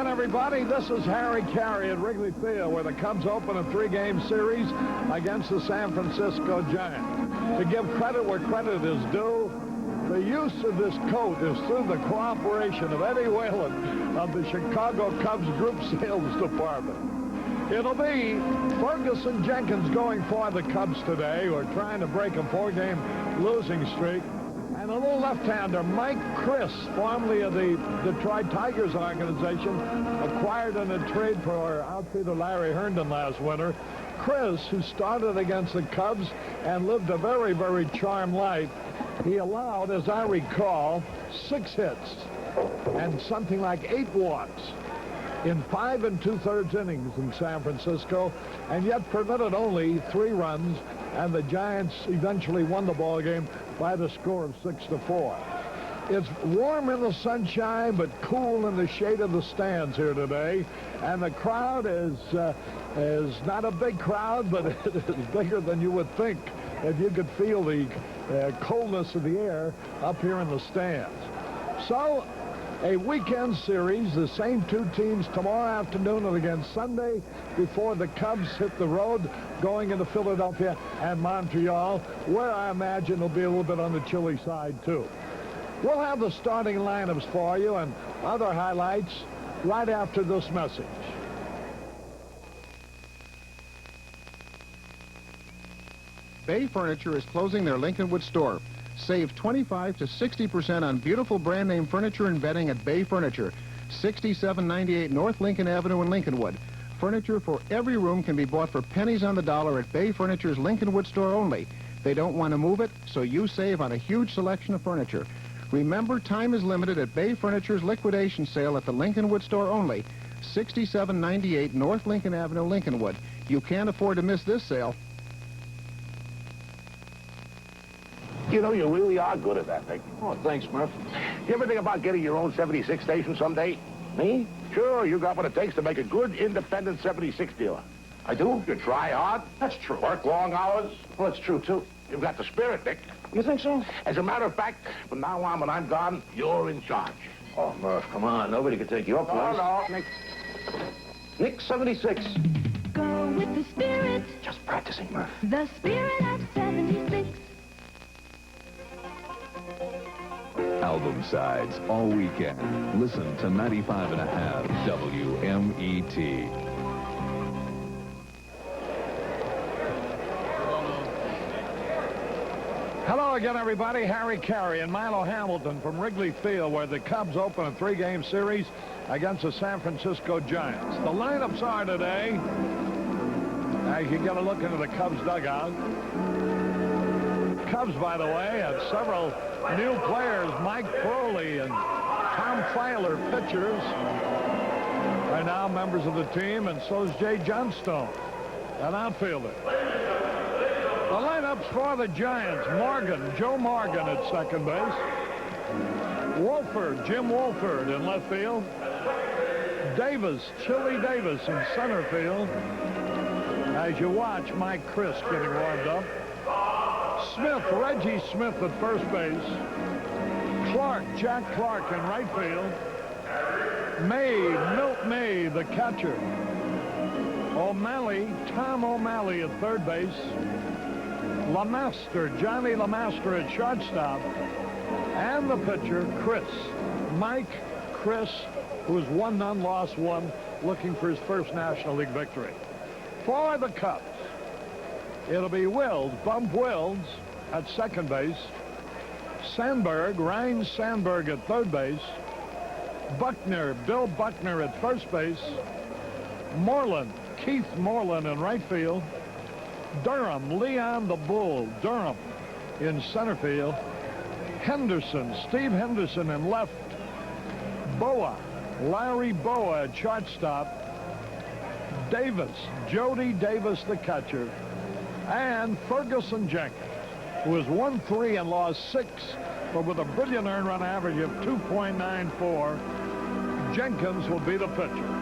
again, everybody. This is Harry Caray at Wrigley Field, where the Cubs open a 3-game series against the San Francisco Giants. To give credit where credit is due, the use of this coat is through the cooperation of Eddie Whalen of the Chicago Cubs Group Sales Department. It'll be Ferguson Jenkins going for the Cubs today, who are trying to break a 4-game losing streak. And a little left-hander, Mike Chris, formerly of the Detroit Tigers organization, acquired in a trade for outfielder Larry Herndon last winter. Chris, who started against the Cubs and lived a very, very charmed life, he allowed, as I recall, 6 hits and something like 8 walks in 5 2/3 innings in San Francisco, and yet permitted only 3 runs, and the Giants eventually won the ball game by the score of 6-4. It's warm in the sunshine, but cool in the shade of the stands here today, and the crowd is not a big crowd, but it is bigger than you would think if you could feel the coldness of the air up here in the stands. So, a weekend series, the same 2 teams tomorrow afternoon and again Sunday before the Cubs hit the road going into Philadelphia and Montreal, where I imagine will be a little bit on the chilly side too. We'll have the starting lineups for you and other highlights right after this message. Bay Furniture is closing their Lincolnwood store. Save 25 to 60% on beautiful brand name furniture and bedding at Bay Furniture, 6798 North Lincoln Avenue in Lincolnwood. Furniture for every room can be bought for pennies on the dollar at Bay Furniture's Lincolnwood store only. They don't want to move it, so you save on a huge selection of furniture. Remember, time is limited at Bay Furniture's liquidation sale at the Lincolnwood store only, 6798 North Lincoln Avenue, Lincolnwood. You can't afford to miss this sale. You know, you really are good at that, Nick. Oh, thanks, Murph. You ever think about getting your own 76 station someday? Me? Sure, you got what it takes to make a good, independent 76 dealer. I do? You try hard. That's true. Work long hours. Well, that's true, too. You've got the spirit, Nick. You think so? As a matter of fact, from now on, when I'm gone, you're in charge. Oh, Murph, come on. Nobody can take your place. No, Nick. Nick 76. Go with the spirit. Just practicing, Murph. The spirit of 76. Album sides all weekend. Listen to 95.5 WMET. Hello again, everybody. Harry Caray and Milo Hamilton from Wrigley Field, where the Cubs open a 3-game series against the San Francisco Giants. The lineups are today, as you get a look into the Cubs dugout. Cubs, by the way, have several new players. Mike Crowley and Tom Filer, pitchers, are now members of the team, and so is Jay Johnstone, an outfielder. The lineups for the Giants: Morgan, Joe Morgan at second base, Wolford, Jim Wolford in left field, Davis, Chili Davis in center field, as you watch Mike Chris getting warmed up. Smith, Reggie Smith at first base. Clark, Jack Clark in right field. May, Milt May, the catcher. O'Malley, Tom O'Malley at third base. LeMaster, Johnny LeMaster at shortstop. And the pitcher, Chris, Mike Chris, who has won none, lost one, looking for his first National League victory. For the Cubs, it'll be Wills, Bump Wills at second base. Sandberg, Ryan Sandberg at third base. Buckner, Bill Buckner at first base. Moreland, Keith Moreland in right field. Durham, Leon the Bull Durham in center field. Henderson, Steve Henderson in left. Boa, Larry Boa at shortstop. Davis, Jody Davis, the catcher. And Ferguson Jenkins, who has won 3 and lost 6, but with a brilliant earned run average of 2.94, Jenkins will be the pitcher.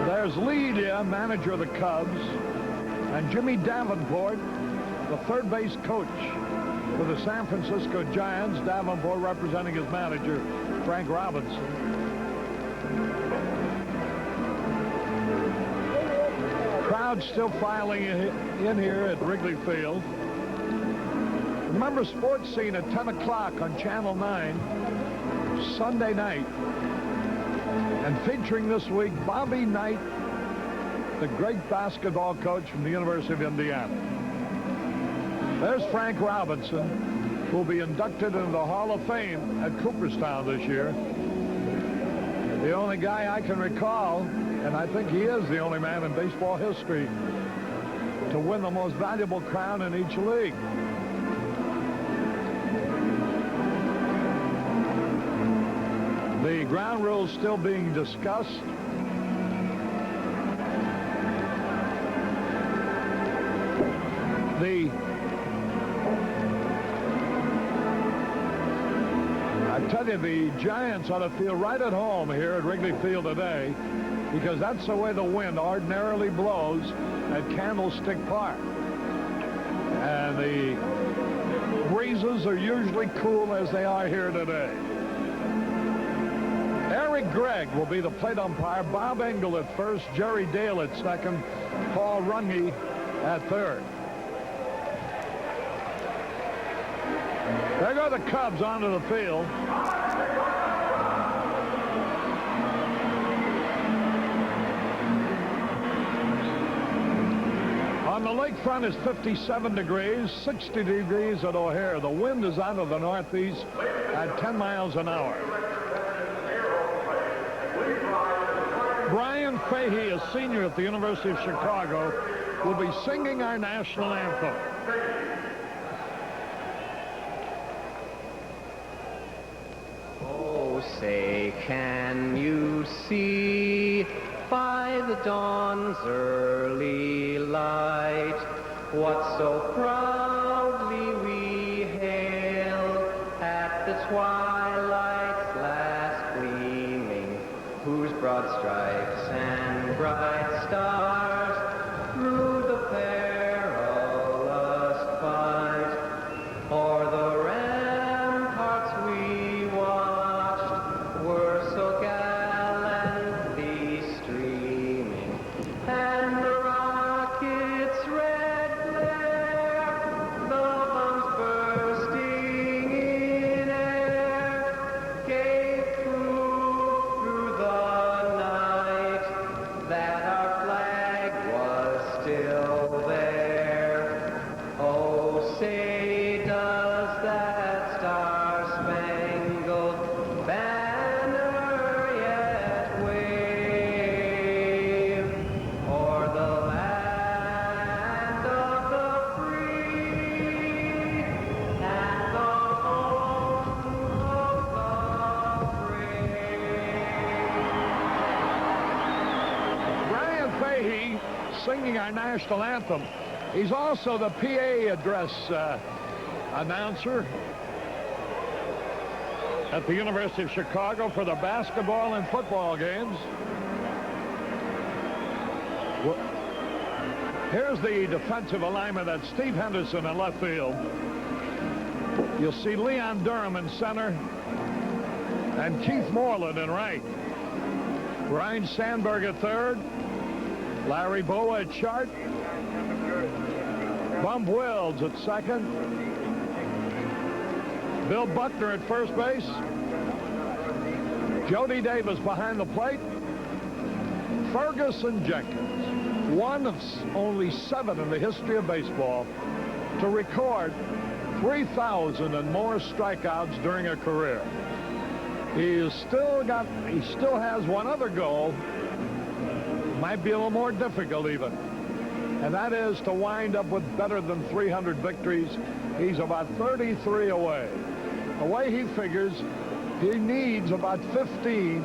There's Lee Dia, manager of the Cubs, and Jimmy Davenport, the third base coach. for the San Francisco Giants. Davenport representing his manager, Frank Robinson. Crowd still filing in here at Wrigley Field. Remember Sports Scene at 10 o'clock on Channel 9, Sunday night. And featuring this week, Bobby Knight, the great basketball coach from the University of Indiana. There's Frank Robinson, who will be inducted into the Hall of Fame at Cooperstown this year. The only guy I can recall, and I think he is the only man in baseball history, to win the most valuable crown in each league. The ground rules still being discussed. I tell you, the Giants ought to feel right at home here at Wrigley Field today, because that's the way the wind ordinarily blows at Candlestick Park. And the breezes are usually cool as they are here today. Eric Gregg will be the plate umpire. Bob Engel at first, Jerry Dale at second, Paul Runge at third. There go the Cubs onto the field. On the lakefront is 57 degrees, 60 degrees at O'Hare. The wind is out of the northeast at 10 miles an hour. Brian Fahey, a senior at the University of Chicago, will be singing our national anthem. Oh, say, can you see by the dawn's early light what so proudly we hailed at the twilight's last gleaming, whose broad stripes and bright stars through the perilous fight o'er the ramparts we watched were so gallantly streaming, and the rocket's red glare, the bombs bursting in air, gave proof through the night that our flag was still there. Oh, say does that star-spangled banner yet wave o'er the land of the free and the home of the brave? Brian Fahey singing our national anthem. He's also the PA address announcer at the University of Chicago for the basketball and football games. Here's the defensive alignment. That's Steve Henderson in left field. You'll see Leon Durham in center and Keith Moreland in right. Ryan Sandberg at third. Larry Bowa at short. Bump Wills at second. Bill Buckner at first base. Jody Davis behind the plate. Ferguson Jenkins, one of only 7 in the history of baseball to record 3,000 and more strikeouts during a career. He still has one other goal. Might be a little more difficult even. And that is to wind up with better than 300 victories. He's about 33 away. The way he figures, he needs about 15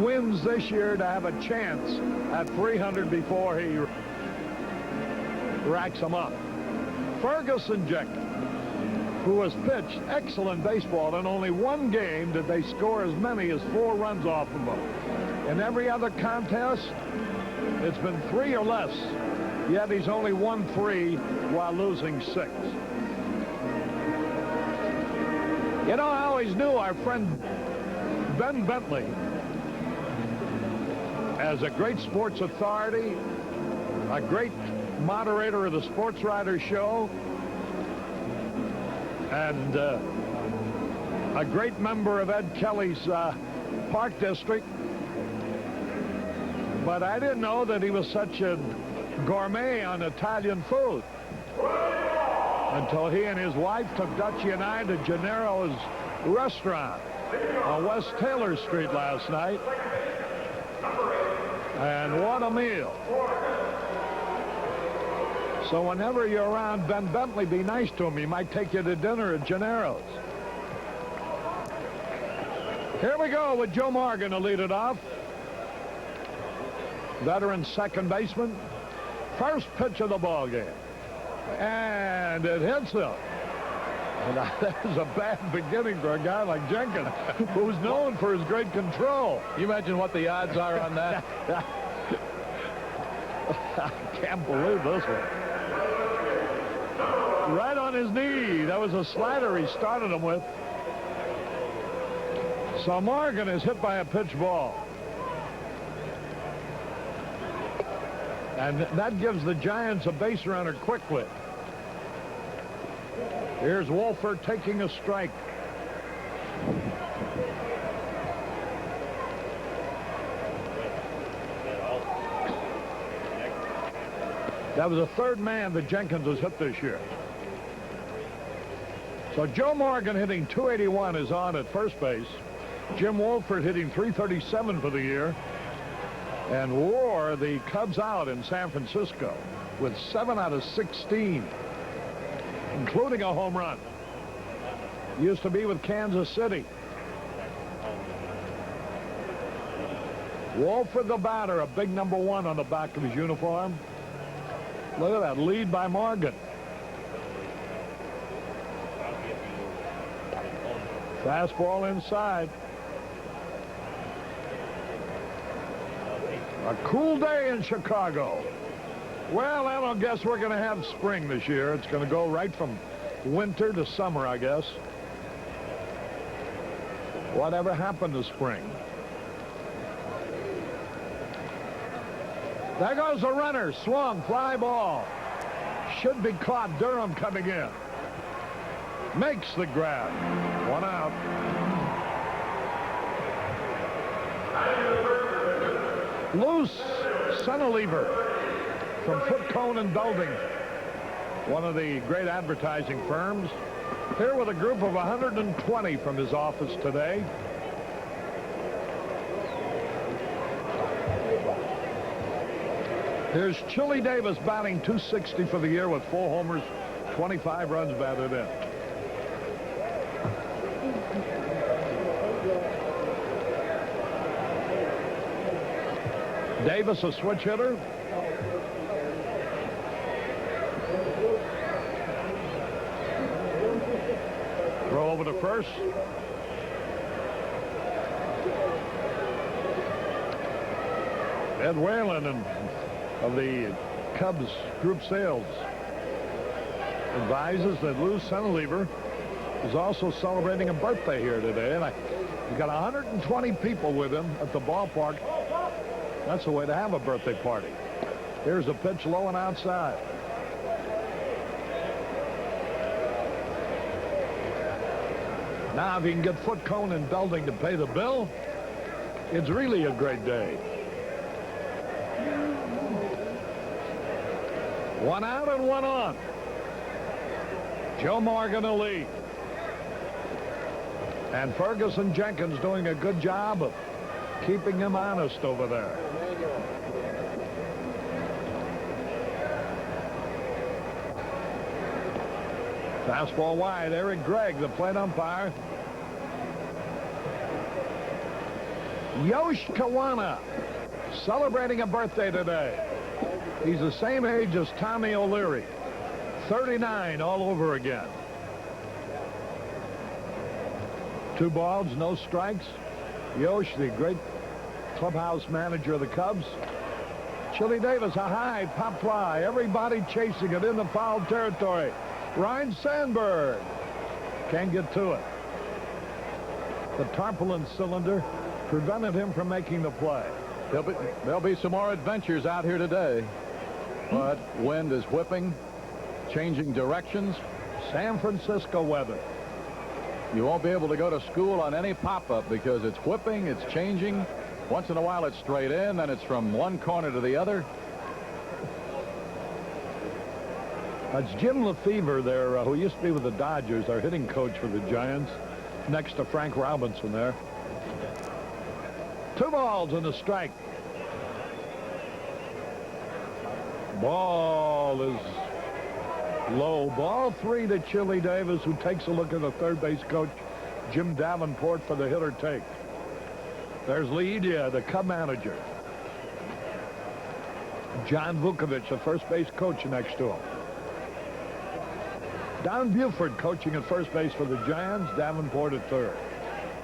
wins this year to have a chance at 300 before he racks them up. Ferguson Jenkins, who has pitched excellent baseball, in only one game did they score as many as 4 runs off of him. In every other contest, it's been 3 or less, yet he's only won 3 while losing 6. You know, I always knew our friend Ben Bentley as a great sports authority, a great moderator of the Sports Writers Show, and a great member of Ed Kelly's Park District. But I didn't know that he was such a gourmet on Italian food until he and his wife took Dutchie and I to Gennaro's restaurant on West Taylor Street last night. And what a meal. So whenever you're around Ben Bentley, be nice to him. He might take you to dinner at Gennaro's. Here we go with Joe Morgan to lead it off. Veteran second baseman. First pitch of the ball game. And it hits him. And that was a bad beginning for a guy like Jenkins, who's known for his great control. You imagine what the odds are on that? I can't believe this one. Right on his knee. That was a slider he started him with. So Morgan is hit by a pitch ball. And that gives the Giants a base runner quickly. Here's Wolford taking a strike. That was the third man that Jenkins has hit this year. So Joe Morgan hitting .281 is on at first base. Jim Wolford hitting .337 for the year. And wore the Cubs out in San Francisco with 7 out of 16, including a home run. Used to be with Kansas City. Wolford the batter, a big number 1 on the back of his uniform. Look at that lead by Morgan. Fastball inside. A cool day in Chicago. Well, I don't guess we're going to have spring this year. It's going to go right from winter to summer, I guess. Whatever happened to spring? There goes the runner. Swung, fly ball. Should be caught. Durham coming in. Makes the grab. 1 out. Loose Sunnylever from Foot Cone and Belding, one of the great advertising firms, here with a group of 120 from his office today. Here's Chili Davis batting .260 for the year with 4 homers, 25 runs batted in. Davis, a switch hitter. Throw over to first. Ed Whalen of the Cubs group sales advises that Lou Sunnylever is also celebrating a birthday here today. And he's got 120 people with him at the ballpark. That's the way to have a birthday party. Here's a pitch low and outside. Now, if you can get Foot Cone and Belding to pay the bill, it's really a great day. 1 out and 1 on. Joe Morgan a lead. And Ferguson Jenkins doing a good job of keeping him honest over there. Fastball wide. Eric Gregg, the plate umpire. Yosh Kawana celebrating a birthday today. He's the same age as Tommy O'Leary. 39 all over again. 2 balls, no strikes. Yosh, the great clubhouse manager of the Cubs. Chili Davis, a high pop fly. Everybody chasing it in the foul territory. Ryan Sandberg can't get to it. The tarpaulin cylinder prevented him from making the play. There'll be some more adventures out here today. But wind is whipping, changing directions. San Francisco weather. You won't be able to go to school on any pop-up because it's whipping, it's changing. Once in a while it's straight in, then it's from one corner to the other. That's Jim Lefevre there, who used to be with the Dodgers, our hitting coach for the Giants, next to Frank Robinson there. 2 balls and a strike. Ball is low. Ball 3 to Chili Davis, who takes a look at the third base coach, Jim Davenport, for the hitter take. There's Lidia, the Cub manager. John Vukovic, the first base coach, next to him. Don Buford coaching at first base for the Giants. Davenport at third.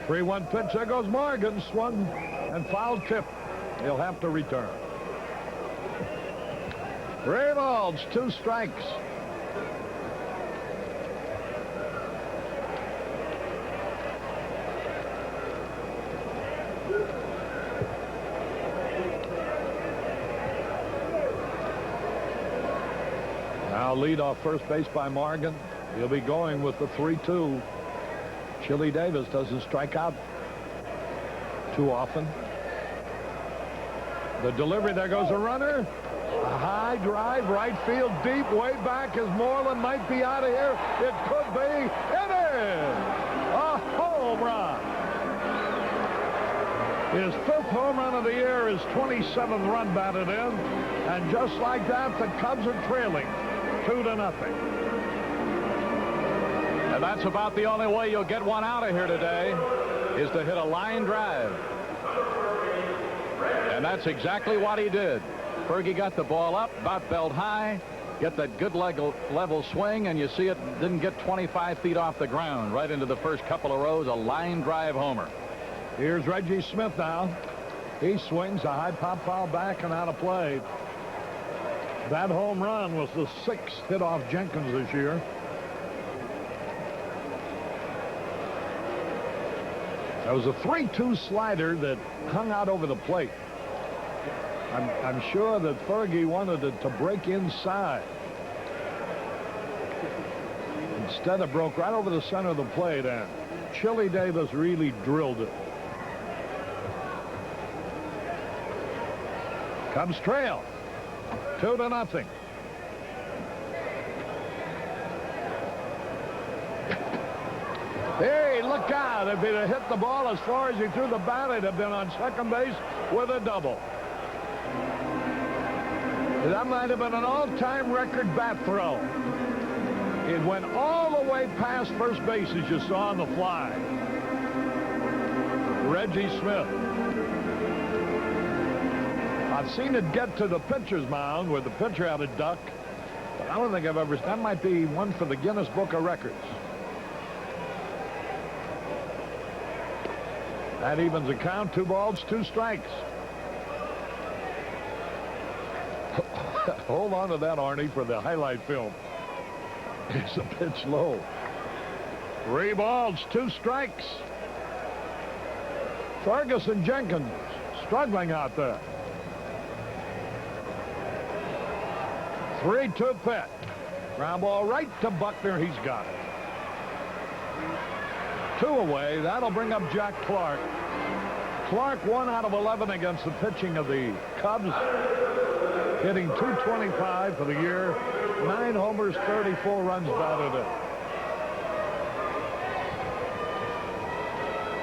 3-1 pitch. There goes Morgan. Swung and foul tip. He'll have to return. 3 balls, 2 strikes. Now lead off first base by Morgan. He'll be going with the 3-2. Chili Davis doesn't strike out too often. The delivery, there goes a runner. A high drive, right field, deep, way back as Moreland might be out of here. It could be. It is a home run. His 5th home run of the year, his 27th run batted in. And just like that, the Cubs are trailing 2-0. And that's about the only way you'll get one out of here today, is to hit a line drive. And that's exactly what he did. Fergie got the ball up, about belt high, get that good level swing, and you see it didn't get 25 feet off the ground, right into the first couple of rows, a line drive homer. Here's Reggie Smith now. He swings a high pop foul back and out of play. That home run was the 6th hit off Jenkins this year. That was a 3-2 slider that hung out over the plate. I'm sure that Fergie wanted it to break inside. Instead, it broke right over the center of the plate, and Chili Davis really drilled it. Cubs trail 2-0. Hey, look out. If he'd have hit the ball as far as he threw the bat, he'd have been on second base with a double. That might have been an all-time record bat throw. It went all the way past first base, as you saw on the fly. Reggie Smith. I've seen it get to the pitcher's mound where the pitcher had a duck, but I don't think I've ever. That might be one for the Guinness Book of Records. That evens the count. 2 balls, 2 strikes. Hold on to that, Arnie, for the highlight film. It's a pitch low. 3 balls, 2 strikes. Ferguson Jenkins struggling out there. 3-2 pitch. Ground ball right to Buckner. He's got it. 2 away. That'll bring up Jack Clark. Clark 1 out of 11 against the pitching of the Cubs. Hitting .225 for the year. 9 homers, 34 runs batted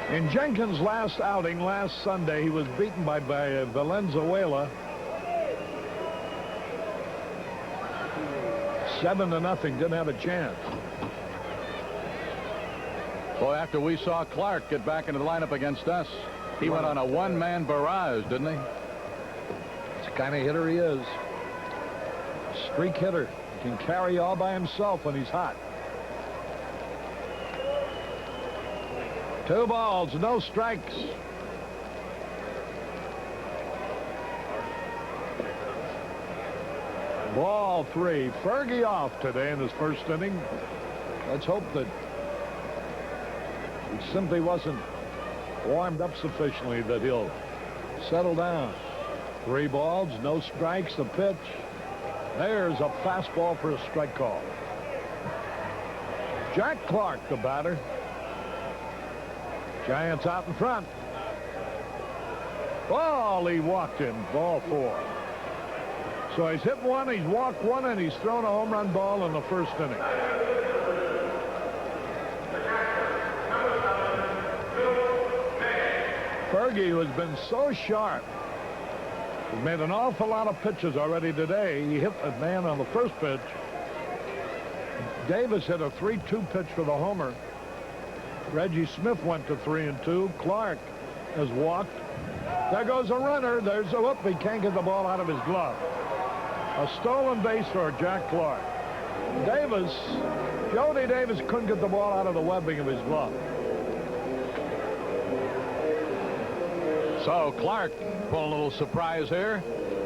in. In Jenkins' last outing last Sunday, he was beaten by Valenzuela 7-0. Didn't have a chance. Boy, after we saw Clark get back into the lineup against us, he went on a one-man barrage, didn't he? It's the kind of hitter he is. Streak hitter. Can carry all by himself when he's hot. 2 balls, no strikes. Ball 3. Fergie off today in his first inning. Let's hope that he simply wasn't warmed up sufficiently that he'll settle down. 3 balls, no strikes. The pitch. There's a fastball for a strike call. Jack Clark, the batter. Giants out in front. Ball, he walked him. Ball 4. So he's hit 1, he's walked 1, and he's thrown a home run ball in the first inning. Fergie, who has been so sharp, has made an awful lot of pitches already today. He hit a man on the first pitch. Davis hit a 3-2 pitch for the homer. Reggie Smith went to 3-2. Clark has walked. There goes a runner. There's a whoop. He can't get the ball out of his glove. A stolen base for Jack Clark. Jody Davis couldn't get the ball out of the webbing of his glove. So Clark pulling a little surprise here.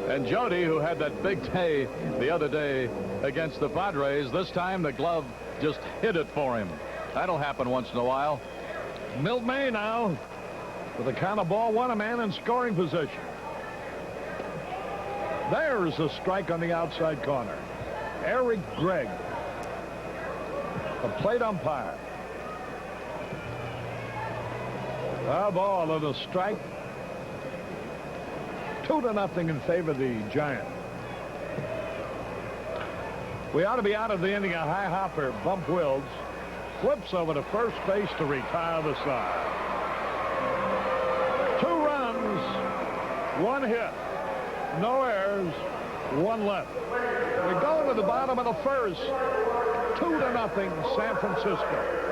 And Jody, who had that big day the other day against the Padres, this time the glove just hit it for him. That'll happen once in a while. Milt May now with a count of ball 1, a man in scoring position. There's a strike on the outside corner. Eric Gregg, the plate umpire. A ball and a strike. 2-0 in favor of the Giants. We ought to be out of the inning. A high hopper. Bump Wills flips over to first base to retire the side. 2 runs, 1 hit, no errors, 1 left. We go to the bottom of the first. 2-0 San Francisco.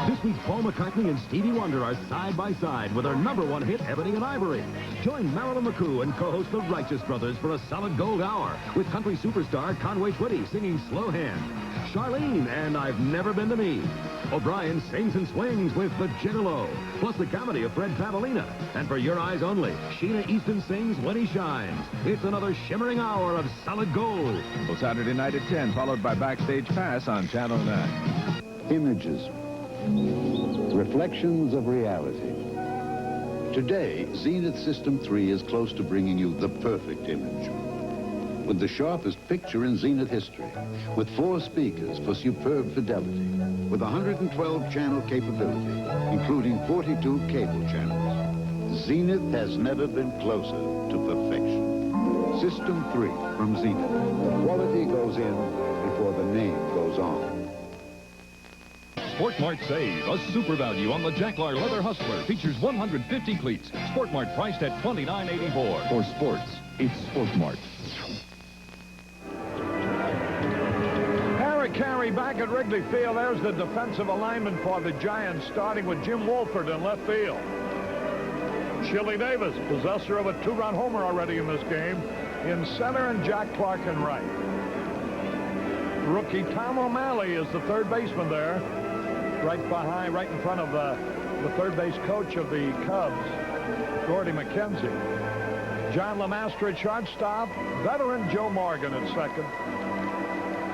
This week, Paul McCartney and Stevie Wonder are side by side with their #1 hit, Ebony and Ivory. Join Marilyn McCoo and co-host the Righteous Brothers for a solid gold hour with country superstar Conway Twitty singing Slow Hand. Charlene and I've Never Been to Me. O'Brien sings and swings with The Gigolo, plus the comedy of Fred Pavlina. And for your eyes only, Sheena Easton sings When He Shines. It's another shimmering hour of solid gold. Well, Saturday night at 10, followed by Backstage Pass on Channel 9. Images. Reflections of reality. Today, Zenith System 3 is close to bringing you the perfect image. With the sharpest picture in Zenith history, with 4 speakers for superb fidelity, with 112 channel capability, including 42 cable channels. Zenith has never been closer to perfection. System 3 from Zenith. Quality goes in before the name goes on. Sport Mart Save, a super value on the Jacklar Leather Hustler. Features 150 cleats. Sport Mart priced at $29.84. For sports, it's Sport Mart. Harry Carey back at Wrigley Field. There's the defensive alignment for the Giants, starting with Jim Wolford in left field. Chili Davis, possessor of a 2-run homer already in this game, in center, and Jack Clark in right. Rookie Tom O'Malley is the third baseman there. Right in front of the third base coach of the Cubs, Gordy McKenzie. John Lemastro at shortstop. Veteran Joe Morgan at second.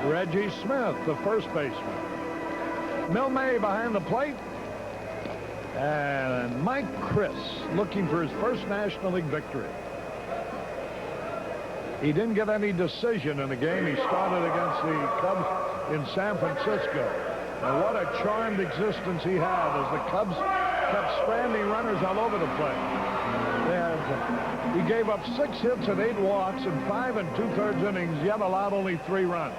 Reggie Smith, the first baseman. Milt May behind the plate. And Mike Chris looking for his first National League victory. He didn't get any decision in the game. He started against the Cubs in San Francisco. And what a charmed existence he had as the Cubs kept stranding runners all over the place. He gave up 6 hits and 8 walks in 5 2/3 innings, yet allowed only 3 runs.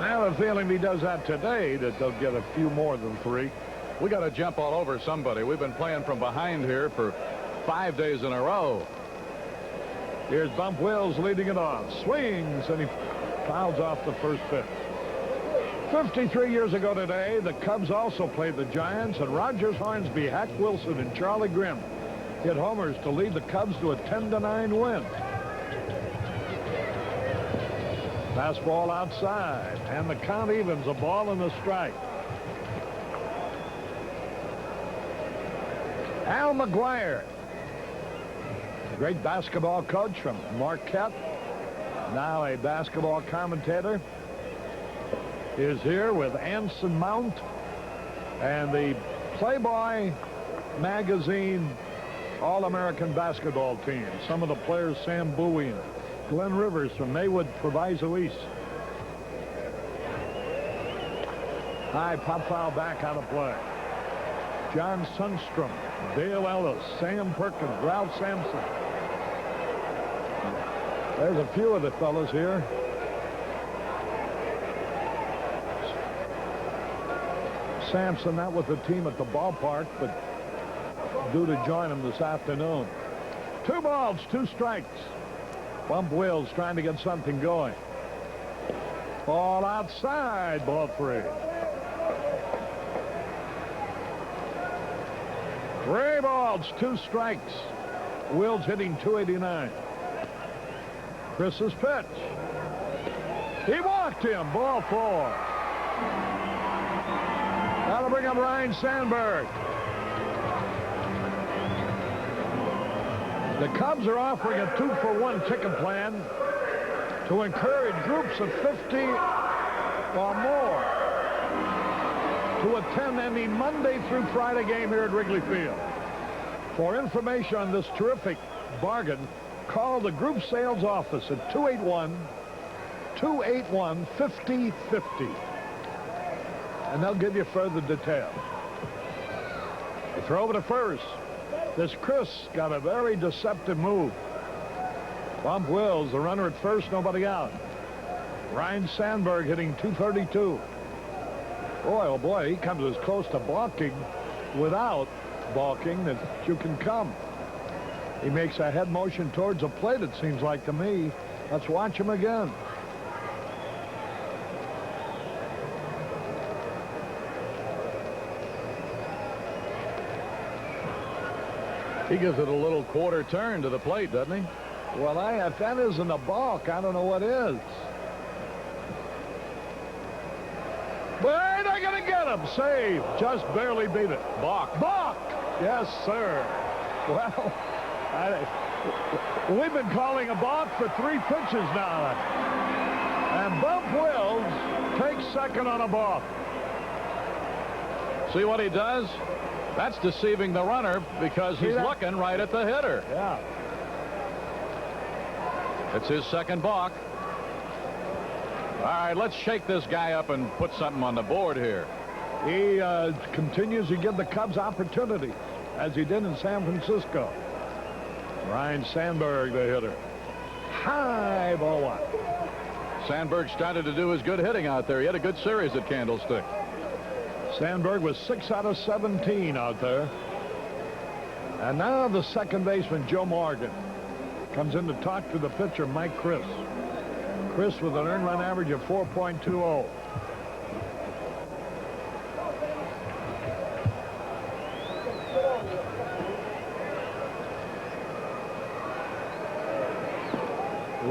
I have a feeling if he does that today that they'll get a few more than 3. We got to jump all over somebody. We've been playing from behind here for 5 days in a row. Here's Bump Wills leading it off. Swings, and he fouls off the first pitch. 53 years ago today, the Cubs also played the Giants, and Rogers, Hornsby, Hack Wilson, and Charlie Grimm hit homers to lead the Cubs to a 10-9 win. Fastball outside, and the count evens, a ball and a strike. Al McGuire, great basketball coach from Marquette. Now a basketball commentator is here with Anson Mount and the Playboy magazine All-American basketball team. Some of the players, Sam Bowie and Glenn Rivers from Maywood Proviso East. High pop foul back out of play. John Sundstrom, Dale Ellis, Sam Perkins, Ralph Sampson. There's a few of the fellas here. Sampson not with the team at the ballpark, but due to join them this afternoon. 2 balls, 2 strikes. Bump Wills trying to get something going. Ball outside, ball 3. 3 balls, 2 strikes. Wills hitting .289. Chris's pitch. He walked him. Ball 4. That'll bring up Ryne Sandberg. The Cubs are offering a 2-for-1 ticket plan to encourage groups of 50 or more to attend any Monday through Friday game here at Wrigley Field. For information on this terrific bargain, call the group sales office at 281-5050. And they'll give you further detail. You throw over to first. This Chris got a very deceptive move. Bump Wills, the runner at first, nobody out. Ryne Sandberg hitting .232. Boy, oh boy, he comes as close to balking without balking as you can come. He makes a head motion towards the plate, it seems like to me. Let's watch him again. He gives it a little quarter turn to the plate, doesn't he? Well, if that isn't a balk, I don't know what is. But they're going to get him. Save. Just barely beat it. Balk. Balk. Yes, sir. Well, we've been calling a balk for 3 pitches now. And Bump Wills takes second on a balk. See what he does? That's deceiving the runner because he's looking right at the hitter. Yeah. It's his second balk. All right, let's shake this guy up and put something on the board here. He continues to give the Cubs opportunity, as he did in San Francisco. Ryne Sandberg, the hitter. High ball 1. Sandberg started to do his good hitting out there. He had a good series at Candlestick. Sandberg was 6 out of 17 out there. And now the second baseman, Joe Morgan, comes in to talk to the pitcher, Mike Chris. Chris with an earned run average of 4.20.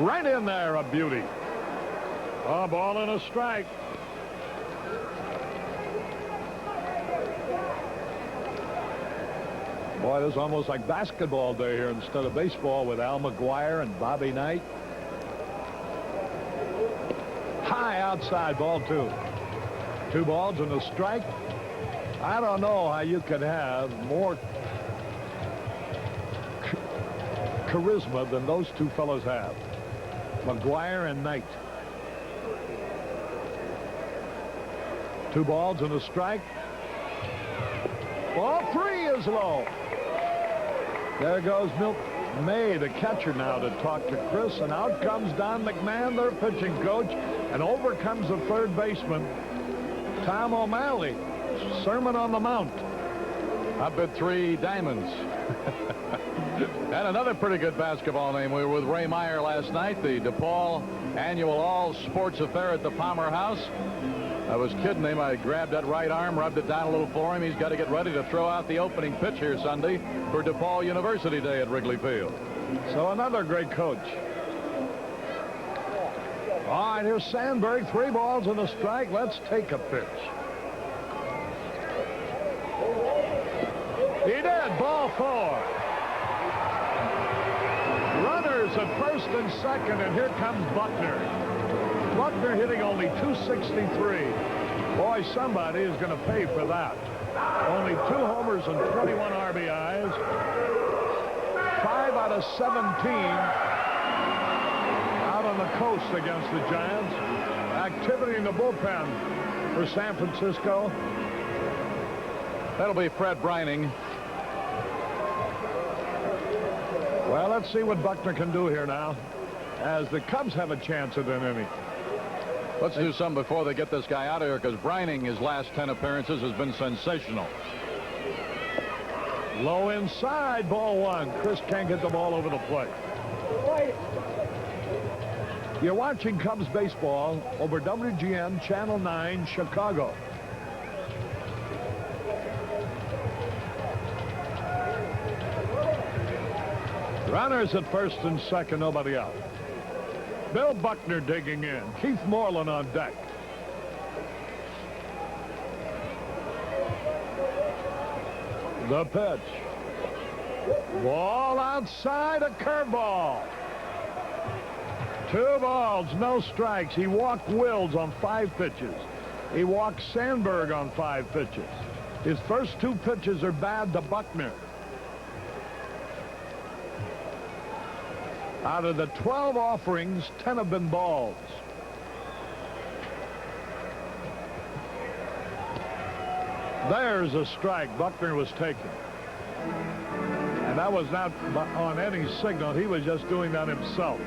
Right in there, a beauty. A ball and a strike. Boy, this is almost like basketball day here instead of baseball with Al McGuire and Bobby Knight. High outside, ball 2. 2 balls and a strike. I don't know how you could have more charisma than those 2 fellows have. McGuire and Knight. 2 balls and a strike. Ball 3 is low. There goes Milt May, the catcher, now to talk to Chris. And out comes Don McMahon, their pitching coach. And over comes the third baseman, Tom O'Malley. Sermon on the Mount. I bet 3 diamonds. And another pretty good basketball name. We were with Ray Meyer last night, the DePaul annual all sports affair at the Palmer House. I was kidding him. I grabbed that right arm, rubbed it down a little for him. He's got to get ready to throw out the opening pitch here Sunday for DePaul University Day at Wrigley Field. So another great coach. All right, here's Sandberg. 3 balls and a strike. Let's take a pitch. He did. Ball 4. Runners Runners at first and second, and here comes Buckner. Buckner hitting only .263. Boy, somebody is going to pay for that. Only 2 homers and 21 RBIs. 5 out of 17 out on the coast against the Giants. Activity in the bullpen for San Francisco. That'll be Fred Brining. Well, let's see what Buckner can do here now, as the Cubs have a chance at an inning. Let's do something before they get this guy out of here, because Brining, his last 10 appearances, has been sensational. Low inside, ball 1. Chris can't get the ball over the plate. You're watching Cubs baseball over WGN Channel 9 Chicago. Runners at first and second, nobody out. Bill Buckner digging in. Keith Moreland on deck. The pitch. Ball outside, a curveball. 2 balls, no strikes. He walked Wills on 5 pitches. He walked Sandberg on 5 pitches. His first 2 pitches are bad to Buckner. Out of the 12 offerings, 10 have been balls. There's a strike Buckner was taking. And that was not on any signal. He was just doing that himself.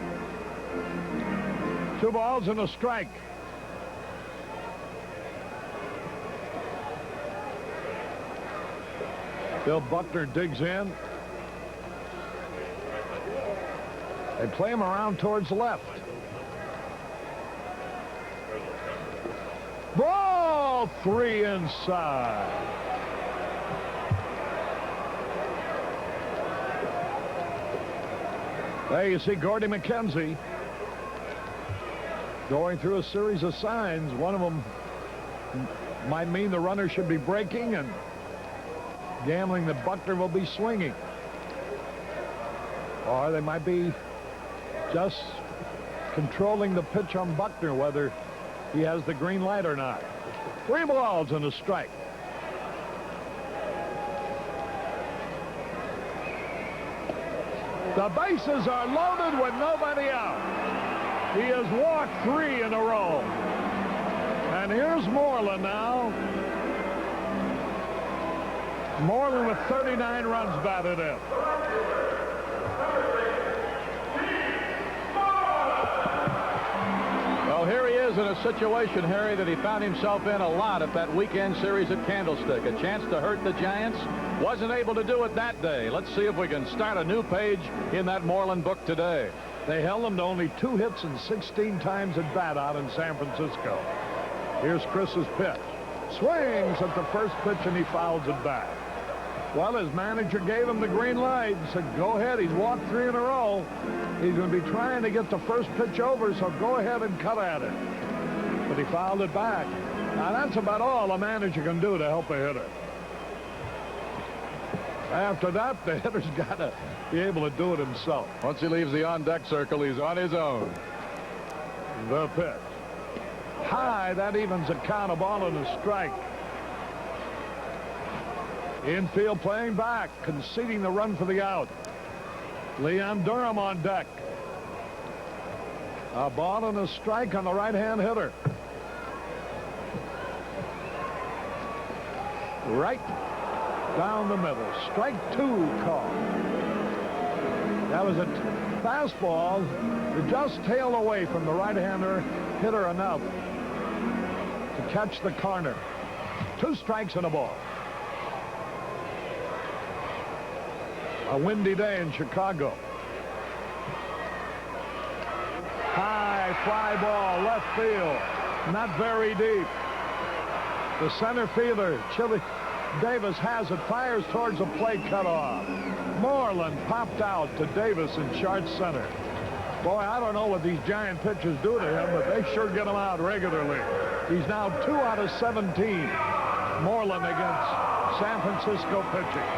2 balls and a strike. Bill Buckner digs in. They play him around towards left. Ball 3 inside. There you see Gordy McKenzie going through a series of signs. One of them might mean the runner should be breaking and gambling that Buckner will be swinging. Or they might be just controlling the pitch on Buckner, whether he has the green light or not. 3 balls and a strike. The bases are loaded with nobody out. He has walked 3 in a row. And here's Moreland now. Moreland with 39 runs batted in. Well, here he is in a situation, Harry, that he found himself in a lot at that weekend series at Candlestick. A chance to hurt the Giants. Wasn't able to do it that day. Let's see if we can start a new page in that Moreland book today. They held him to only 2 hits and 16 times at bat out in San Francisco. Here's Chris's pitch. Swings at the first pitch and he fouls it back. Well, his manager gave him the green light and said, go ahead. He's walked 3 in a row. He's going to be trying to get the first pitch over, so go ahead and cut at it. But he fouled it back. Now, that's about all a manager can do to help a hitter. After that, the hitter's got to be able to do it himself. Once he leaves the on-deck circle, he's on his own. The pitch. High, that evens a count, a ball and a strike. Infield playing back, conceding the run for the out. Leon Durham on deck. A ball and a strike on the right-hand hitter. Right down the middle. Strike 2 call. That was a fastball that just tailed away from the right-hander hitter enough to catch the corner. 2 strikes and a ball. A windy day in Chicago. High fly ball, left field. Not very deep. The center fielder, Chili Davis, has it, fires towards the plate, cut off. Moreland popped out to Davis in short center. Boy, I don't know what these giant pitchers do to him, but they sure get him out regularly. He's now 2 out of 17. Moreland against San Francisco pitching.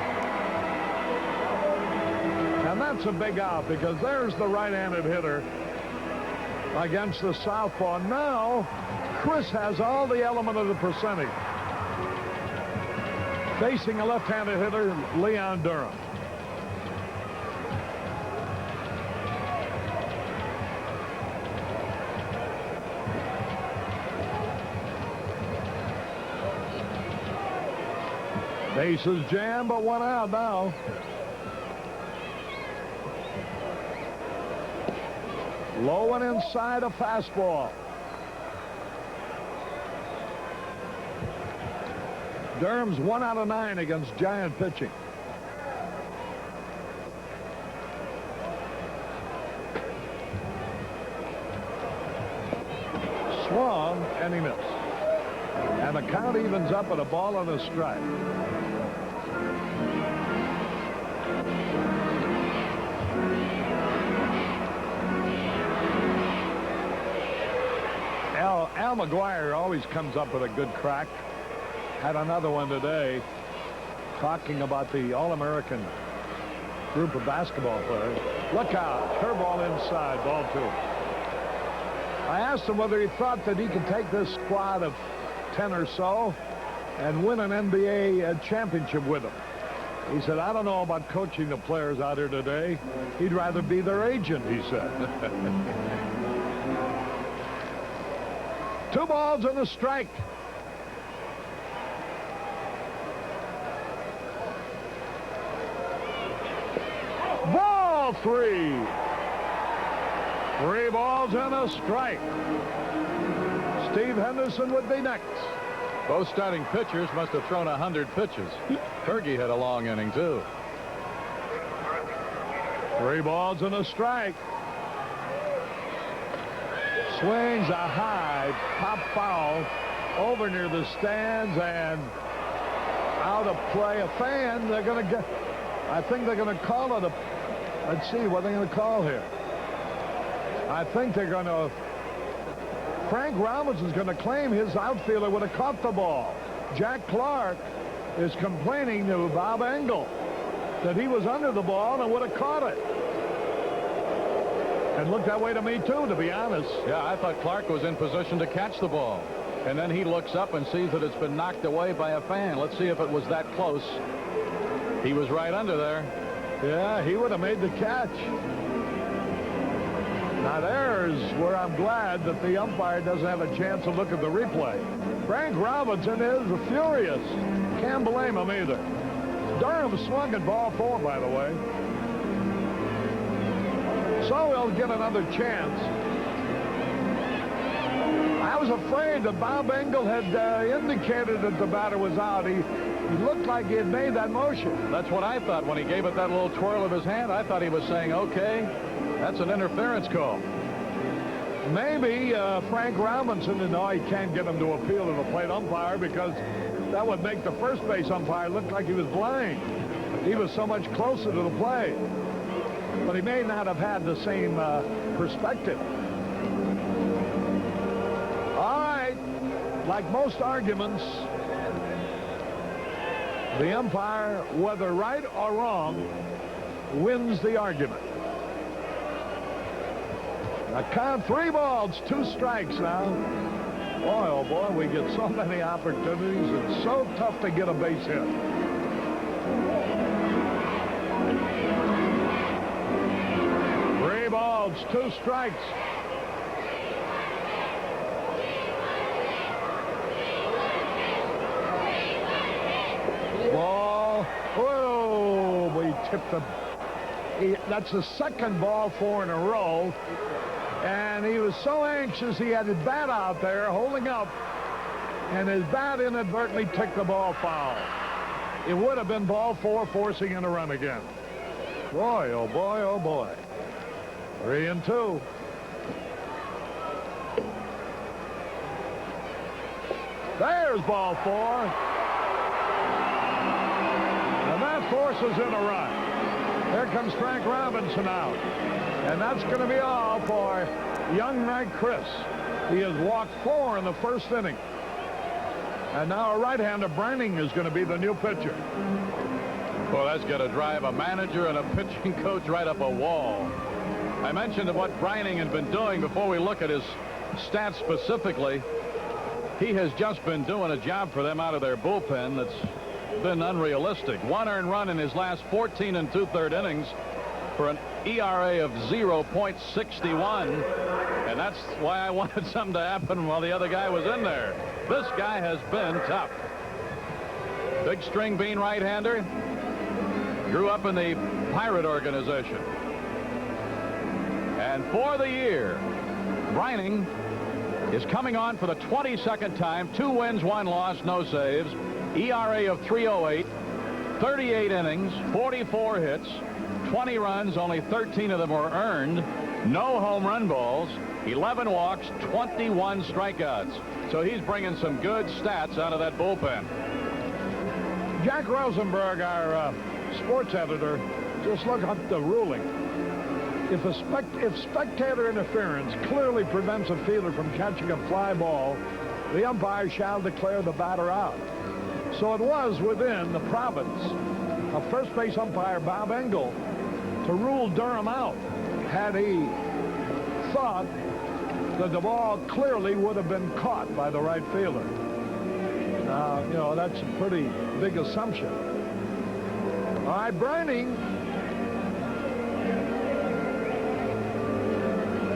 Now And that's a big out because there's the right-handed hitter against the southpaw. Now, Chris has all the element of the percentage. Facing a left-handed hitter, Leon Durham. Bases jammed, but one out now. Low and inside a fastball. Durham's 1 out of 9 against Giant pitching. Swung, and he missed. And the count evens up at a ball and a strike. Al McGuire always comes up with a good crack. Had another one today talking about the All-American group of basketball players. Look out. Curveball inside, ball 2. I asked him whether he thought that he could take this squad of 10 or so and win an NBA championship with them. He said, I don't know about coaching the players out here today. He'd rather be their agent, he said. 2 balls and a strike. Ball 3. 3 balls and a strike. Steve Henderson would be next. Both starting pitchers must have thrown 100 pitches. Fergie had a long inning, too. 3 balls and a strike. Swings a high pop foul over near the stands and out of play. A fan, they're going to get, I think they're going to call it a, let's see what they're going to call here. I think they're going to, Frank Robinson's going to claim his outfielder would have caught the ball. Jack Clark is complaining to Bob Engel that he was under the ball and would have caught it. And looked that way to me, too, to be honest. Yeah, I thought Clark was in position to catch the ball. And then he looks up and sees that it's been knocked away by a fan. Let's see if it was that close. He was right under there. Yeah, he would have made the catch. Now, there's where I'm glad that the umpire doesn't have a chance to look at the replay. Frank Robinson is furious. Can't blame him either. Durham swung at ball 4, by the way. So he'll get another chance. I was afraid that Bob Engel had indicated that the batter was out. He looked like he had made that motion. That's what I thought when he gave it that little twirl of his hand. I thought he was saying, okay, that's an interference call. Maybe Frank Robinson, and no, he can't get him to appeal to the plate umpire because that would make the first base umpire look like he was blind. He was so much closer to the plate. But he may not have had the same perspective. All right. Like most arguments, the umpire, whether right or wrong, wins the argument. Now count 3 balls, 2 strikes now. Boy, oh boy, we get so many opportunities. It's so tough to get a base hit. Balls, 2 strikes. Ball. Oh, we tipped the. That's the second ball 4 in a row. And he was so anxious he had his bat out there holding up. And his bat inadvertently took the ball foul. It would have been ball 4, forcing in a run again. Boy, oh boy, oh boy. 3-2. There's ball 4. And that forces in a run. Here comes Frank Robinson out. And that's going to be all for young Mike Chris. He has walked 4 in the first inning. And now a right-hander, Branning, is going to be the new pitcher. Well, that's going to drive a manager and a pitching coach right up a wall. I mentioned what Brining had been doing before we look at his stats specifically. He has just been doing a job for them out of their bullpen that's been unrealistic. 1 earned run in his last 14 2/3 innings for an ERA of 0.61. And that's why I wanted something to happen while the other guy was in there. This guy has been tough. Big string bean right-hander. Grew up in the Pirate organization. And for the year, Brining is coming on for the 22nd time. 2 wins, 1 loss, no saves. ERA of 3.08. 38 innings, 44 hits, 20 runs, only 13 of them were earned. No home run balls, 11 walks, 21 strikeouts. So he's bringing some good stats out of that bullpen. Jack Rosenberg, our sports editor, just look up the ruling. If spectator interference clearly prevents a fielder from catching a fly ball, the umpire shall declare the batter out. So it was within the province of first base umpire Bob Engel to rule Durham out had he thought that the ball clearly would have been caught by the right fielder. Now, you know, that's a pretty big assumption. All right, Brining.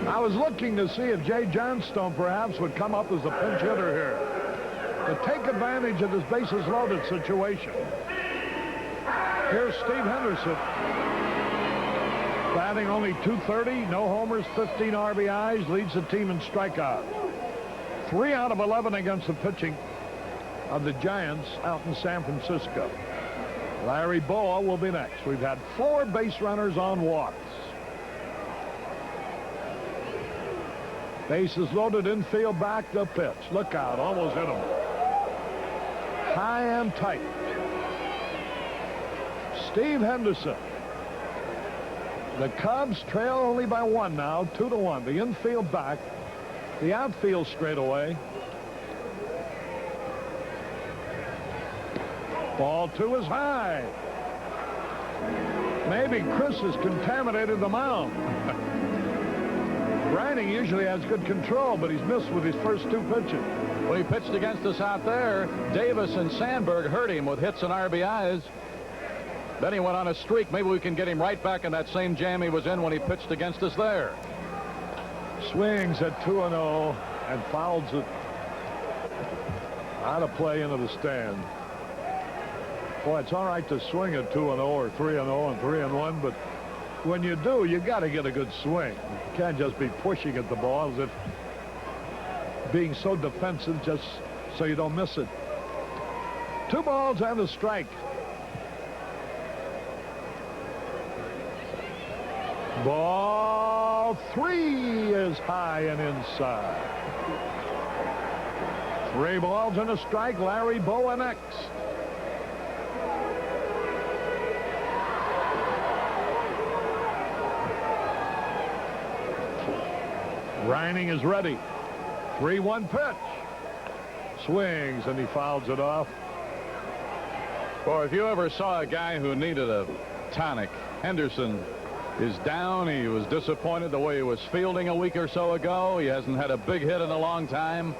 I was looking to see if Jay Johnstone perhaps would come up as a pinch hitter here to take advantage of this bases loaded situation. Here's Steve Henderson, batting only .230, no homers, 15 RBIs, leads the team in strikeout. 3 out of 11 against the pitching of the Giants out in San Francisco. Larry Boa will be next. We've had 4 base runners on walks. Bases loaded, infield, back, the pitch. Look out, almost hit him. High and tight. Steve Henderson. The Cubs trail only by 1 now, 2-1. The infield back, the outfield straight away. Ball 2 is high. Maybe Chris has contaminated the mound. Brining usually has good control, but he's missed with his first 2 pitches. When he pitched against us out there, Davis and Sandberg hurt him with hits and RBIs. Then he went on a streak. Maybe we can get him right back in that same jam he was in when he pitched against us there. Swings at 2-0 and fouls it out of play into the stand. Boy, it's all right to swing at 2-0 or 3-0 and 3-1, but when you do, you got to get a good swing. You can't just be pushing at the ball as if being so defensive just so you don't miss it. 2 balls and a strike. Ball 3 is high and inside. 3 balls and a strike. Larry Boa next. Brining is ready. 3-1 pitch. Swings and he fouls it off. Boy, if you ever saw a guy who needed a tonic, Henderson is down. He was disappointed the way he was fielding a week or so ago. He hasn't had a big hit in a long time.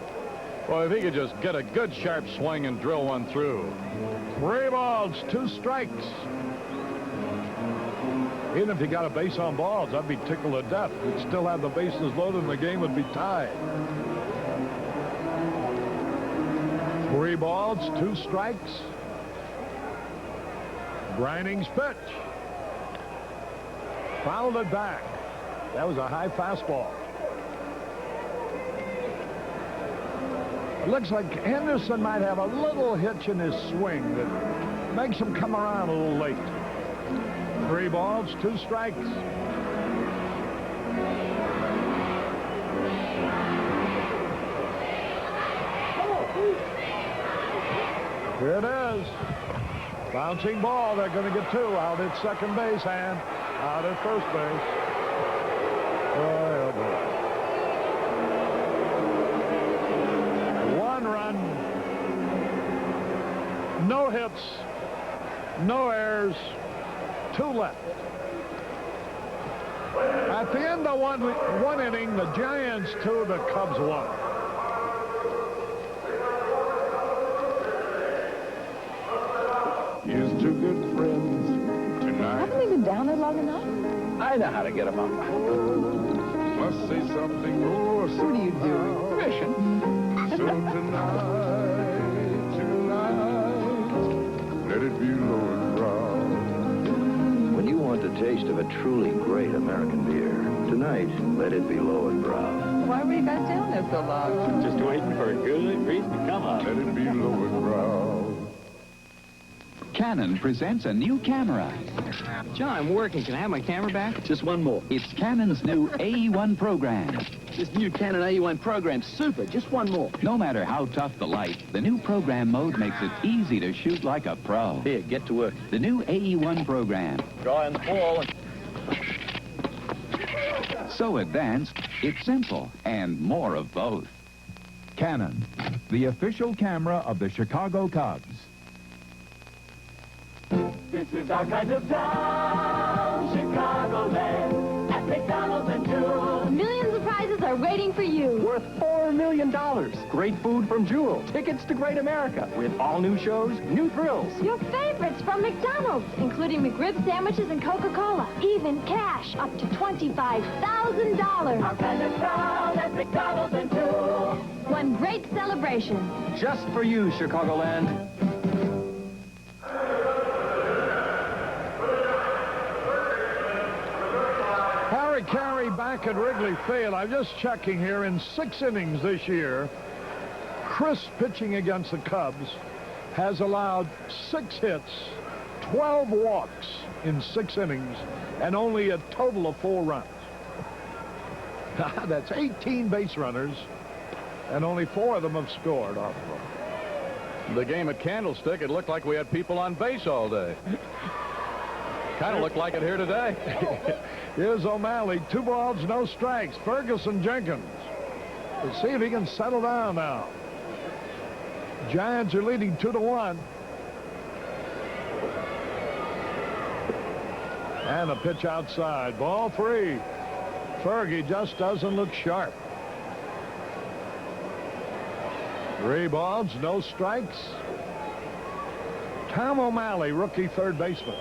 Boy, if he could just get a good sharp swing and drill one through. 3 balls, 2 strikes. Even if he got a base on balls, I'd be tickled to death. We'd still have the bases loaded and the game would be tied. 3 balls, 2 strikes. Brining's pitch. Fouled it back. That was a high fastball. It looks like Henderson might have a little hitch in his swing that makes him come around a little late. 3 balls, 2 strikes. Here it is. Bouncing ball. They're going to get 2 out at second base and out at first base. Oh, boy. 1 run. No hits. No errors. 2 left. At the end of one inning, the Giants 2, the Cubs 1. Here's 2 good friends tonight. Haven't we been down there long enough? I know how to get them up. Must say something more. What are you doing? Fishing. So tonight, let it be low and brown. When you want the taste of a truly great American beer, tonight, let it be low and brown. Why were you guys down there so long? Just waiting for a good reason to come up. Let it be low and brown. Canon presents a new camera. John, I'm working. Can I have my camera back? Just one more. It's Canon's new AE1 program. This new Canon AE1 program's super. Just one more. No matter how tough the light, the new program mode makes it easy to shoot like a pro. Here, get to work. The new AE1 program. Draw in the ball. So advanced, it's simple, and more of both. Canon, the official camera of the Chicago Cubs. This is our kind of town, Chicagoland, at McDonald's and Jewel. Millions of prizes are waiting for you. Worth $4 million. Great food from Jewel. Tickets to Great America. With all new shows, new thrills. Your favorites from McDonald's, including McRib sandwiches and Coca-Cola. Even cash up to $25,000. Our kind of town at McDonald's and Jewel. One great celebration. Just for you, Chicagoland. Harry Caray back at Wrigley Field. I'm just checking here. In 6 innings this year, Chris pitching against the Cubs has allowed 6 hits, 12 walks in 6 innings, and only a total of 4 runs. That's 18 base runners, and only 4 of them have scored off of them. The game at Candlestick, it looked like we had people on base all day. Kind of looked like it here today. Here's O'Malley. 2 balls, no strikes. Ferguson Jenkins. Let's see if he can settle down now. Giants are leading 2-1. And a pitch outside. Ball 3. Fergie just doesn't look sharp. 3 balls, no strikes. Tom O'Malley, rookie 3rd baseman.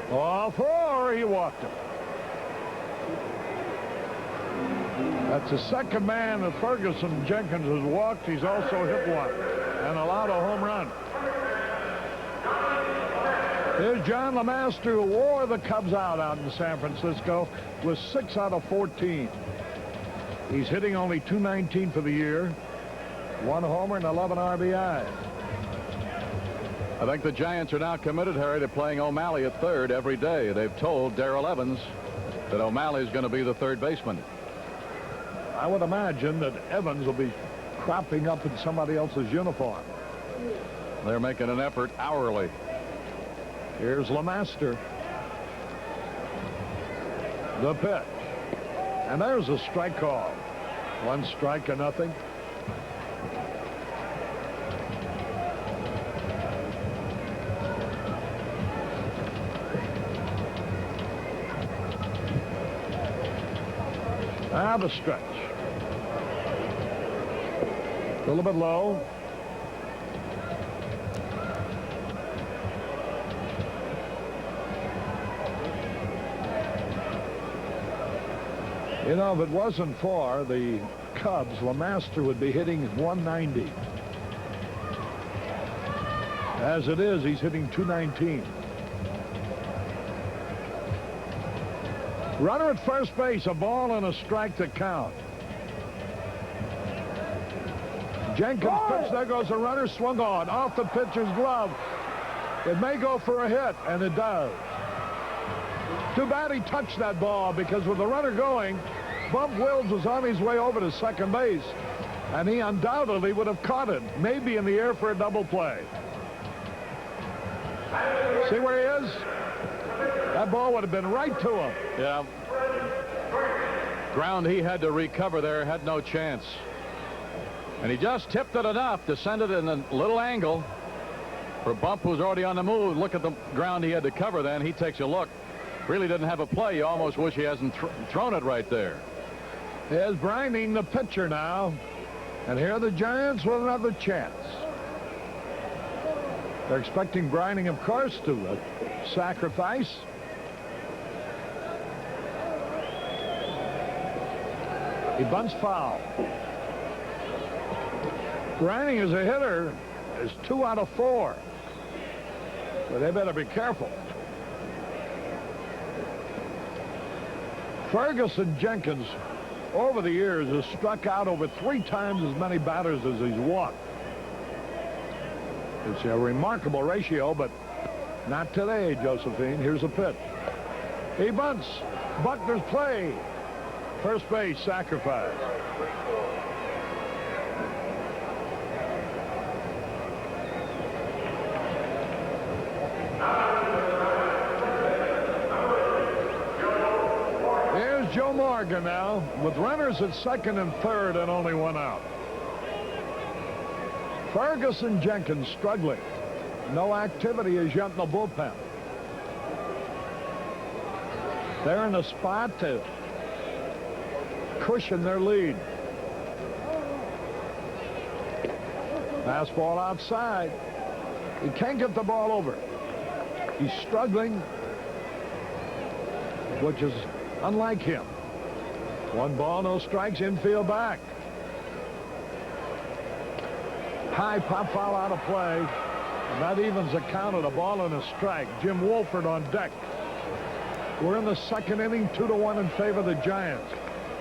Ball 4, he walked him. That's the 2nd man that Ferguson Jenkins has walked. He's also hit 1 and allowed a home run. Here's John LeMaster, who wore the Cubs out in San Francisco with 6 out of 14. He's hitting only .219 for the year, 1 homer and 11 RBI. I think the Giants are now committed, Harry, to playing O'Malley at 3rd every day. They've told Darrell Evans that O'Malley is going to be the 3rd baseman. I would imagine that Evans will be cropping up in somebody else's uniform. They're making an effort hourly. Here's LeMaster. The pitch. And there's a strike call. 1 strike and nothing. Now the stretch. A little bit low. You know, if it wasn't for the Cubs, LeMaster would be hitting 190. As it is, he's hitting 219. Runner at first base, a ball and a strike to count. Jenkins pitch, there goes the runner, swung on, off the pitcher's glove. It may go for a hit, and it does. Too bad he touched that ball, because with the runner going, Bump Wills was on his way over to second base, and he undoubtedly would have caught it, maybe in the air for a double play. See where he is? That ball would have been right to him. Yeah. Ground he had to recover there, had no chance. And he just tipped it enough to send it in a little angle For Bump, who's already on the move, look at the ground he had to cover then. He takes a look. Really didn't have a play. You almost wish he hasn't thrown it right there. Here's Brining, the pitcher now. And here are the Giants with another chance. They're expecting Brining, of course, to sacrifice. He bunts foul. Brining as a hitter is 2 out of 4. But they better be careful. Ferguson Jenkins, over the years, has struck out over 3 times as many batters as he's walked. It's a remarkable ratio, but not today, Josephine. Here's a pitch. He bunts. Buckner's play. First base, sacrifice. Here's Joe Morgan now, with runners at second and third and only 1 out. Ferguson Jenkins struggling. No activity as yet in the bullpen. They're in a spot to cushion their lead. Fastball outside. He can't get the ball over. He's struggling, which is unlike him. 1 ball, no strikes, infield back. High pop foul out of play. And that evens the count at a ball and a strike. Jim Wolford on deck. We're in the second inning, 2-1 in favor of the Giants.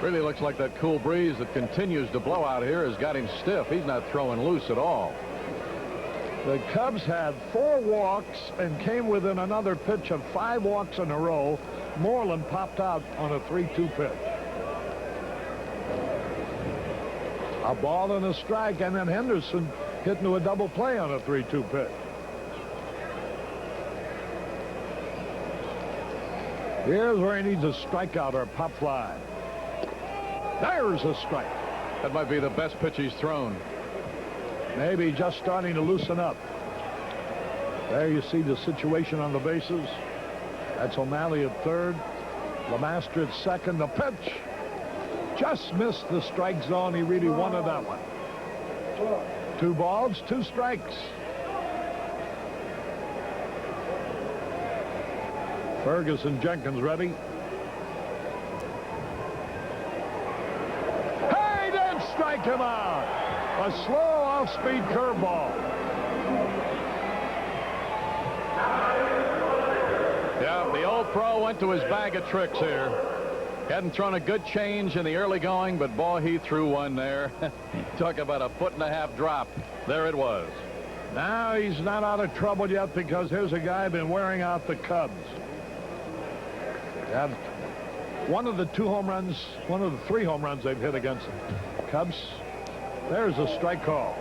Really looks like that cool breeze that continues to blow out here has got him stiff. He's not throwing loose at all. The Cubs had 4 walks and came within another pitch of 5 walks in a row. Moreland popped out on a 3-2 pitch. A ball and a strike, and then Henderson hit into a double play on a 3-2 pitch. Here's where he needs a strikeout or a pop fly. There's a strike. That might be the best pitch he's thrown. Maybe just starting to loosen up. There you see the situation on the bases. That's O'Malley at third. Lemaster at second. The pitch just missed the strike zone. He really wanted that one. 2 balls, 2 strikes. Ferguson Jenkins ready. Hey, did strike him out. A slow off-speed curveball. Yeah, the old pro went to his bag of tricks here. Hadn't thrown a good change in the early going, but boy, he threw one there. Talk about a 1.5-foot drop. There it was. Now he's not out of trouble yet because here's a guy been wearing out the Cubs. Yeah, one of the 3 home runs they've hit against the Cubs. There's a strike call.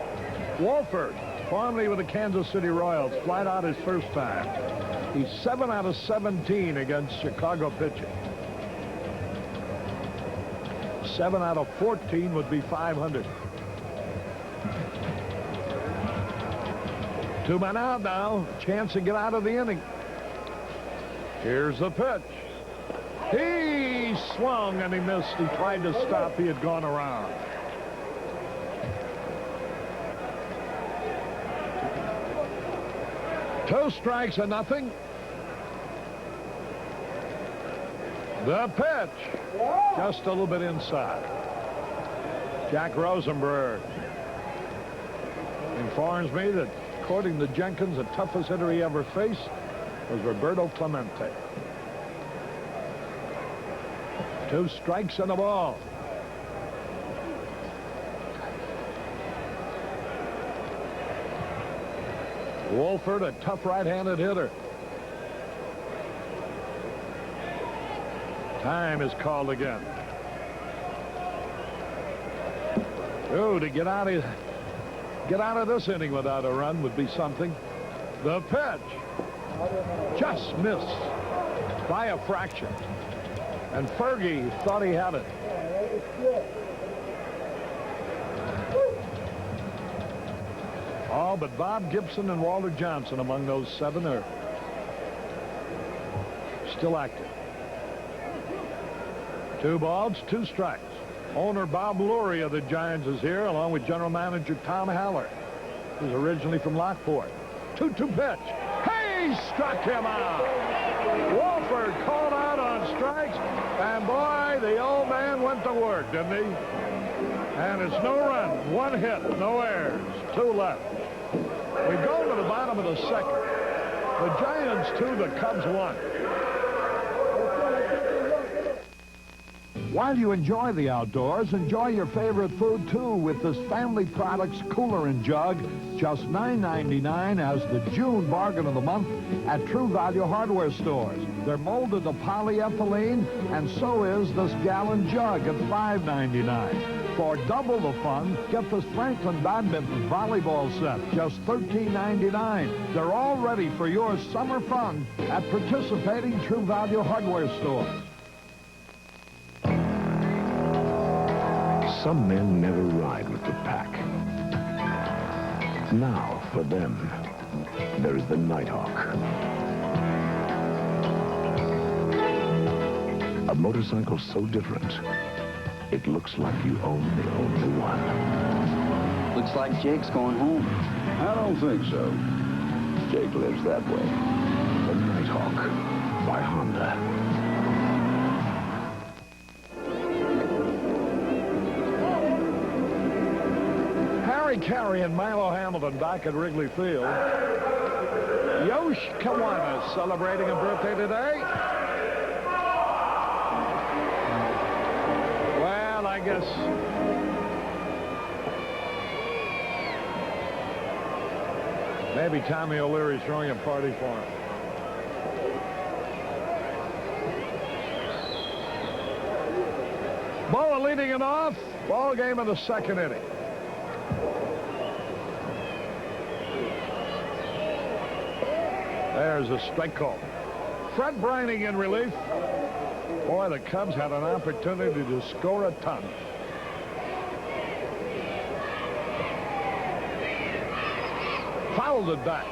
Wolford, formerly with the Kansas City Royals, flied out his first time. He's 7 out of 17 against Chicago pitching. 7 out of 14 would be 500. 2 men out now. Chance to get out of the inning. Here's the pitch. He swung and he missed. He tried to stop. He had gone around. Two strikes and nothing. The pitch. Just a little bit inside. Jack Rosenberg informs me that, according to Jenkins, the toughest hitter he ever faced was Roberto Clemente. 2 strikes and a ball. Wolford, a tough right-handed hitter. Time is called again. Oh, to get out of this inning without a run would be something. The pitch just missed by a fraction. And Fergie thought he had it. All but Bob Gibson and Walter Johnson among those 7 are still active. 2 balls, 2 strikes. Owner Bob Lurie of the Giants is here, along with general manager Tom Haller, who's originally from Lockport. 2-2 pitch. He struck him out. Wolford called out on strikes, and boy, the old man went to work, didn't he? And it's no run, 1 hit, no errors, 2 left. We go to the bottom of the 2nd. The Giants 2, the Cubs 1. While you enjoy the outdoors, enjoy your favorite food, too, with this Family Products Cooler and Jug, just $9.99 as the June bargain of the month at True Value hardware stores. They're molded to polyethylene, and so is this gallon jug at $5.99. For double the fun, get this Franklin Badminton volleyball set, just $13.99. They're all ready for your summer fun at participating True Value hardware stores. Some men never ride with the pack. Now, for them, there is the Nighthawk. A motorcycle so different, it looks like you own the only one. Looks like Jake's going home. I don't think so. Jake lives that way. The Nighthawk by Honda. Harry Carey and Milo Hamilton back at Wrigley Field. Yosh Kiwanis celebrating a birthday today. Well, I guess maybe Tommy O'Leary's throwing a party for him. Boa leading it off. Ball game in the 2nd inning. There's a strike call. Fred Brining in relief. Boy, the Cubs had an opportunity to score a ton. Fouled it back.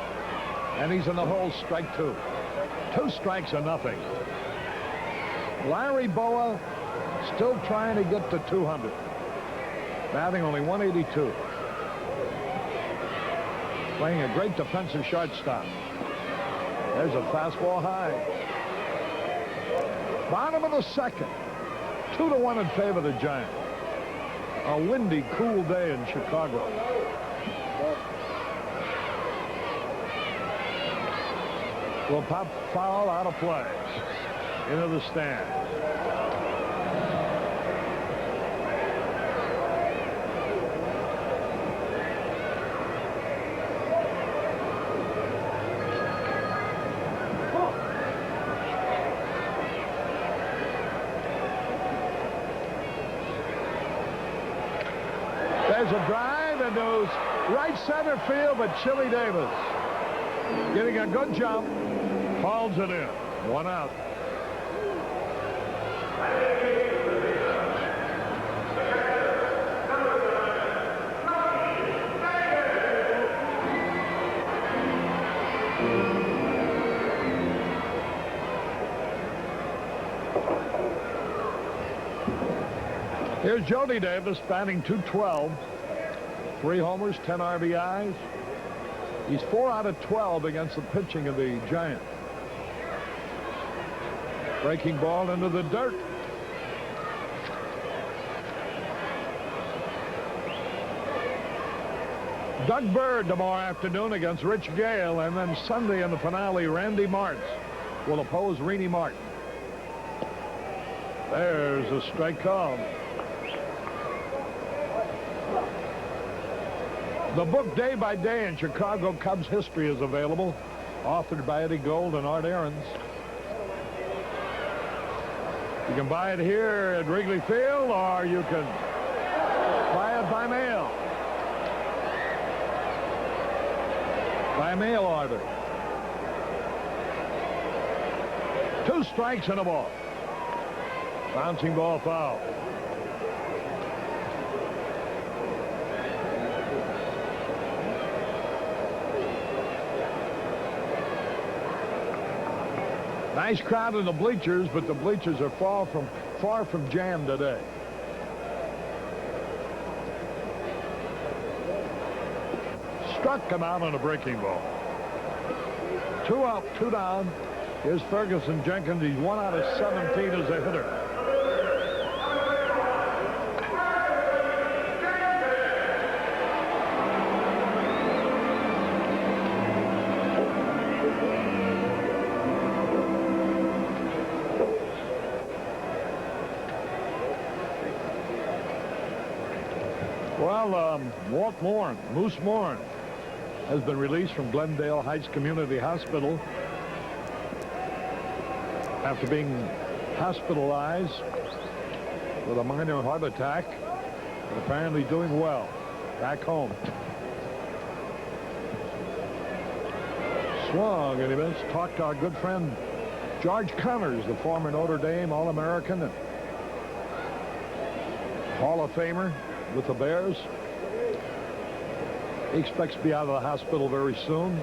And he's in the hole, strike 2. 2 strikes or nothing. Larry Boa still trying to get to 200. Batting only 182. Playing a great defensive shortstop. There's a fastball high. Bottom of the 2nd. 2-1 in favor of the Giants. A windy, cool day in Chicago. Will pop foul out of play. Into the stand. There's a drive into right center field, but Chili Davis getting a good jump, hauls it in. 1 out. Here's Jody Davis batting .212. 3 homers, 10 RBIs. He's 4 out of 12 against the pitching of the Giants. Breaking ball into the dirt. Doug Bird tomorrow afternoon against Rich Gale, and then Sunday in the finale, Randy Martz will oppose Reenie Martin. There's a strike call. The book Day by Day in Chicago Cubs History is available, authored by Eddie Gold and Art Ahrens. You can buy it here at Wrigley Field, or you can buy it by mail. By mail order. 2 strikes and a ball. Bouncing ball foul. Nice crowd in the bleachers, but the bleachers are far from jammed today. Struck him out on a breaking ball. 2 up, 2 down. Here's Ferguson Jenkins. He's 1 out of 17 as a hitter. Well, Walt Moore, Moose Moore, has been released from Glendale Heights Community Hospital after being hospitalized with a minor heart attack, but apparently doing well back home. Swung and he missed. Talked to our good friend George Connors, the former Notre Dame All-American and Hall of Famer with the Bears. He expects to be out of the hospital very soon.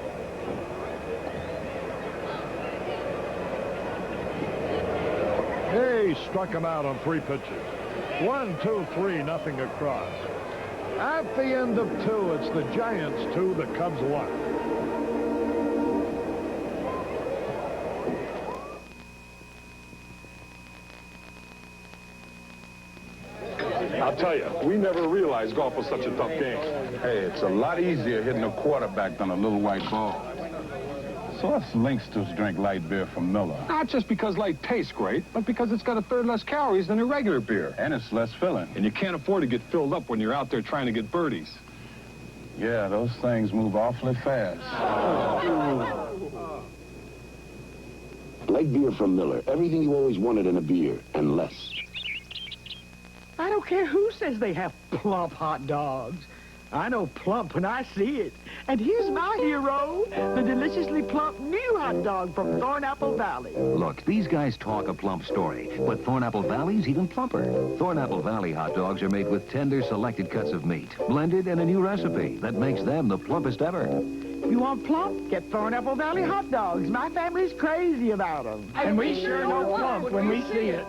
He struck him out on 3 pitches. 1, 2, 3, nothing across. At the end of 2, it's the Giants 2, the Cubs 1. I'll tell you, we never realized golf was such a tough game. Hey, it's a lot easier hitting a quarterback than a little white ball. So us Linksters drink light beer from Miller. Not just because light tastes great, but because it's got a third less calories than a regular beer. And it's less filling. And you can't afford to get filled up when you're out there trying to get birdies. Yeah, those things move awfully fast. Light beer from Miller. Everything you always wanted in a beer, and less. I don't care who says they have plump hot dogs. I know plump when I see it. And here's my hero, the deliciously plump new hot dog from Thornapple Valley. Look, these guys talk a plump story, but Thornapple Valley's even plumper. Thornapple Valley hot dogs are made with tender, selected cuts of meat, blended in a new recipe that makes them the plumpest ever. You want plump? Get Thornapple Valley hot dogs. My family's crazy about them. And we sure know plump when we see it.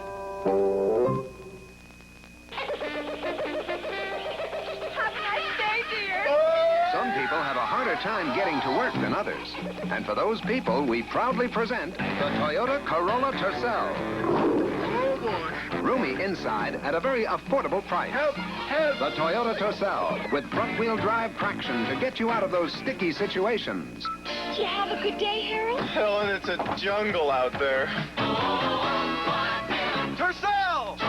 Some people have a harder time getting to work than others. And for those people, we proudly present the Toyota Corolla Tercel. Roomy inside at a very affordable price. Help! Help! The Toyota Tercel with front-wheel drive traction to get you out of those sticky situations. Did you have a good day, Harold? Helen, it's a jungle out there. Tercel!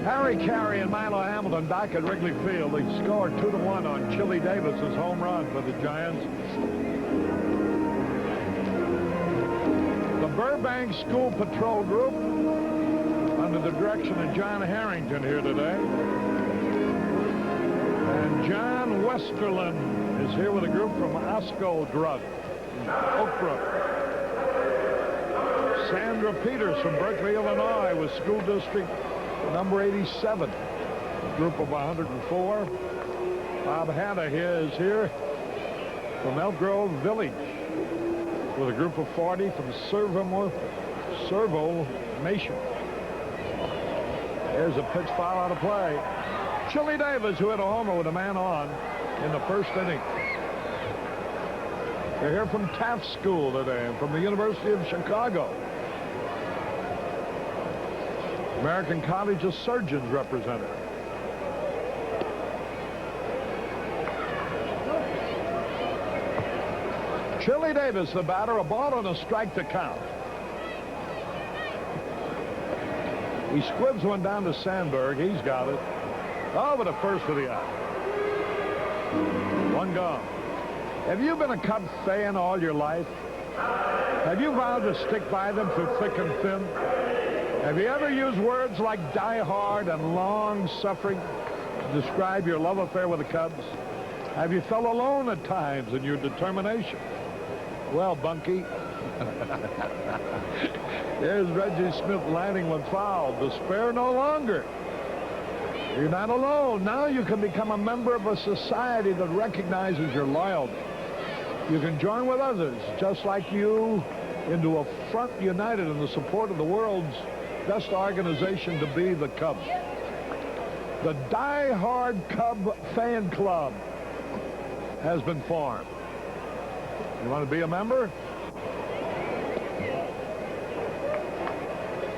Harry Carey and Milo Hamilton back at Wrigley Field. They scored 2-1 on Chili Davis's home run for the Giants. The Burbank School Patrol Group, under the direction of John Harrington, here today. And John Westerlin is here with a group from Osco Drug, Oak Brook. Sandra Peters from Berkeley, Illinois, with School District number 87, group of 104. Bob Hanna is here from Elk Grove Village with a group of 40 from Servo Nation. There's a pitch foul out of play. Chili Davis, who hit a homer with a man on in the first inning. They're here from Taft School today and from the University of Chicago. American College of Surgeons representative. Chili Davis, the batter, a ball and a strike to count. He squibs one down to Sandberg. He's got it. Over to first for the out. One gone. Have you been a Cubs fan all your life? Have you vowed to stick by them through thick and thin? Have you ever used words like die hard and long suffering to describe your love affair with the Cubs? Have you felt alone at times in your determination? Well, Bunky, there's Reggie Smith landing when fouled. Despair no longer. You're not alone. Now you can become a member of a society that recognizes your loyalty. You can join with others just like you into a front united in the support of the world's best organization to be the Cubs. The Die Hard Cub Fan Club has been formed. You want to be a member?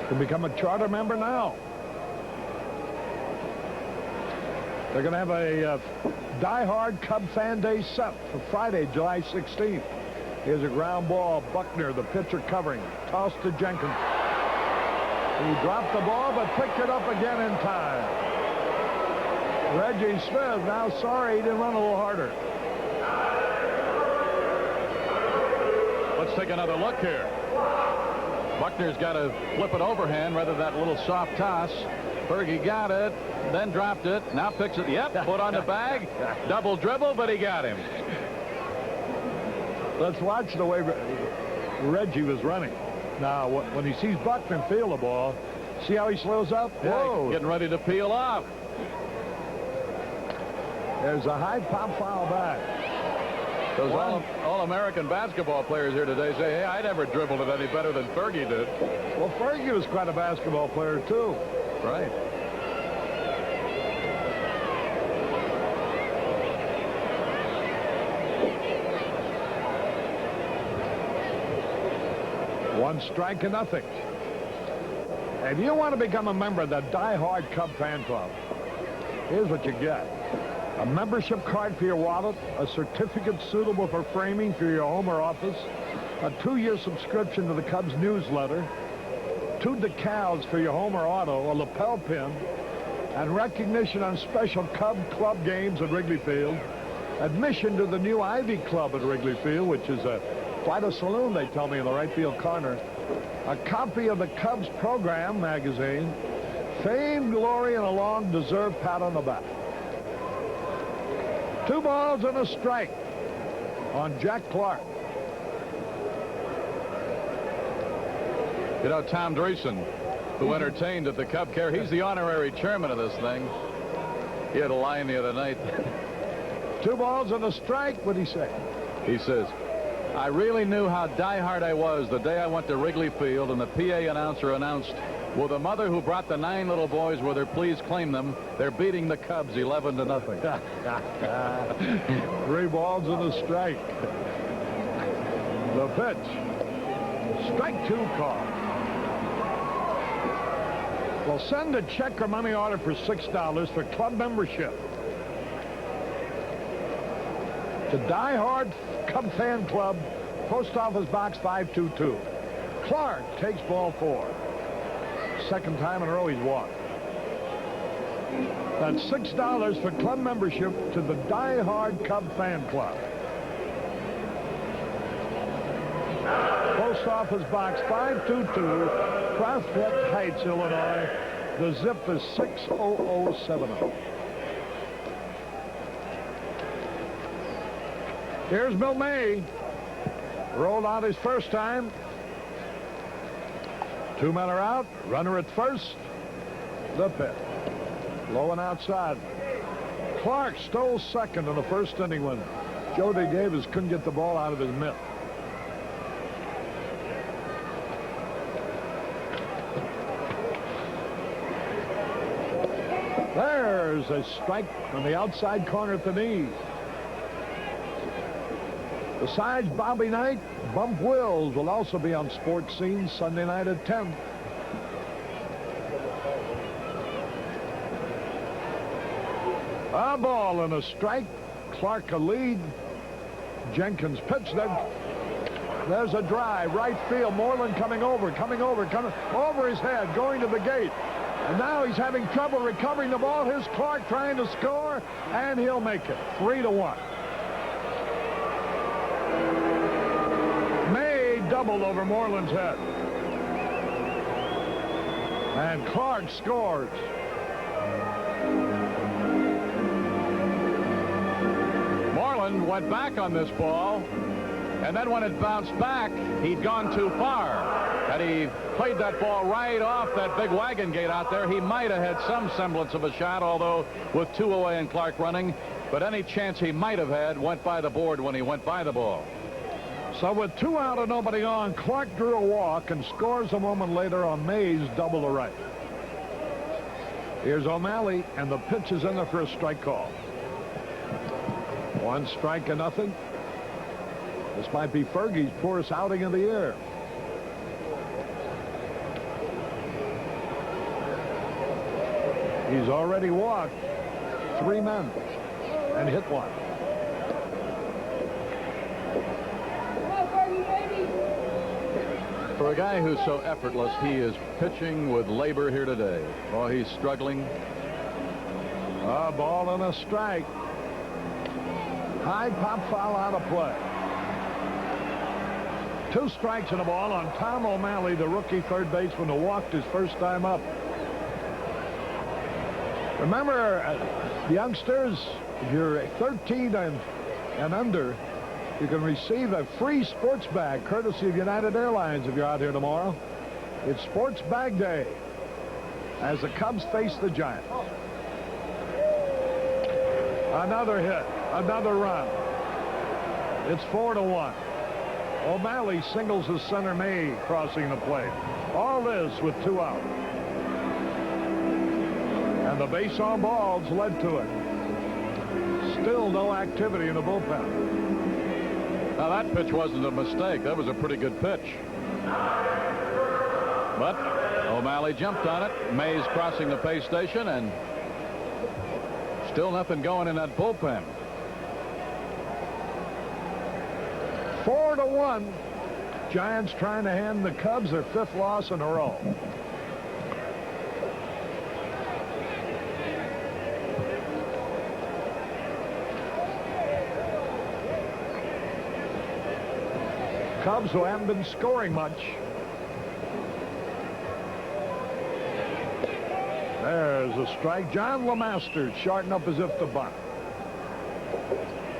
You can become a charter member now. They're going to have a Die Hard Cub Fan Day set for Friday, July 16th. Here's a ground ball. Buckner, the pitcher covering. Toss to Jenkins. He dropped the ball, but picked it up again in time. Reggie Smith, now sorry he didn't run a little harder. Let's take another look here. Buckner's got to flip it overhand rather than that little soft toss. Fergie got it, then dropped it, now picks it. Yep, put on the bag. Double dribble, but he got him. Let's watch the way Reggie was running. Now, when he sees Buckner feel the ball, see how he slows up? Whoa. Getting ready to peel off. There's a high pop foul back. Those all-American basketball players here today say, hey, I never dribbled it any better than Fergie did. Well, Fergie was quite a basketball player, too. Right. One strike and nothing. If you want to become a member of the Die Hard Cub Fan Club, here's what you get. A membership card for your wallet, a certificate suitable for framing for your home or office, a 2-year subscription to the Cubs newsletter, 2 decals for your home or auto, a lapel pin, and recognition on special Cub Club games at Wrigley Field, admission to the new Ivy Club at Wrigley Field, which is quite a saloon, they tell me, in the right field corner, a copy of the Cubs program magazine, fame, glory, and a long deserved pat on the back. 2 balls and a strike on Jack Clark. You know, Tom Dreesen, who entertained at the Cub Care, he's the honorary chairman of this thing. He had a line the other night. 2 balls and a strike, what'd he say? He says, I really knew how diehard I was the day I went to Wrigley Field and the PA announcer announced, will the mother who brought the 9 little boys with her please claim them? They're beating the Cubs 11-0. 3 balls and a strike. The pitch. Strike 2 call. Well, send a check or money order for $6 for club membership. The Die Hard Cub Fan Club, Post Office Box 522. Clark takes ball 4. Second time in a row he's walked. That's $6 for club membership to the Die Hard Cub Fan Club. Post Office Box 522, Prospect Heights, Illinois. The zip is 60070. Here's Bill May. Rolled out his first time. 2 men are out. Runner at first. The pitch. Low and outside. Clark stole second in the first inning when Jody Davis couldn't get the ball out of his mitt. There's a strike on the outside corner at the knees. Besides Bobby Knight, Bump Wills will also be on Sports Scene Sunday night at 10. A ball and a strike. Clark a lead. Jenkins pitch. There's a drive. Right field. Moreland coming over his head, going to the gate. And now he's having trouble recovering the ball. Here's Clark trying to score, and he'll make it. 3-1. May doubled over Moreland's head. And Clark scores. Cohen went back on this ball, and then when it bounced back, he'd gone too far. Had he played that ball right off that big wagon gate out there, he might have had some semblance of a shot, although with 2 away and Clark running. But any chance he might have had went by the board when he went by the ball. So with 2 out and nobody on, Clark drew a walk and scores a moment later on Mays double to right. Here's O'Malley, and the pitch is in there for a strike call. 1 strike and nothing. This might be Fergie's poorest outing of the year. He's already walked 3 men and hit 1. For a guy who's so effortless, he is pitching with labor here today. Oh, he's struggling. A ball and a strike. High pop foul out of play. 2 strikes and a ball on Tom O'Malley, the rookie third baseman who walked his first time up. Remember, youngsters, if you're 13 and under, you can receive a free sports bag courtesy of United Airlines if you're out here tomorrow. It's Sports Bag Day as the Cubs face the Giants. Another hit, another run. It's 4-1. O'Malley singles the center May crossing the plate. All this with 2 out. And the base on balls led to it. Still no activity in the bullpen. Now that pitch wasn't a mistake. That was a pretty good pitch. But O'Malley jumped on it. Mays crossing the pay station, and still nothing going in that bullpen. 4-1. Giants trying to hand the Cubs their 5th loss in a row. Cubs, who haven't been scoring much. There's a strike. John LeMaster shorting up as if to bunt.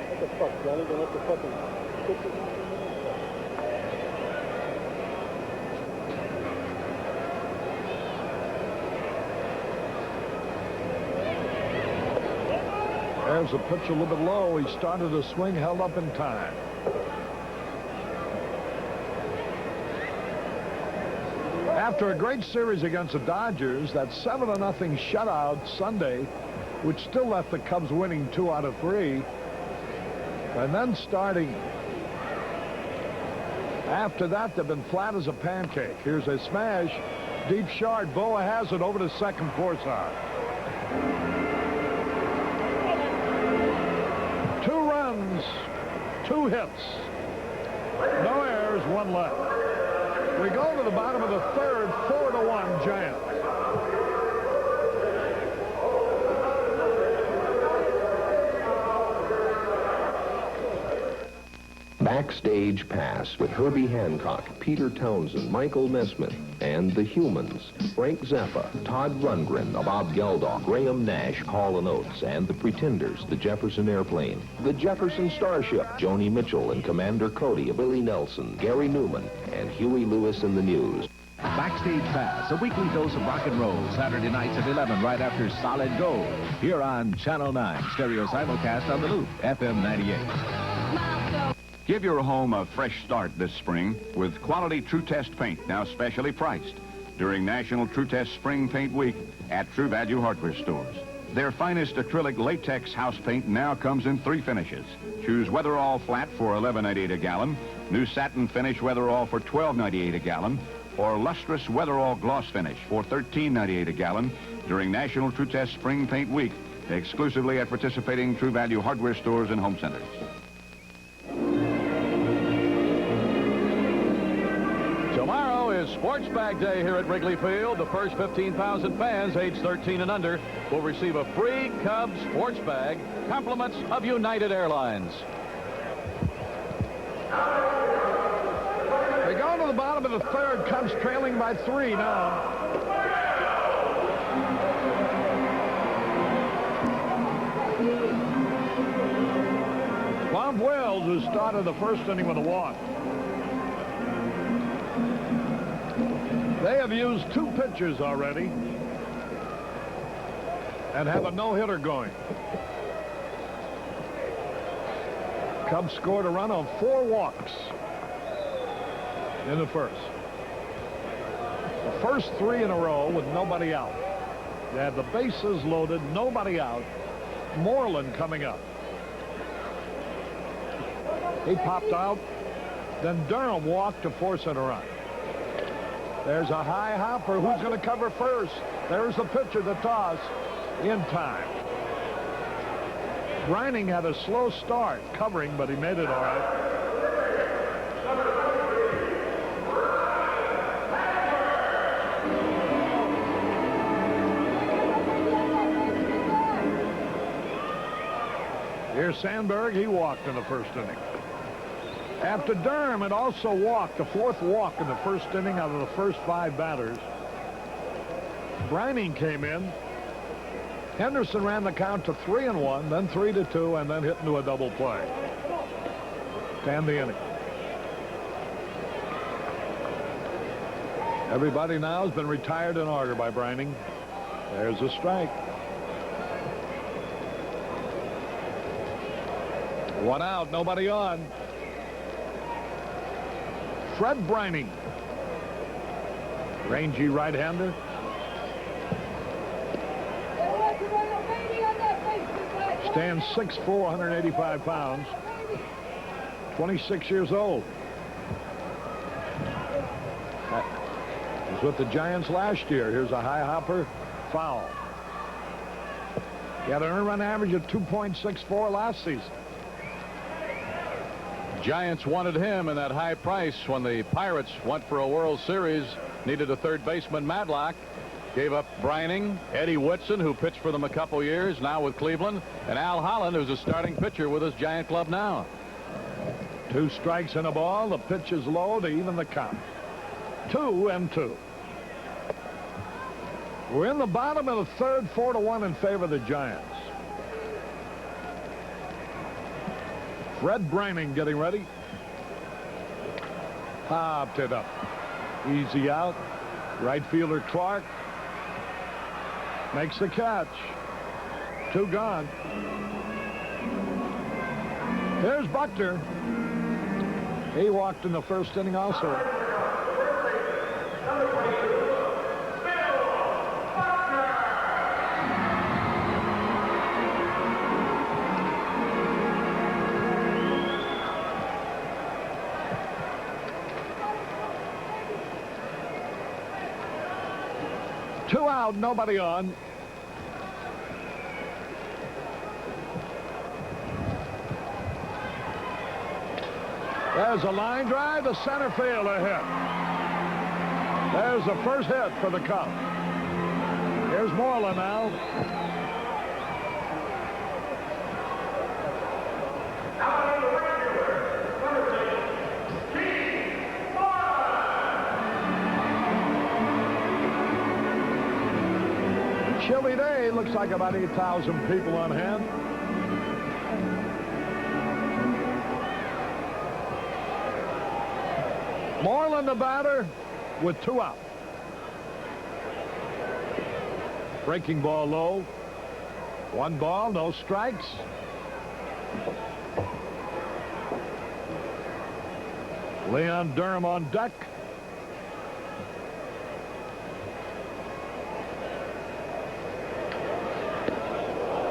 What the fuck, Johnny? Don't have to fucking... There's a pitch a little bit low. He started a swing, held up in time. After a great series against the Dodgers, that 7-0 shutout Sunday, which still left the Cubs winning 2 out of 3. And then starting after that, they've been flat as a pancake. Here's a smash. Deep short. Boa has it over to second. Forsythe. 2 runs, 2 hits. No errors, 1 left. We go to the bottom of the 3rd, 4-1 Giants. Backstage Pass with Herbie Hancock, Peter Townsend, Michael Nesmith, and the Humans. Frank Zappa, Todd Rundgren, Bob Geldof, Graham Nash, Hall & Oates, and the Pretenders, the Jefferson Airplane, the Jefferson Starship, Joni Mitchell and Commander Cody, Billy Nelson, Gary Newman, and Huey Lewis in the News. Backstage Pass, a weekly dose of rock and roll, Saturday nights at 11 right after Solid Gold, here on Channel 9, stereo simulcast on the Loop, FM 98. Give your home a fresh start this spring with quality True Test paint, now specially priced during National True Test Spring Paint Week at True Value Hardware stores. Their finest acrylic latex house paint now comes in 3 finishes. Choose Weatherall Flat for $11.98 a gallon, new satin finish Weatherall for $12.98 a gallon, or lustrous Weatherall Gloss Finish for $13.98 a gallon during National True Test Spring Paint Week, exclusively at participating True Value Hardware stores and home centers. Tomorrow is Sports Bag Day here at Wrigley Field. The first 15,000 fans aged 13 and under will receive a free Cubs sports bag, compliments of United Airlines. They go to the bottom of the 3rd. Cubs trailing by 3 now. Clint Wells, who started the first inning with a walk. They have used 2 pitchers already and have a no-hitter going. Cubs scored a run on 4 walks in the first. The first 3 in a row with nobody out. They had the bases loaded, nobody out. Moreland coming up. He popped out. Then Durham walked to force it a run. There's a high hopper. Who's going to cover first? There's the pitcher, the toss, in time. Brining had a slow start covering, but he made it all right. Here's Sandberg. He walked in the first inning. After Durham had also walked, the 4th walk in the first inning out of the first 5 batters. Brining came in. Henderson ran the count to 3-1, then 3-2, and then hit into a double play to end the inning. Everybody now has been retired in order by Brining. There's a strike. 1 out, nobody on. Fred Brining, rangy right-hander. Stands 6'4", 185 pounds. 26 years old. He was with the Giants last year. Here's a high hopper, foul. He had an earned run average of 2.64 last season. Giants wanted him in that high price when the Pirates went for a World Series, needed a third baseman. Madlock gave up Brining, Eddie Whitson, who pitched for them a couple years, now with Cleveland, and Al Holland, who's a starting pitcher with his Giant club now. 2 strikes and a ball. The pitch is low to even the count. 2-2. We're in the bottom of the 3rd, 4-1 in favor of the Giants. Fred Brining getting ready. Popped it up. Easy out. Right fielder Clark makes the catch. 2 gone. Here's Buckner. He walked in the first inning also. Two out, nobody on. There's a line drive to center field, a hit. There's the first hit for the Cubs. Here's Moreland now. Chilly day, looks like about 8,000 people on hand. Moreland the batter with 2 out. Breaking ball low. 1 ball, no strikes. Leon Durham on deck.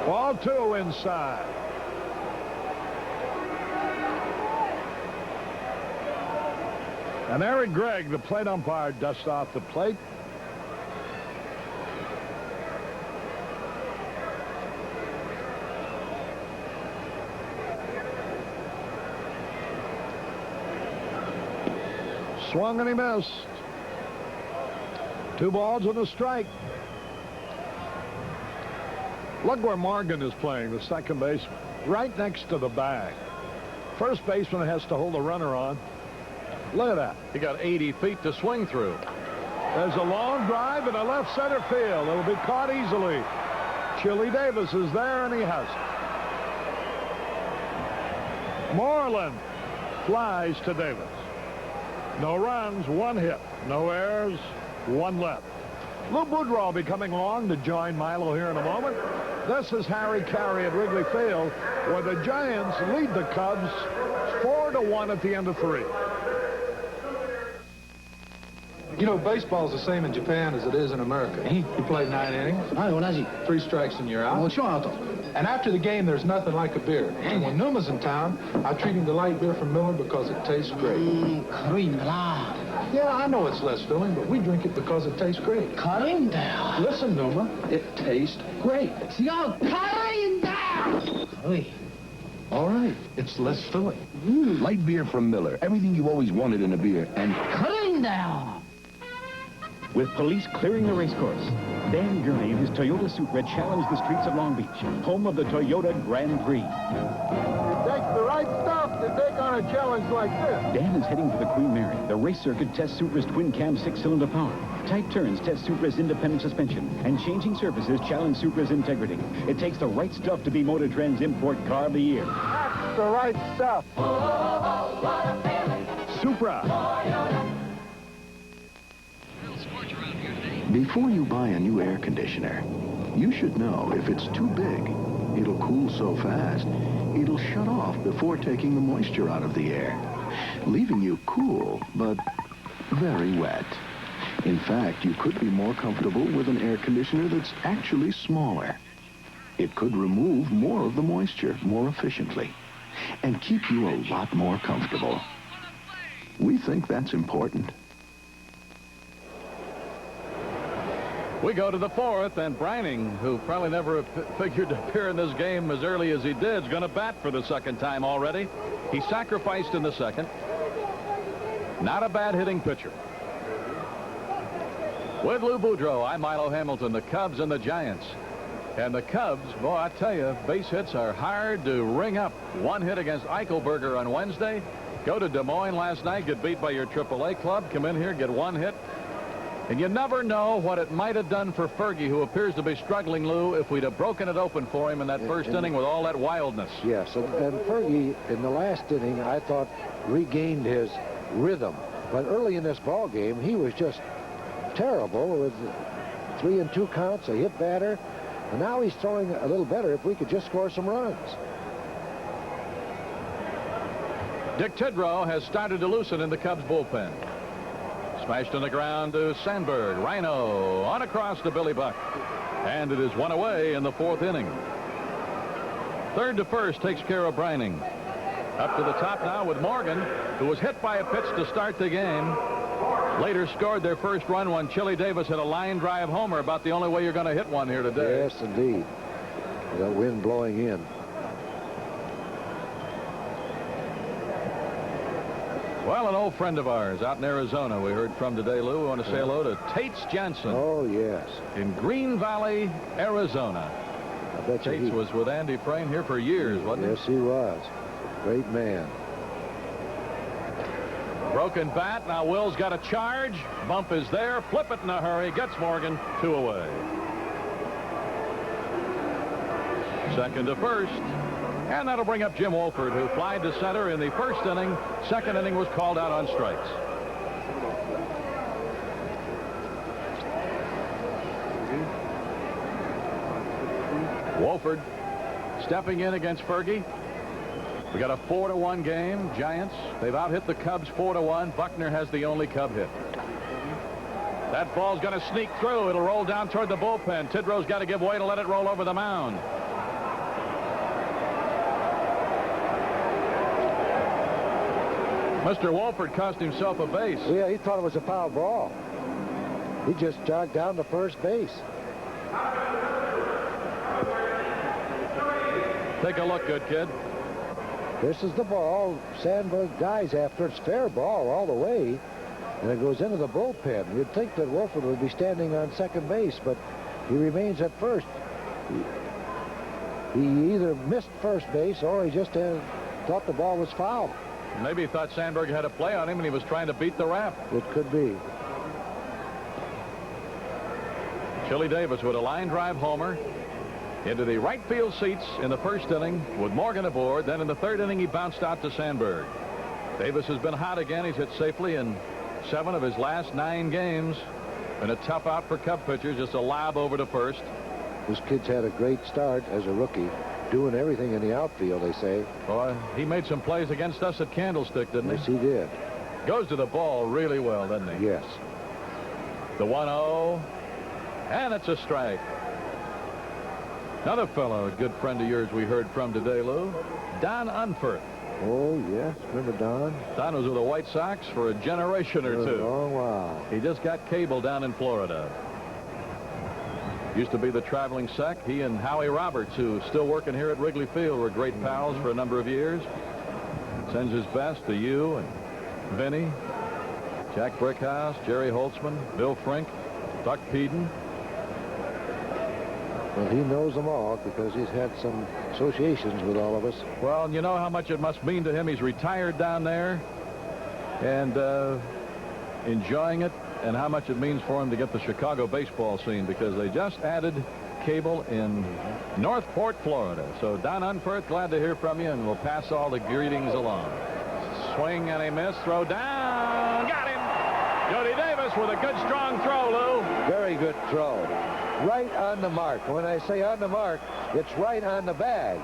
Ball 2 inside. And Eric Gregg, the plate umpire, dusts off the plate. Swung and he missed. 2 balls and a strike. Look where Morgan is playing, the second baseman, right next to the bag. First baseman has to hold the runner on. Look at that. He got 80 feet to swing through. There's a long drive in the left center field. It'll be caught easily. Chili Davis is there, and he has Moreland flies to Davis. No runs, 1 hit. No errors, 1 left. Lou Boudreau will be coming along to join Milo here in a moment. This is Harry Carey at Wrigley Field, where the Giants lead the Cubs 4-1 at the end of 3. You know, baseball's the same in Japan as it is in America. You play 9 innings. 3 strikes and you're out. And after the game, there's nothing like a beer. And when Numa's in town, I treat him to light beer from Miller because it tastes great. Yeah, I know it's less filling, but we drink it because it tastes great. Listen, Numa, it tastes great. All right, it's less filling. Light beer from Miller. Everything you always wanted in a beer. And With police clearing the racecourse, Dan Gurney and his Toyota Supra challenge the streets of Long Beach, home of the Toyota Grand Prix. It takes the right stuff to take on a challenge like this. Dan is heading for the Queen Mary. The race circuit tests Supra's twin-cam 6-cylinder power. Tight turns test Supra's independent suspension. And changing surfaces challenge Supra's integrity. It takes the right stuff to be Motor Trend's Import Car of the Year. That's the right stuff. Supra. Before you buy a new air conditioner, you should know if it's too big, it'll cool so fast, it'll shut off before taking the moisture out of the air, leaving you cool, but very wet. In fact, you could be more comfortable with an air conditioner that's actually smaller. It could remove more of the moisture more efficiently and keep you a lot more comfortable. We think that's important. We go to the 4th, and Brining, who probably never figured to appear in this game as early as he did, is going to bat for the 2nd time already. He sacrificed in the 2nd. Not a bad hitting pitcher. With Lou Boudreau, I'm Milo Hamilton, the Cubs and the Giants. And the Cubs, boy, I tell you, base hits are hard to ring up. 1 hit against Eichelberger on Wednesday. Go to Des Moines last night, get beat by your AAA club. Come in here, get 1 hit. And you never know what it might have done for Fergie, who appears to be struggling, Lou, if we'd have broken it open for him in that first inning with all that wildness. Yes, and Fergie, in the last inning, I thought regained his rhythm. But early in this ball game, he was just terrible with 3-2 counts, a hit batter. And now he's throwing a little better if we could just score some runs. Dick Tidrow has started to loosen in the Cubs bullpen. Smashed on the ground to Sandberg. Rhino on across to Billy Buck. And it is 1 away in the 4th inning. 3rd to 1st takes care of Brining. Up to the top now with Morgan, who was hit by a pitch to start the game. Later scored their first run when Chili Davis hit a line drive homer. About the only way you're going to hit one here today. Yes, indeed. The wind blowing in. Well, an old friend of ours out in Arizona we heard from today, Lou. We want to say hello to Tates Jensen. Oh, yes. In Green Valley, Arizona. I bet Tates was with Andy Frain here for years, wasn't he? Yes, he was. Great man. Broken bat. Now Will's got a charge. Bump is there. Flip it in a hurry. Gets Morgan. 2 away. 2nd to 1st. And that'll bring up Jim Wolford, who flied to center in the 1st inning. 2nd inning was called out on strikes. Wolford stepping in against Fergie. We got a 4-1 game. Giants, they've out-hit the Cubs 4-1. Buckner has the only Cub hit. That ball's going to sneak through. It'll roll down toward the bullpen. Tidrow's got to give way to let it roll over the mound. Mr. Wolford cost himself a base. Yeah, he thought it was a foul ball. He just jogged down to first base. Take a look, good kid. This is the ball. Sandberg dives after. It's fair ball all the way. And it goes into the bullpen. You'd think that Wolford would be standing on second base, but he remains at first. He either missed first base or he just thought the ball was foul. Maybe he thought Sandberg had a play on him and he was trying to beat the rap. It could be. Chili Davis with a line drive homer. into the right field seats in the first inning with Morgan aboard. Then in the third inning, he bounced out to Sandberg. Davis has been hot again. He's hit safely in 7 of his last 9 games. Been a tough out for Cub pitchers. Just a lob over to first. This kid's had a great start as a rookie, doing everything in the outfield, they say. Boy, he made some plays against us at Candlestick, didn't he? Yes, he did. Goes to the ball really well, doesn't he? Yes. The 1-0, and it's a strike. Another fellow, a good friend of yours we heard from today, Lou, Don Unferth. Oh, yes. Remember Don? Don was with the White Sox for a generation or two. Oh, wow. He just got cable down in Florida. Used to be the traveling sec. He and Howie Roberts, who's still working here at Wrigley Field, were great pals for a number of years. Sends his best to you and Vinny, Jack Brickhouse, Jerry Holtzman, Bill Frink, Buck Peden. Well, he knows them all because he's had some associations with all of us. Well, and you know how much it must mean to him. He's retired down there and enjoying it, and how much it means for him to get the Chicago baseball scene, because they just added cable in Northport, Florida. So, Don Unferth, glad to hear from you, and we'll pass all the greetings along. Swing and a miss. Throw down. Got him. Jody Davis with a good, strong throw, Lou. Very good throw. Right on the mark. When I say on the mark, it's right on the bag.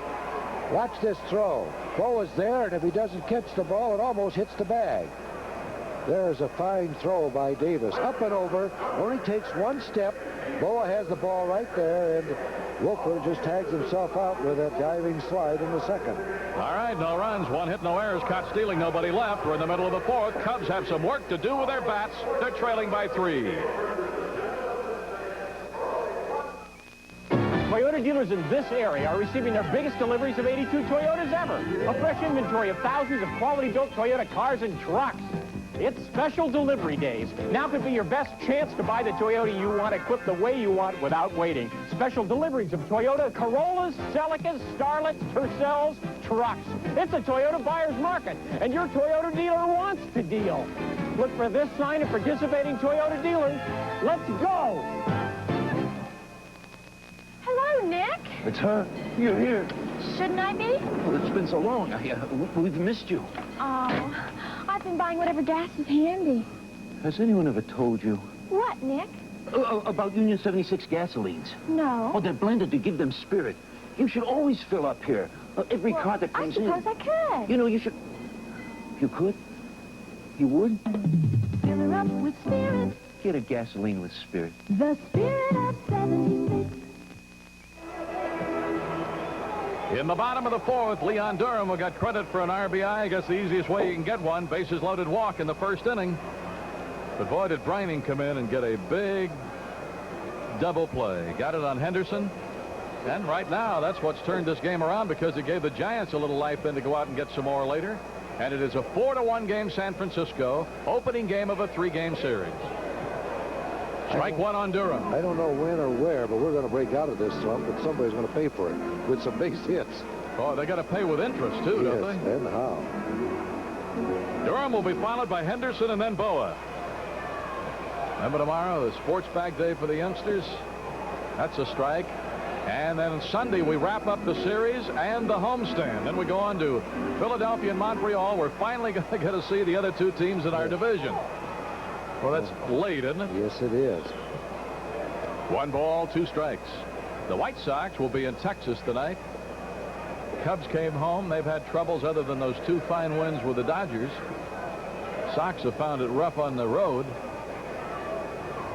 Watch this throw. Bo is there, and if he doesn't catch the ball, it almost hits the bag. There's a fine throw by Davis. Up and over. Only takes one step. Boa has the ball right there, and Wilfer just tags himself out with a diving slide in the second. All right, no runs, 1 hit, no errors. Caught stealing, nobody left. We're in the middle of the 4th. Cubs have some work to do with their bats. They're trailing by 3. Toyota dealers in this area are receiving their biggest deliveries of 82 Toyotas ever. A fresh inventory of thousands of quality-built Toyota cars and trucks. It's special delivery days. Now could be your best chance to buy the Toyota you want, equipped the way you want without waiting. Special deliveries of Toyota Corollas, Celicas, Starlets, Tercels, trucks. It's a Toyota buyer's market, and your Toyota dealer wants to deal. Look for this sign at participating Toyota dealers. Let's go! Hello, Nick. It's her. You're here. Shouldn't I be? Well, it's been so long. We've missed you. Oh, I've been buying whatever gas is handy. Has anyone ever told you? What, Nick? About Union 76 gasolines? No. Oh, they're blended to give them spirit. You should always fill up here. Every car that comes in. I suppose I could. You know, you should... You could? You would? Fill her up with spirit. Get a gasoline with spirit. The spirit of 76. In the bottom of the 4th, Leon Durham will get credit for an RBI. I guess the easiest way you can get one. Bases loaded walk in the first inning. But boy, did Brining come in and get a big double play. Got it on Henderson. And right now, that's what's turned this game around, because it gave the Giants a little life in to go out and get some more later. And it is a 4-1 game, San Francisco. Opening game of a 3-game series. Strike 1 on Durham. I don't know when or where, but we're going to break out of this slump, and somebody's going to pay for it with some base hits. Oh, they got to pay with interest, too, yes, don't they? And how? Durham will be followed by Henderson and then Boa. Remember tomorrow, the sports bag day for the youngsters. That's a strike. And then Sunday, we wrap up the series and the homestand. Then we go on to Philadelphia and Montreal. We're finally going to get to see the other 2 teams in our division. Well, that's late, isn't it? Yes, it is. 1 ball, 2 strikes. The White Sox will be in Texas tonight. Cubs came home. They've had troubles other than those 2 fine wins with the Dodgers. Sox have found it rough on the road.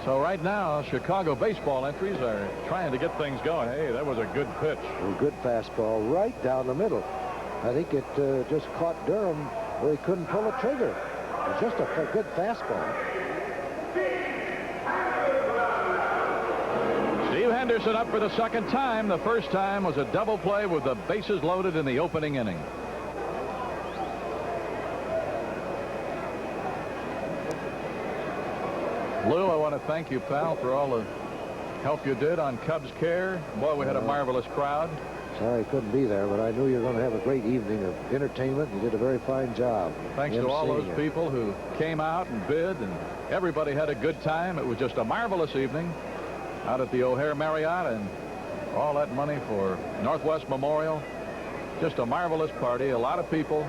So right now, Chicago baseball entries are trying to get things going. Hey, that was a good pitch. A good fastball right down the middle. I think it just caught Durham where he couldn't pull a trigger. It was just a good fastball. Steve Henderson up for the 2nd time. The first time was a double play with the bases loaded in the opening inning. Lou, I want to thank you, pal, for all the help you did on Cubs Care. Boy, we had a marvelous crowd. Sorry I couldn't be there, but I knew you were going to have a great evening of entertainment. You did a very fine job. Thanks to all those people who came out and bid, and everybody had a good time. It was just a marvelous evening out at the O'Hare Marriott, and All that money for Northwest Memorial. Just a marvelous party. A lot of people.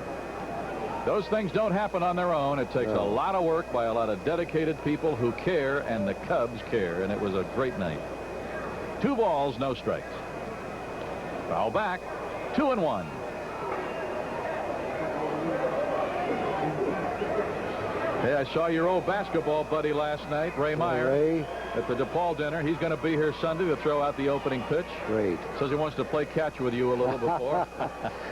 Those things don't happen on their own. It takes a lot of work by a lot of dedicated people who care, and the Cubs care, and it was a great night. 2 balls, no strikes. Foul back, 2-1. Hey, I saw your old basketball buddy last night, Ray Meyer, at the DePaul dinner. He's going to be here Sunday to throw out the opening pitch. Great. Says he wants to play catch with you a little before.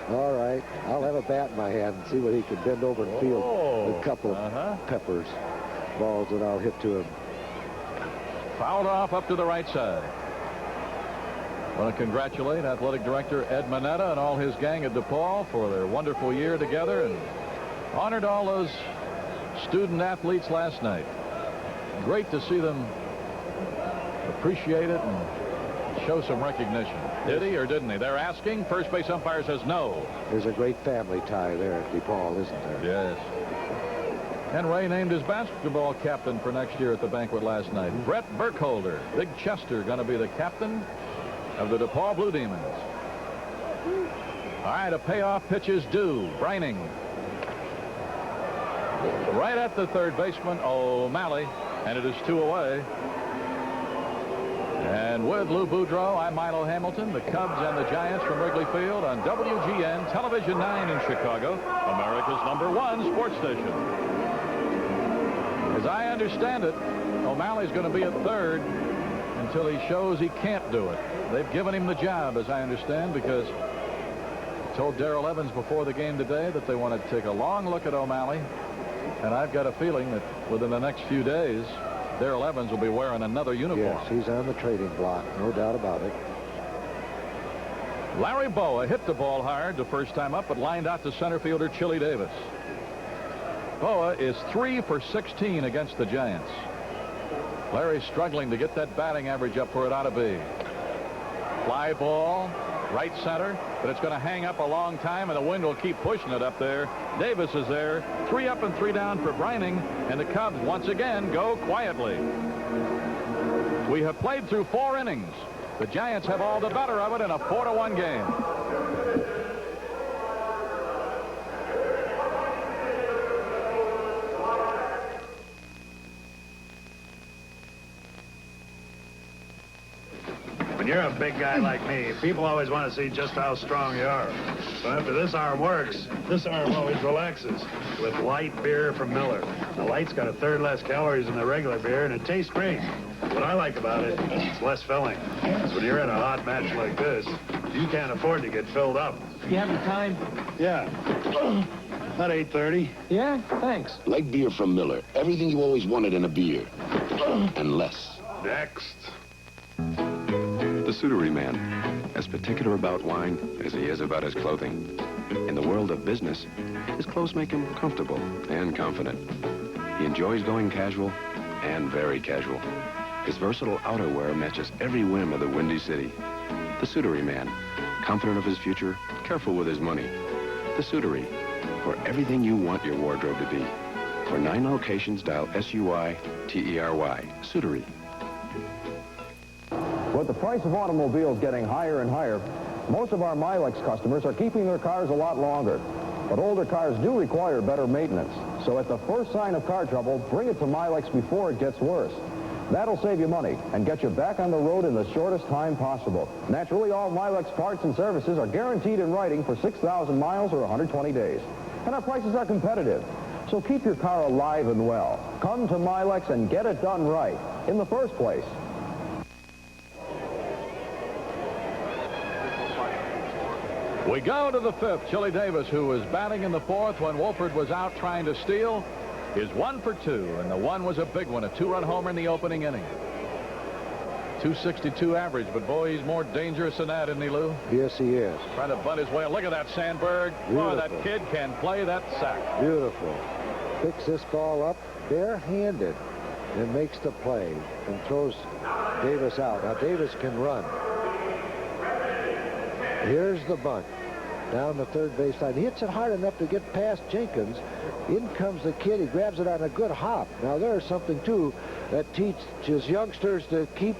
All right. I'll have a bat in my hand and see what he can bend over and field a couple of peppers, balls that I'll hit to him. Fouled off up to the right side. I want to congratulate Athletic Director Ed Mineta and all his gang at DePaul for their wonderful year together, and honored all those student athletes last night. Great to see them appreciate it and show some recognition. Did he or didn't he? They're asking. First base umpire says no. There's a great family tie there at DePaul, isn't there? Yes. And Ray named his basketball captain for next year at the banquet last night. Brett Burkholder, Big Chester, going to be the captain of the DePaul Blue Demons. All right, a payoff pitch is due. Brining. Right at the third baseman, O'Malley, and it is 2 away. And with Lou Boudreau, I'm Milo Hamilton. The Cubs and the Giants from Wrigley Field on WGN Television 9 in Chicago, America's #1 sports station. As I understand it, O'Malley's going to be at third until he shows he can't do it. They've given him the job, as I understand, because I told Darrell Evans before the game today that they want to take a long look at O'Malley. And I've got a feeling that within the next few days, Darrell Evans will be wearing another uniform. Yes, he's on the trading block, no doubt about it. Larry Boa hit the ball hard the first time up, but lined out to center fielder Chili Davis. Boa is 3 for 16 against the Giants. Larry's struggling to get that batting average up where it ought to be. Fly ball, right center, but it's going to hang up a long time, and the wind will keep pushing it up there. Davis is there. 3 up and 3 down for Brining, and the Cubs once again go quietly. We have played through 4 innings. The Giants have all the better of it in a 4-1 game. When you're a big guy like me, people always want to see just how strong you are. So after this arm works, this arm always relaxes with light beer from Miller. The light's got 1/3 less calories than the regular beer, and it tastes great. What I like about it, it's less filling. So when you're in a hot match like this, you can't afford to get filled up. You have the time? Yeah. About 8:30. Yeah, thanks. Light beer from Miller. Everything you always wanted in a beer. And less. Next. The Sudery Man, as particular about wine as he is about his clothing. In the world of business, his clothes make him comfortable and confident. He enjoys going casual and very casual. His versatile outerwear matches every whim of the Windy City. The Sudery Man, confident of his future, careful with his money. The Sudery, for everything you want your wardrobe to be. For 9 locations, dial SUITERY. Sudery. With the price of automobiles getting higher and higher, most of our Milex customers are keeping their cars a lot longer. But older cars do require better maintenance. So at the first sign of car trouble, bring it to Milex before it gets worse. That'll save you money and get you back on the road in the shortest time possible. Naturally, all Milex parts and services are guaranteed in writing for 6,000 miles or 120 days. And our prices are competitive. So keep your car alive and well. Come to Milex and get it done right in the first place. We go to the 5th. Chili Davis, who was batting in the 4th when Wolford was out trying to steal, is 1 for 2, and the one was a big one, a 2-run homer in the opening inning. 262 average, but boy, he's more dangerous than that, isn't he, Lou? Yes, he is. Trying to bunt his way. Look at that Sandberg. Boy, that kid can play that sack. Beautiful. Picks this ball up barehanded and makes the play and throws Davis out. Now, Davis can run. Here's the bunt. Down the third base line. He hits it hard enough to get past Jenkins. In comes the kid. He grabs it on a good hop. Now, there's something, too, that teaches youngsters to keep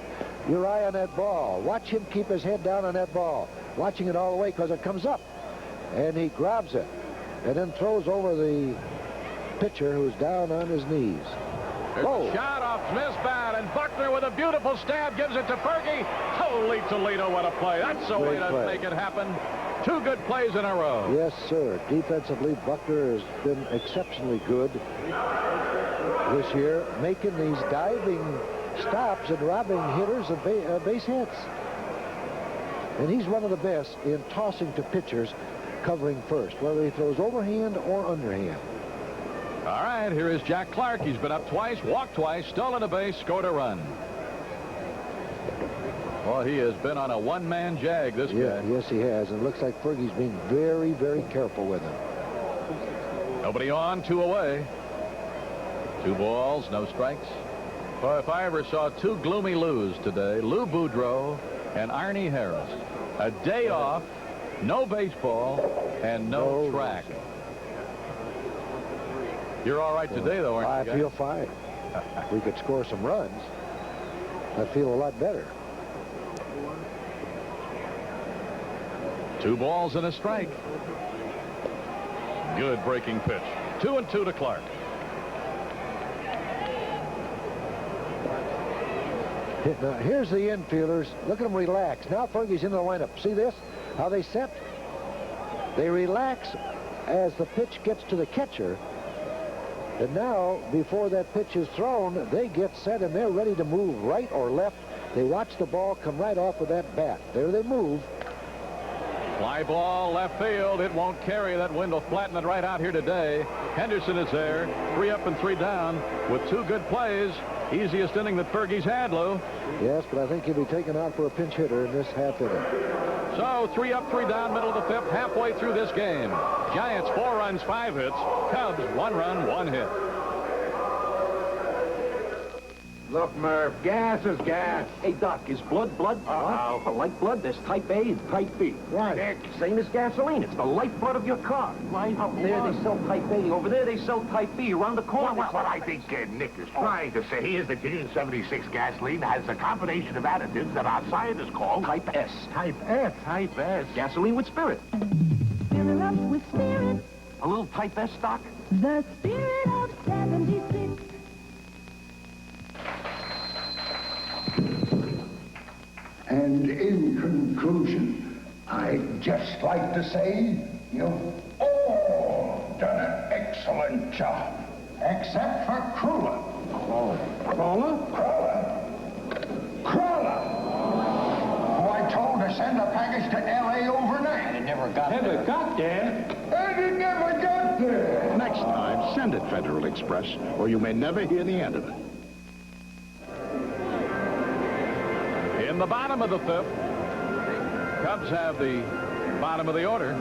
your eye on that ball. Watch him keep his head down on that ball, watching it all the way because it comes up. And he grabs it and then throws over the pitcher who's down on his knees. There's a shot off Smith's bat, and Buckner with a beautiful stab gives it to Fergie. Holy Toledo, what a play. That's the way to make it happen. 2 good plays in a row. Yes, sir. Defensively, Buckner has been exceptionally good this year, making these diving stops and robbing hitters of base hits. And he's one of the best in tossing to pitchers covering first, whether he throws overhand or underhand. All right, here is Jack Clark. He's been up twice, walked twice, stolen a base, scored a run. Well, he has been on a one-man jag, this guy. Yes, he has. And it looks like Fergie's being very, very careful with him. Nobody on, 2 away. 2 balls, no strikes. Well, if I ever saw 2 gloomy Lou's today, Lou Boudreau and Arnie Harris. A day off, no baseball, and no track. You're all right today, though, aren't you? I feel fine. If we could score some runs, I'd feel a lot better. 2 balls and a strike. Good breaking pitch. 2-2 to Clark. Now, here's the infielders. Look at them relax. Now Fergie's in the lineup. See this? How they set? They relax as the pitch gets to the catcher. And now, before that pitch is thrown, they get set and they're ready to move right or left. They watch the ball come right off of that bat. There they move. Fly ball left field. It won't carry. That wind will flatten it right out here today. Henderson is there. 3 up and 3 down with 2 good plays. Easiest inning that Fergie's had, Lou. Yes, but I think he'll be taken out for a pinch hitter in this half inning. So 3 up, 3 down, middle of the 5th, halfway through this game. Giants 4 runs, 5 hits. Cubs 1 run, 1 hit. Look, Murph, gas is gas. Hey, Doc, is blood? Uh-oh. Like blood, there's type A and type B. Right. Same as gasoline. It's the lifeblood of your car. Out there, they sell type A. Over there, they sell type B. Around the corner. What I think Nick is trying to say is that Union 76 gasoline has a combination of additives that our scientists call type S. Type S. Type S. Gasoline with spirit. Fill her up with spirit. A little type S, Doc? The spirit of 76. And in conclusion, I'd just like to say you've all done an excellent job, except for Cruller. Cruller, who I told to send a package to L.A. overnight. And it never got there. And it never got there. Next time, send it Federal Express, or you may never hear the end of it. In the bottom of the 5th, Cubs have the bottom of the order.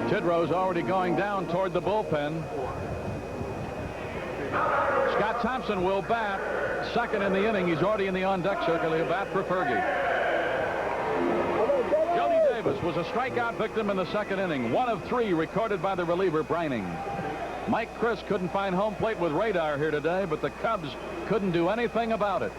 Tidrow's already going down toward the bullpen. Scott Thompson will bat. 2nd in the inning. He's already in the on-deck circle. He'll bat for Fergie. Jody Davis was a strikeout victim in the 2nd inning. 1 of 3 recorded by the reliever, Brining. Mike Chris couldn't find home plate with radar here today, but the Cubs couldn't do anything about it.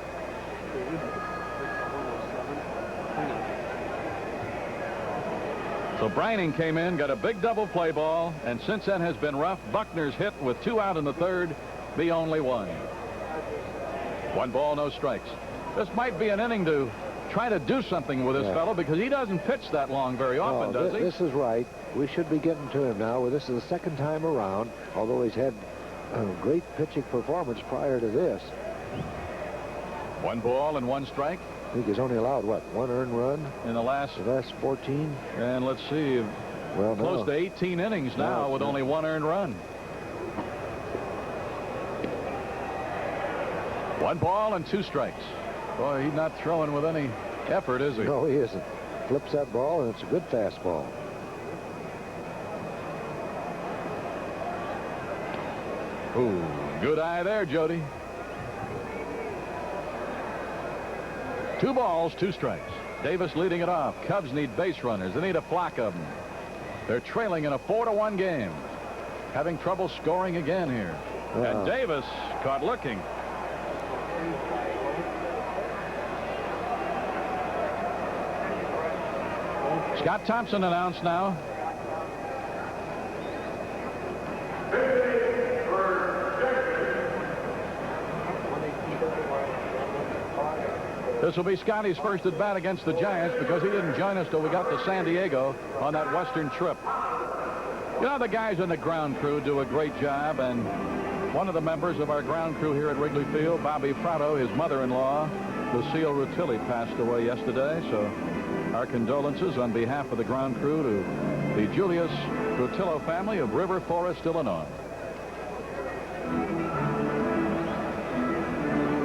So Brining came in, got a big double play ball, and since then has been rough. Buckner's hit with 2 out in the 3rd, the only 1. 1 ball, no strikes. This might be an inning to try to do something with this fellow because he doesn't pitch that long very often, does he? This is right. We should be getting to him now. This is the 2nd time around, although he's had a great pitching performance prior to this. 1 ball and 1 strike. I think he's only allowed, what, 1 earned run? In the last 14? And let's see, close to 18 innings now with only 1 earned run. 1 ball and 2 strikes. Boy, he's not throwing with any effort, is he? No, he isn't. Flips that ball, and it's a good fastball. Ooh, good eye there, Jody. 2 balls, 2 strikes. Davis leading it off. Cubs need base runners. They need a flock of them. They're trailing in a 4-1 game. Having trouble scoring again here. And Davis caught looking. Scott Thompson announced now. This will be Scotty's first at bat against the Giants because he didn't join us till we got to San Diego on that western trip. You know, the guys in the ground crew do a great job, and one of the members of our ground crew here at Wrigley Field, Bobby Prado, his mother-in-law, Lucille Rutilli, passed away yesterday, so our condolences on behalf of the ground crew to the Julius Rutillo family of River Forest, Illinois.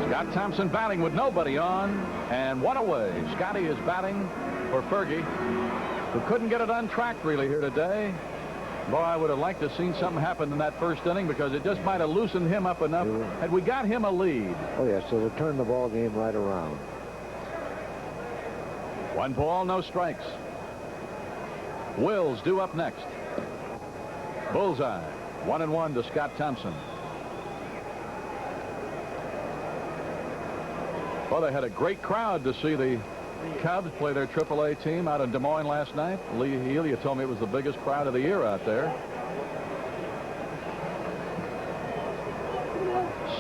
Scott Thompson batting with nobody on, and one away. Scotty is batting for Fergie, who couldn't get it untracked really here today. Boy, I would have liked to have seen something happen in that first inning because it just might have loosened him up enough had we got him a lead. Oh, yes, so we'll turn the ball game right around. 1 ball, no strikes. Wills due up next. Bullseye. 1-1 to Scott Thompson. Well, they had a great crowd to see the Cubs play their AAA team out in Des Moines last night. Lee Healy told me it was the biggest crowd of the year out there.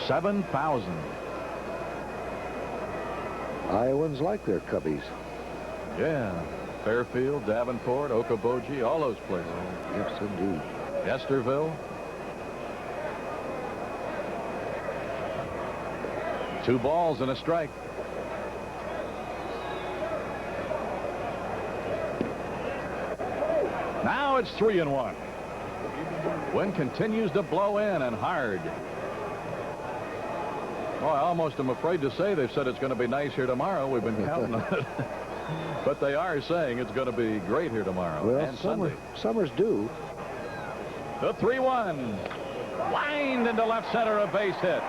7,000. Iowans like their Cubbies. Yeah. Fairfield, Davenport, Okoboji, all those places. Yes, indeed. Esterville. 2 balls and a strike. Now it's 3-1. Wind continues to blow in and hard. Oh, I almost am afraid to say they've said it's going to be nice here tomorrow. We've been counting on it. But they are saying it's going to be great here tomorrow and Sunday. Summers do. The 3-1. Lined into left center, a base hit.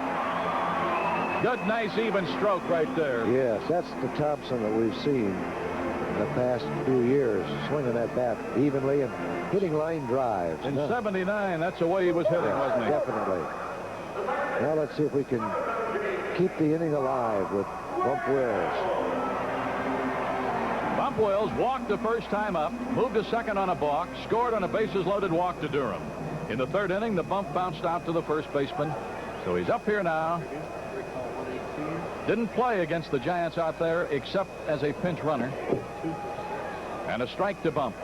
Good, nice, even stroke right there. Yes, that's the Thompson that we've seen in the past few years, swinging that bat evenly and hitting line drives. In 79, that's the way he was hitting, wasn't he? Definitely. Now let's see if we can keep the inning alive with Bump Wills. Bump Wills walked the first time up, moved to second on a balk, scored on a bases-loaded walk to Durham. In the 3rd inning, the bump bounced out to the first baseman. So he's up here now. Didn't play against the Giants out there except as a pinch runner. And a strike to Bump.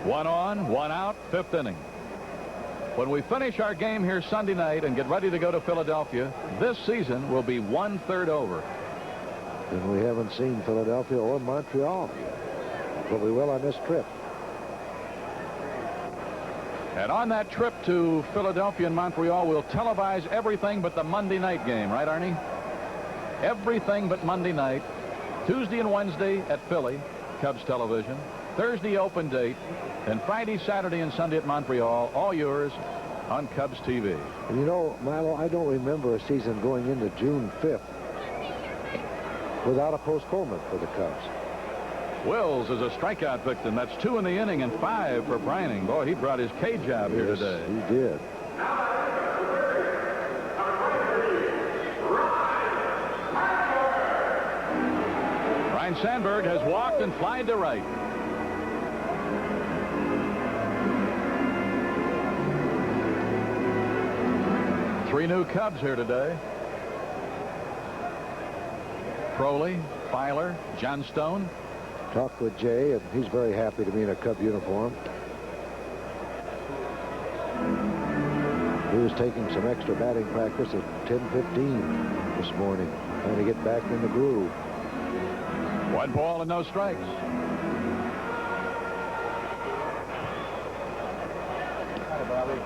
1 on, 1 out, 5th inning. When we finish our game here Sunday night and get ready to go to Philadelphia, this season will be 1/3 over. And we haven't seen Philadelphia or Montreal, but we will on this trip. And on that trip to Philadelphia and Montreal, we'll televise everything but the Monday night game, right, Arnie? Everything but Monday night. Tuesday and Wednesday at Philly, Cubs television. Thursday open date. And Friday, Saturday, and Sunday at Montreal, all yours on Cubs TV. And you know, Milo, I don't remember a season going into June 5th without a postponement for the Cubs. Wills is a strikeout victim. That's 2 in the inning and 5 for Brining. Boy, he brought his K job here today. He did. Ryne Sandberg has walked and flied to right. Three new Cubs here today. Crowley, Filer, Johnstone. Talked with Jay, and he's very happy to be in a Cub uniform. He was taking some extra batting practice at 10:15 this morning, trying to get back in the groove. 1 ball and no strikes. Hi, Bobby.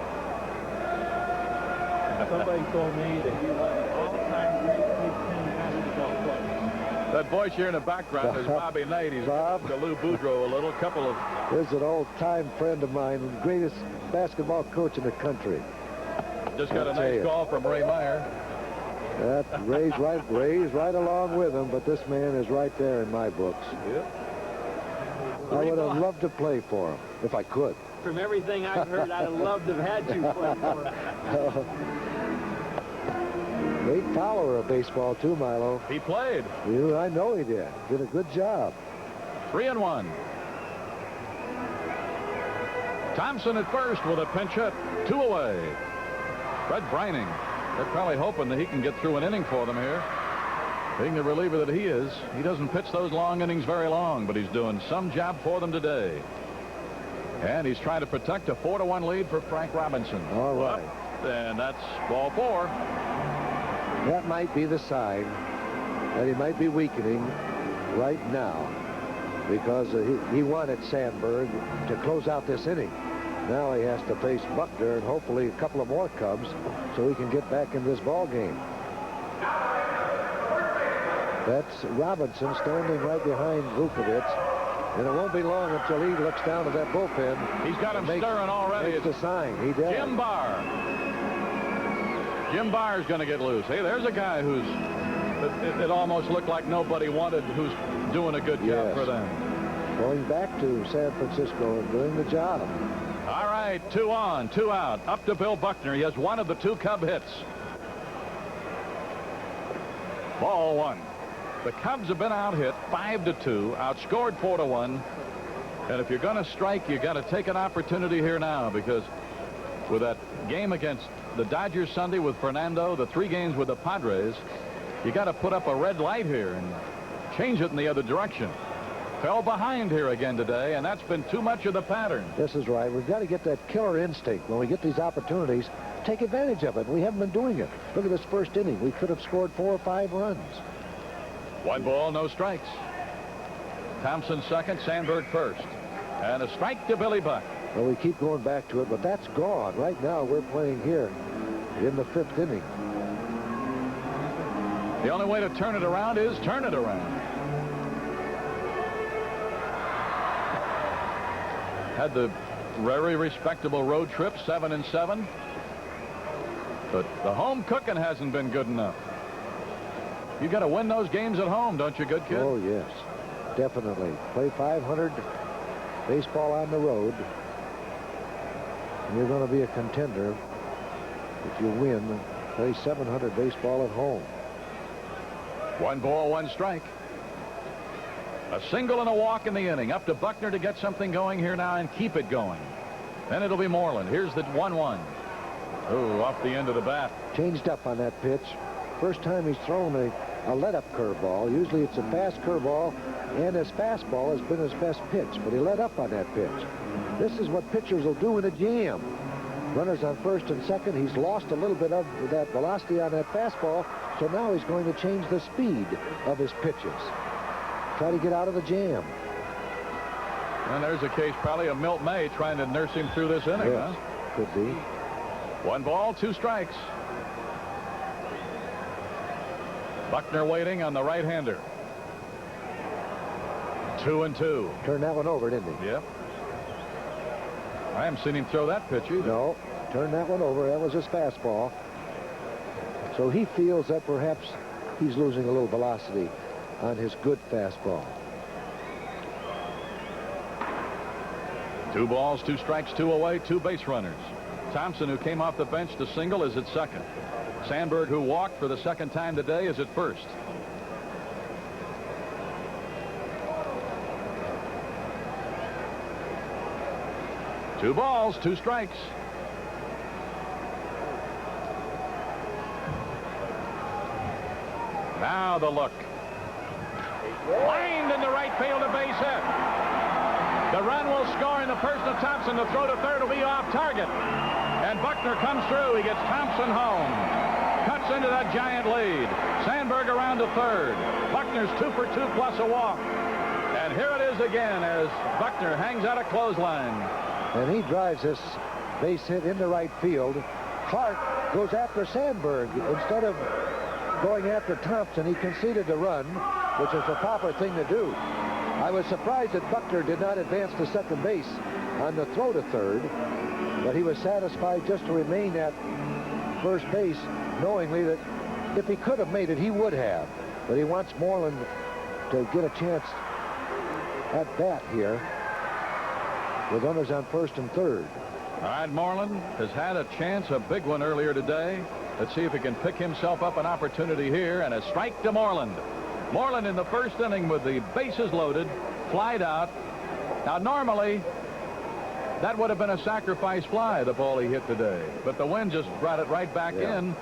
Somebody told me that you won an all-time great 15 baseball player. That voice here in the background is Bobby Knight. He's Bob to Lou Boudreau a little. Couple of. There's an old-time friend of mine, the greatest basketball coach in the country. Just got a nice call from Ray Meyer. That Ray's right along with him, but this man is right there in my books. Yep. I would have loved to play for him if I could. From everything I've heard, I'd have loved to have had you play for him. Great follower of baseball, too, Milo. He played. I know he did. Did a good job. 3-1. Thompson at first with a pinch hit. 2 away. Fred Brining. They're probably hoping that he can get through an inning for them here. Being the reliever that he is, he doesn't pitch those long innings very long, but he's doing some job for them today. And he's trying to protect a 4-1 lead for Frank Robinson. All right. And that's ball 4. That might be the sign that he might be weakening right now, because he wanted Sandberg to close out this inning. Now he has to face Buckner and hopefully a couple of more Cubs so he can get back in this ball game. That's Robinson standing right behind Vukovich, and it won't be long until he looks down at that bullpen. He's got him stirring already. It's the sign. He does. Jim Barr. Jim Barr is going to get loose. Hey, there's a guy who's it almost looked like nobody wanted, who's doing a good job for them. Going back to San Francisco and doing the job. All right, 2 on, 2 out. Up to Bill Buckner. He has one of the 2 Cub hits. Ball 1. The Cubs have been out-hit 5-2, outscored 4-1. And if you're going to strike, you got to take an opportunity here now, because with that game against the Dodgers Sunday with Fernando, the 3 games with the Padres, you got to put up a red light here and change it in the other direction. Fell behind here again today, and that's been too much of the pattern. This is right. We've got to get that killer instinct. When we get these opportunities, take advantage of it. We haven't been doing it. Look at this first inning. We could have scored 4 or 5 runs. 1 ball, no strikes. Thompson second, Sandberg first. And a strike to Billy Buck. Well, we keep going back to it, but that's gone. Right now, we're playing here in the 5th inning. The only way to turn it around is turn it around. Had the very respectable road trip, 7-7. But the home cooking hasn't been good enough. You got to win those games at home, don't you, good kid? Oh, yes, definitely. Play 500 baseball on the road, and you're going to be a contender if you win. Play 700 baseball at home. 1 ball, 1 strike. A single and a walk in the inning. Up to Buckner to get something going here now and keep it going. Then it'll be Moreland. Here's the 1-1. Oh, off the end of the bat. Changed up on that pitch. First time he's thrown a let-up curveball. Usually it's a fast curveball, and his fastball has been his best pitch, but he let up on that pitch. This is what pitchers will do in a jam. Runners on first and second. He's lost a little bit of that velocity on that fastball, so now he's going to change the speed of his pitches. Try to get out of the jam. And there's a case probably of Milt May trying to nurse him through this inning, yes, huh? Could be. 1 ball, 2 strikes. Buckner waiting on the right-hander. 2-2. Turned that one over, didn't he? Yep. I haven't seen him throw that pitch either. No, turned that one over. That was his fastball. So he feels that perhaps he's losing a little velocity on his good fastball. 2 balls, 2 strikes, 2 away, 2 base runners. Thompson, who came off the bench to single, is at second. Sandberg, who walked for the second time today, is at first. Two balls, 2 strikes. Now the look. Lined into right field, a base hit. The run will score in the person of Thompson. The throw to third will be off target. And Buckner comes through. He gets Thompson home. Cuts into that giant lead. Sandberg around to third. Buckner's 2 for 2 plus a walk. And here it is again as Buckner hangs out a clothesline. And he drives this base hit into right field. Clark goes after Sandberg. Instead of going after Thompson, he conceded the run, which is the proper thing to do. I was surprised that Buckner did not advance to second base on the throw to third, but he was satisfied just to remain at first base, knowingly that if he could have made it, he would have. But he wants Moreland to get a chance at bat here with runners on first and third. All right, Moreland has had a chance, a big one earlier today. Let's see if he can pick himself up an opportunity here, and a strike to Moreland. Moreland in the first inning with the bases loaded, flied out. Now, normally, That would have been a sacrifice fly, the ball he hit today. But the wind just brought it right back in,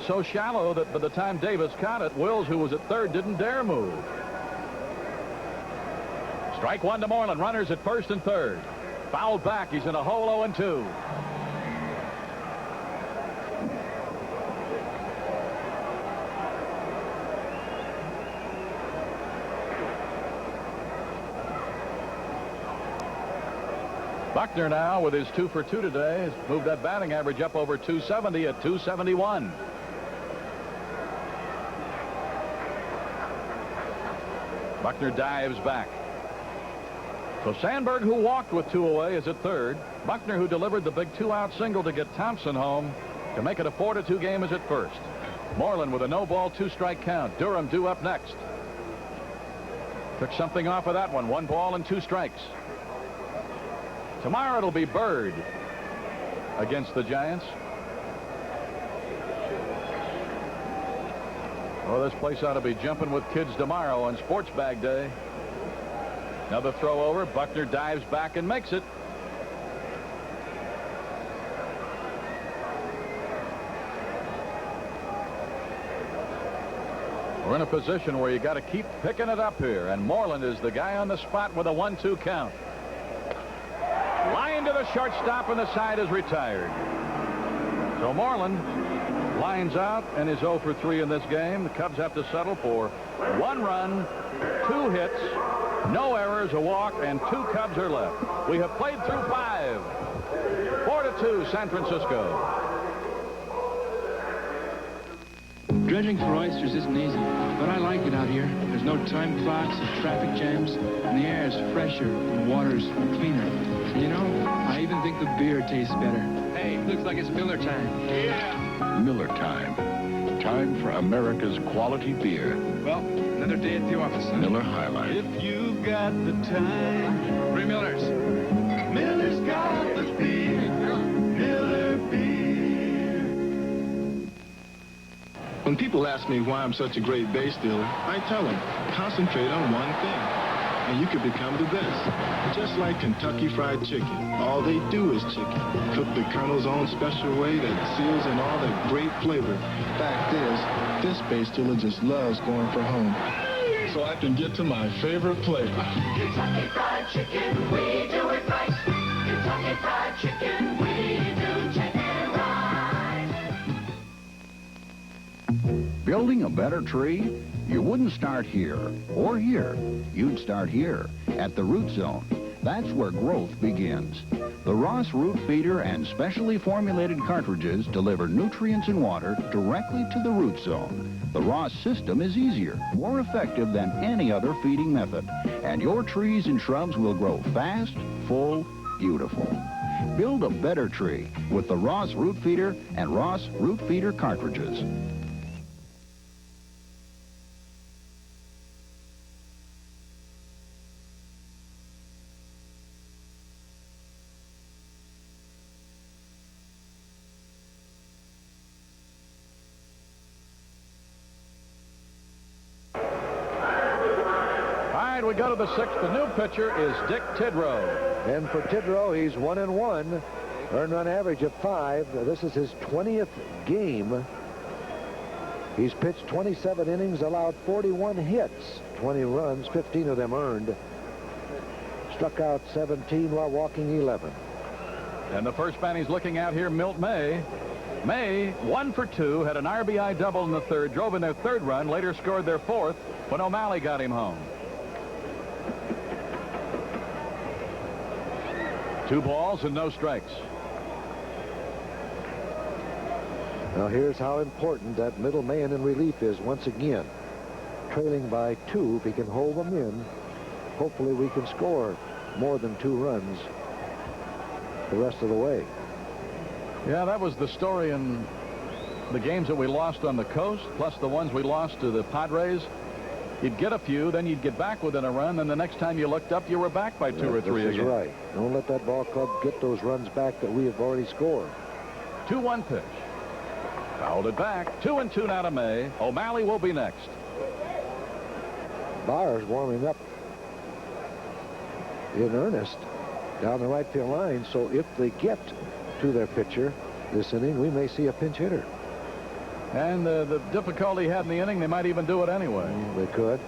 so shallow that by the time Davis caught it, Wills, who was at third, didn't dare move. Strike one to Moreland. Runners at first and third. Fouled back. He's in a hole 0-2. Buckner now with his 2 for 2 today has moved that batting average up over 270 at 271. Buckner dives back. So Sandberg, who walked with 2 away, is at third. Buckner, who delivered the big 2-out single to get Thompson home to make it a 4-2 game, is at first. Moreland with a no-ball, 2-strike count. Durham due up next. Took something off of that one. 1 ball and 2 strikes. Tomorrow it'll be Bird against the Giants. Oh, this place ought to be jumping with kids tomorrow on Sports Bag Day. Another throw over. Buckner dives back and makes it. We're in a position where you got to keep picking it up here, and Moreland is the guy on the spot with a 1-2 count. Line to the shortstop, and the side is retired. So Moreland lines out and is 0 for 3 in this game. The Cubs have to settle for 1 run, 2 hits, no errors, a walk, and 2 Cubs are left. We have played through 5. 4-2 San Francisco. Dredging for oysters isn't easy, but I like it out here. There's no time clocks and traffic jams, and the air is fresher and the water's cleaner. And you know, I even think the beer tastes better. Hey, looks like it's Miller time. Yeah! Miller time. Time for America's quality beer. Well, another day at the office, huh? Miller High Life. If you've got the time. 3 Millers. Miller's got the beer. Miller beer. When people ask me why I'm such a great base dealer, I tell them, concentrate on one thing, and you can become the best. Just like Kentucky Fried Chicken. All they do is chicken. Cooked the Colonel's own special way that seals in all that great flavor. Fact is, this base dealer just loves going for home, so I can get to my favorite flavor. Kentucky Fried Chicken, we do it right. Kentucky Fried Chicken, we do chicken right. Building a better tree? You wouldn't start here or here. You'd start here at the root zone. That's where growth begins. The Ross Root Feeder and specially formulated cartridges deliver nutrients and water directly to the root zone. The Ross system is easier, more effective than any other feeding method, and your trees and shrubs will grow fast, full, beautiful. Build a better tree with the Ross Root Feeder and Ross Root Feeder cartridges. We go to the 6th. The new pitcher is Dick Tidrow. And for Tidrow, he's 1-1. Earned run average of 5. This is his 20th game. He's pitched 27 innings, allowed 41 hits, 20 runs, 15 of them earned. Struck out 17 while walking 11. And the first man he's looking at here, Milt May. May, 1 for 2, had an RBI double in the 3rd, drove in their 3rd run, later scored their 4th when O'Malley got him home. 2 balls and no strikes. Now here's how important that middle man in relief is once again. Trailing by 2, if he can hold them in, hopefully we can score more than 2 runs the rest of the way. Yeah, that was the story in the games that we lost on the coast, plus the ones we lost to the Padres. You'd get a few, then you'd get back within a run, and the next time you looked up, you were back by 2 or 3 this again. Is right. Don't let that ball club get those runs back that we have already scored. 2-1 pitch. Fouled it back. 2-2 now to May. O'Malley will be next. Byers warming up in earnest. down the right field line. So if they get to their pitcher this inning, we may see a pinch hitter. And the difficulty he had in the inning, they might even do it anyway. They could.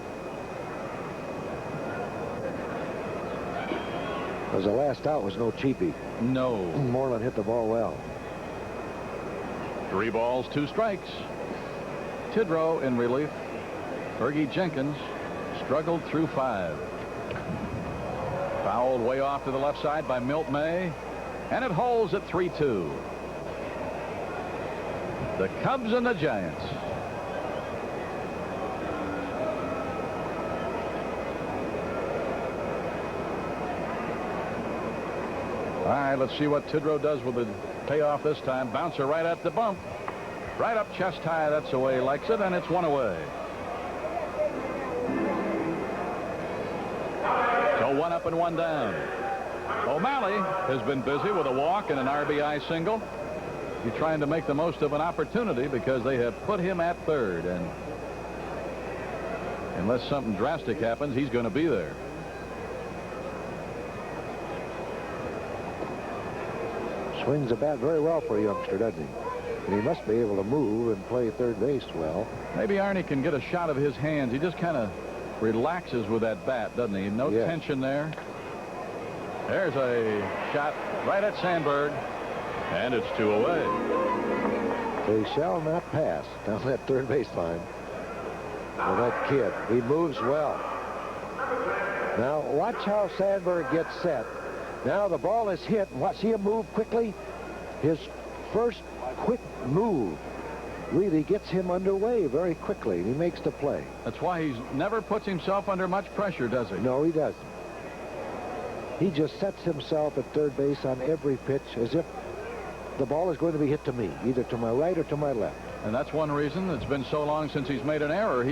Because the last out was no cheapie. No. Moreland hit the ball well. 3 balls, 2 strikes. Tidrow in relief. Fergie Jenkins struggled through 5. Fouled way off to the left side by Milt May. And it holds at 3-2. The Cubs and the Giants. All right, let's see what Tidrow does with the payoff this time. Bouncer right at the bump. Right up chest high. That's the way he likes it, and it's 1 away. So 1 up and 1 down. O'Malley has been busy with a walk and an RBI single. He's trying to make the most of an opportunity because they have put him at third, and unless something drastic happens, he's going to be there. Swings the bat very well for a youngster, doesn't he? And he must be able to move and play third base well. Maybe Arnie can get a shot of his hands. He just kind of relaxes with that bat, doesn't he? No tension there. There's a shot right at Sandberg, and it's 2 away. They shall not pass down that third baseline for that kid. He moves well. Now watch how Sandberg gets set. Now the ball is hit. See him move quickly. His first quick move really gets him underway very quickly. He makes the play. That's why he never puts himself under much pressure, does he? No, he doesn't. He just sets himself at third base on every pitch as if the ball is going to be hit to me, either to my right or to my left. And that's one reason it's been so long since he's made an error.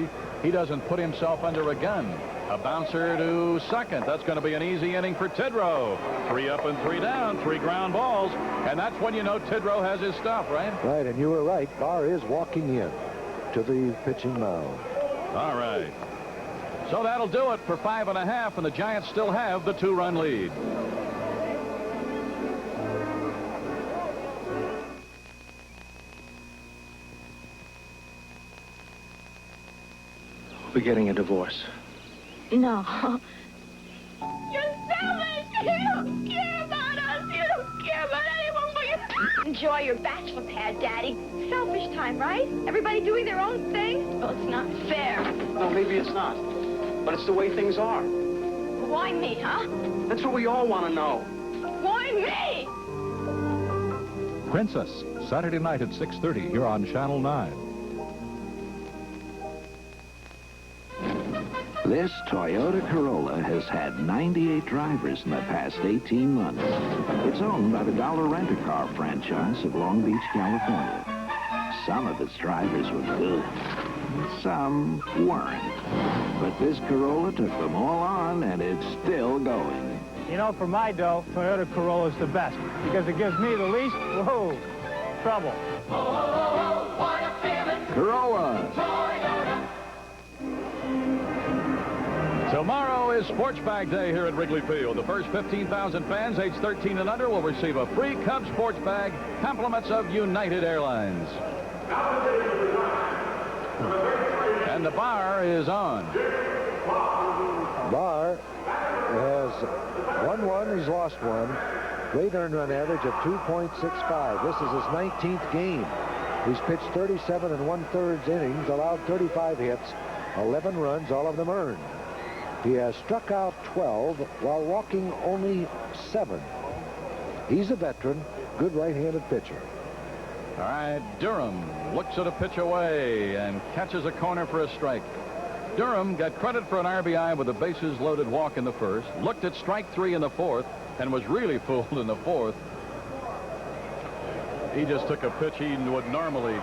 He doesn't put himself under a gun. A bouncer to second. That's going to be an easy inning for Tidrow. 3 up and 3 down, 3 ground balls. And that's when you know Tidrow has his stuff, right? Right, and you were right. Barr is walking in to the pitching mound. All right. So that'll do it for 5.5, and the Giants still have the 2-run lead. We're getting a divorce. No. You're selfish! You don't care about us! You don't care about anyone but you! Enjoy your bachelor pad, Daddy. Selfish time, right? Everybody doing their own thing? Well, it's not fair. No, maybe it's not. But it's the way things are. Why me, huh? That's what we all want to know. Why me? Princess, Saturday night at 6:30 here on Channel 9. This Toyota Corolla has had 98 drivers in the past 18 months. It's owned by the Dollar Rent-A-Car franchise of Long Beach, California. Some of its drivers were good, some weren't. But this Corolla took them all on, and it's still going. You know, for my dough, Toyota Corolla is the best because it gives me the least, trouble. Oh, what a feeling! Corolla! Toyota! Tomorrow is Sports Bag Day here at Wrigley Field. The first 15,000 fans aged 13 and under will receive a free Cubs sports bag, compliments of United Airlines. And the bar is on. Barr has won 1, he's lost 1. Great earned run average of 2.65. This is his 19th game. He's pitched 37 1/3 innings, allowed 35 hits, 11 runs, all of them earned. He has struck out 12 while walking only 7. He's a veteran, good right-handed pitcher. All right, Durham looks at a pitch away and catches a corner for a strike. Durham got credit for an RBI with a bases-loaded walk in the first, looked at strike 3 in the 4th, and was really fooled in the 4th. He just took a pitch he would normally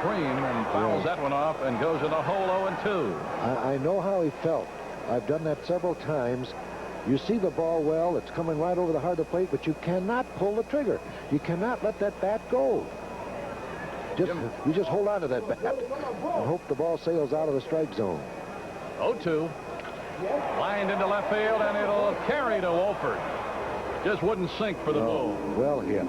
cream and fouls that one off and goes in a hole 0-2. I know how he felt. I've done that several times. You see the ball well, it's coming right over the heart of the plate, but you cannot pull the trigger. You cannot let that bat go. You just hold on to that bat and hope the ball sails out of the strike zone. 0-2. Lined into left field, and it'll carry to Wolford. Just wouldn't sink for the Bull. Well hit.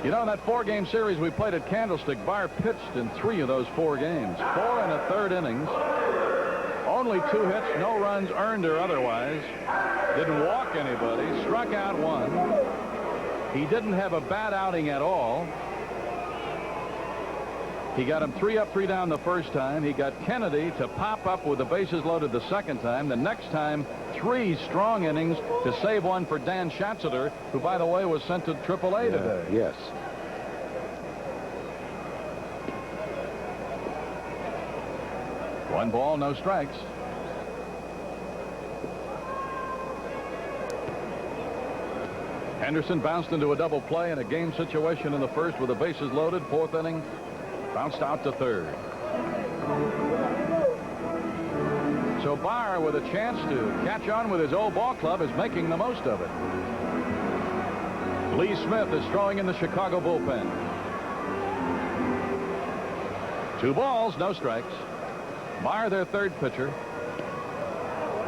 You know, in that 4-game series we played at Candlestick, Barr pitched in 3 of those 4 games. 4 1/3 innings. Only 2 hits, no runs earned or otherwise. Didn't walk anybody. Struck out 1. He didn't have a bad outing at all. He got him 3 up, 3 down the first time. He got Kennedy to pop up with the bases loaded the second time. The next time, 3 strong innings to save one for Dan Schatzeder, who, by the way, was sent to AAA today. Yes. One ball, no strikes. Henderson bounced into a double play in a game situation in the first with the bases loaded. 4th inning, bounced out to 3rd. So Barr, with a chance to catch on with his old ball club, is making the most of it. Lee Smith is throwing in the Chicago bullpen. 2 balls, no strikes. Barr, their 3rd pitcher.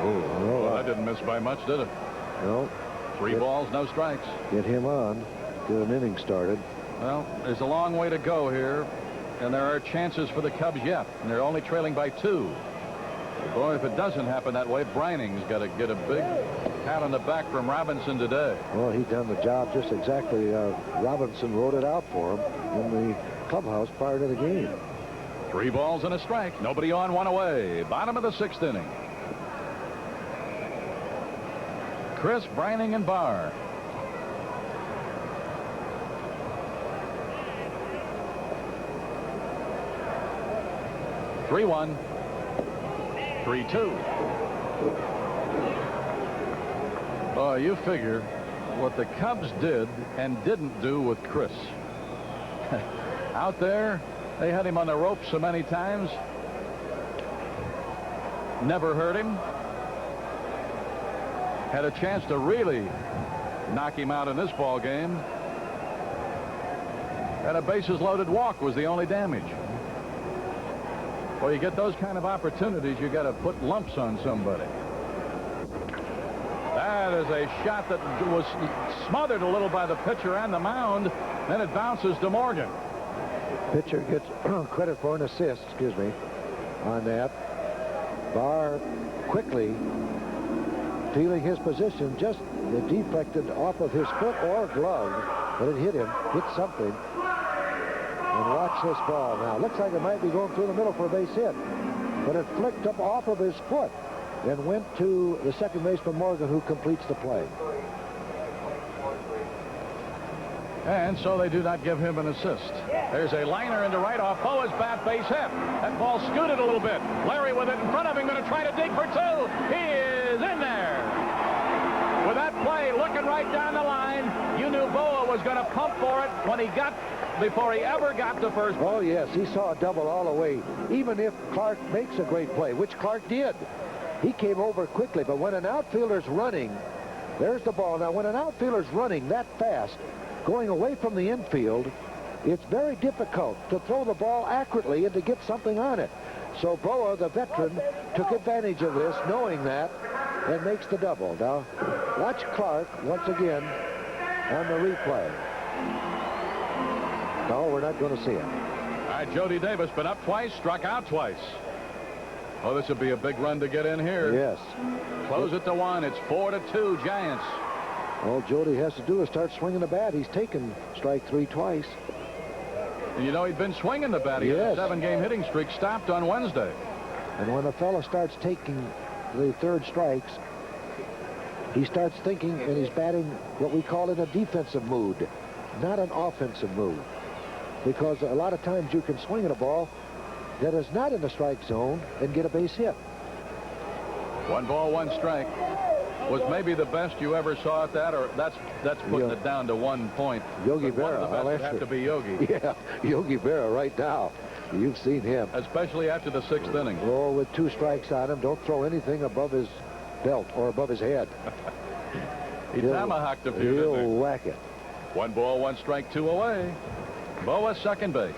Oh, that didn't miss by much, did it? No. 3 balls, no strikes. Get him on. Get an inning started. Well, there's a long way to go here, and there are chances for the Cubs yet, and they're only trailing by 2. Boy, if it doesn't happen that way, Breining's got to get a big pat on the back from Robinson today. Well, he's done the job just exactly. Robinson wrote it out for him in the clubhouse prior to the game. 3 balls and a strike. Nobody on, 1 away. Bottom of the 6th inning. Chris, Breining, and Barr. (3-1), 3-2. Oh, you figure what the Cubs did and didn't do with Chris. Out there, they had him on the ropes so many times. Never hurt him. Had a chance to really knock him out in this ball game. And a bases loaded walk was the only damage. Well, you get those kind of opportunities, you got to put lumps on somebody. That is a shot that was smothered a little by the pitcher and the mound. Then it bounces to Morgan. Pitcher gets credit for an assist, on that. Barr quickly feeling his position, just deflected off of his foot or glove, but it hit him, hit something. And watch this ball now. Looks like it might be going through the middle for a base hit, but it flicked up off of his foot and went to the second baseman Morgan, who completes the play. And so they do not give him an assist. There's a liner into right off Boa's bat, base hit. That ball scooted a little bit. Larry with it in front of him, going to try to dig for 2. He is in there. With that play looking right down the line, you knew Boa was going to pump for it before he ever got to first. Oh, yes, he saw a double all the way. Even if Clark makes a great play, which Clark did, he came over quickly. But when an outfielder's running, there's the ball. Now, when an outfielder's running that fast, going away from the infield, it's very difficult to throw the ball accurately and to get something on it. So Boa, the veteran, took advantage of this, knowing that, and makes the double. Now, watch Clark once again on the replay. No, we're not going to see it. All right, Jody Davis been up twice, struck out twice. Oh, this would be a big run to get in here. Yes. Close it to 1. It's 4-2 Giants. All Jody has to do is start swinging the bat. He's taken strike 3 twice. And you know, he'd been swinging the bat. He had a 7-game hitting streak stopped on Wednesday. And when a fella starts taking the 3rd strikes, he starts thinking, and he's batting what we call in a defensive mood, not an offensive mood. Because a lot of times you can swing at a ball that is not in the strike zone and get a base hit. 1 ball, 1 strike. Was maybe the best you ever saw at that, or that's putting it down to 1 point. Yogi But Berra. one of the best would have to be Yogi. Yeah, Yogi Berra right now. You've seen him. Especially after the 6th inning. Oh, with 2 strikes on him, don't throw anything above his belt or above his head. He tomahawked a few. He'll whack it. 1 ball, 1 strike, 2 away. Boa, second base.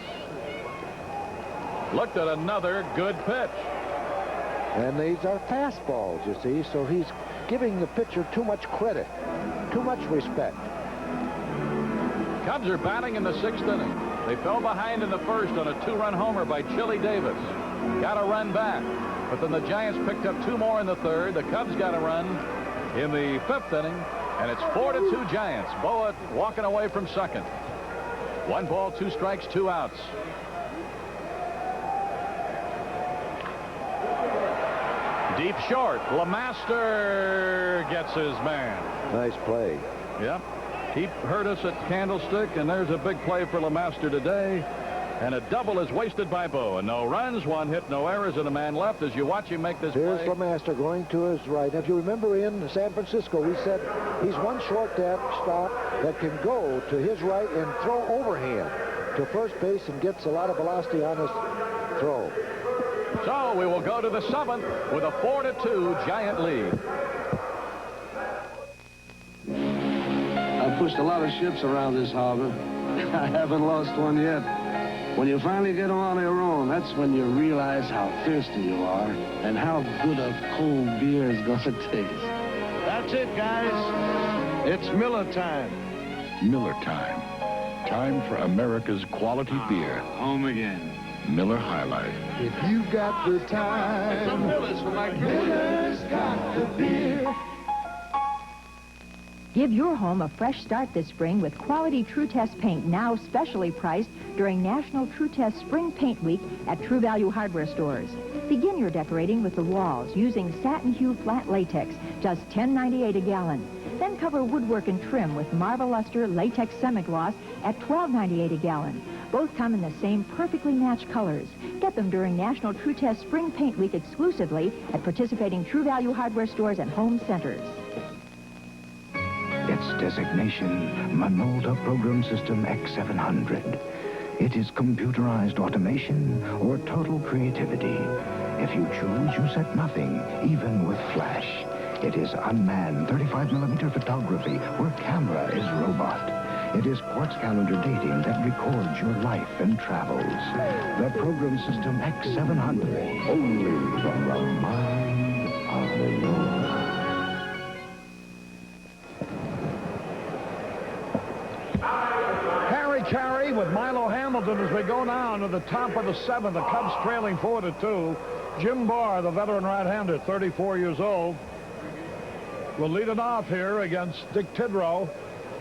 Looked at another good pitch. And these are fastballs, you see, so he's giving the pitcher too much credit, too much respect. Cubs are batting in the 6th inning. They fell behind in the 1st on a 2-run homer by Chili Davis. Got a run back. But then the Giants picked up 2 more in the 3rd. The Cubs got a run in the 5th inning. And it's 4-2 Giants. Boa walking away from second. 1 ball, 2 strikes, 2 outs. Deep short. LeMaster gets his man. Nice play. Yep. He hurt us at Candlestick, and there's a big play for LeMaster today. And a double is wasted by Boa. No runs, 1 hit, no errors, and a man left as you watch him make this Here's play. LeMaster going to his right. If you remember in San Francisco, we said he's one shortstop that can go to his right and throw overhand to first base and gets a lot of velocity on his throw. So we will go to the 7th with a 4-2 Giant lead. I've pushed a lot of ships around this harbor. I haven't lost one yet. When you finally get on your own, that's when you realize how thirsty you are and how good a cold beer is going to taste. That's it, guys. It's Miller time. Miller time. Time for America's quality beer. Home again. Miller High Life. If you got the time, Some Millers for my kids. Miller's got the beer. Give your home a fresh start this spring with quality True Test paint, now specially priced during National True Test Spring Paint Week at True Value Hardware stores. Begin your decorating with the walls using Satin Hue Flat Latex, just $10.98 a gallon. Then cover woodwork and trim with Marble Luster Latex Semi-Gloss at $12.98 a gallon. Both come in the same perfectly matched colors. Get them during National True Test Spring Paint Week exclusively at participating True Value Hardware stores and home centers. Its designation, Minolta Program System X700. It is computerized automation or total creativity. If you choose, you set nothing, even with flash. It is unmanned 35mm photography where camera is robot. It is quartz calendar dating that records your life and travels. The Program System X700, only from the mind of Minolta. Carry with Milo Hamilton as we go now to the top of the 7th. The Cubs trailing 4-2. Jim Barr, the veteran right-hander, 34 years old, will lead it off here against Dick Tidrow.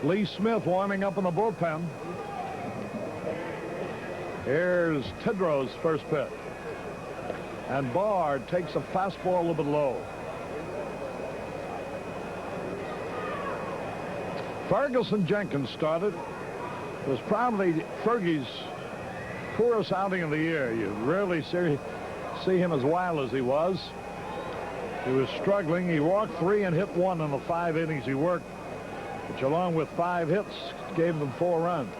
Lee Smith warming up in the bullpen. Here's Tidrow's first pitch. And Barr takes a fastball a little bit low. Ferguson Jenkins started. It was probably Fergie's poorest outing of the year. You rarely see him as wild as he was. He was struggling. He walked 3 and hit 1 in the 5 innings he worked, which along with 5 hits gave them 4 runs.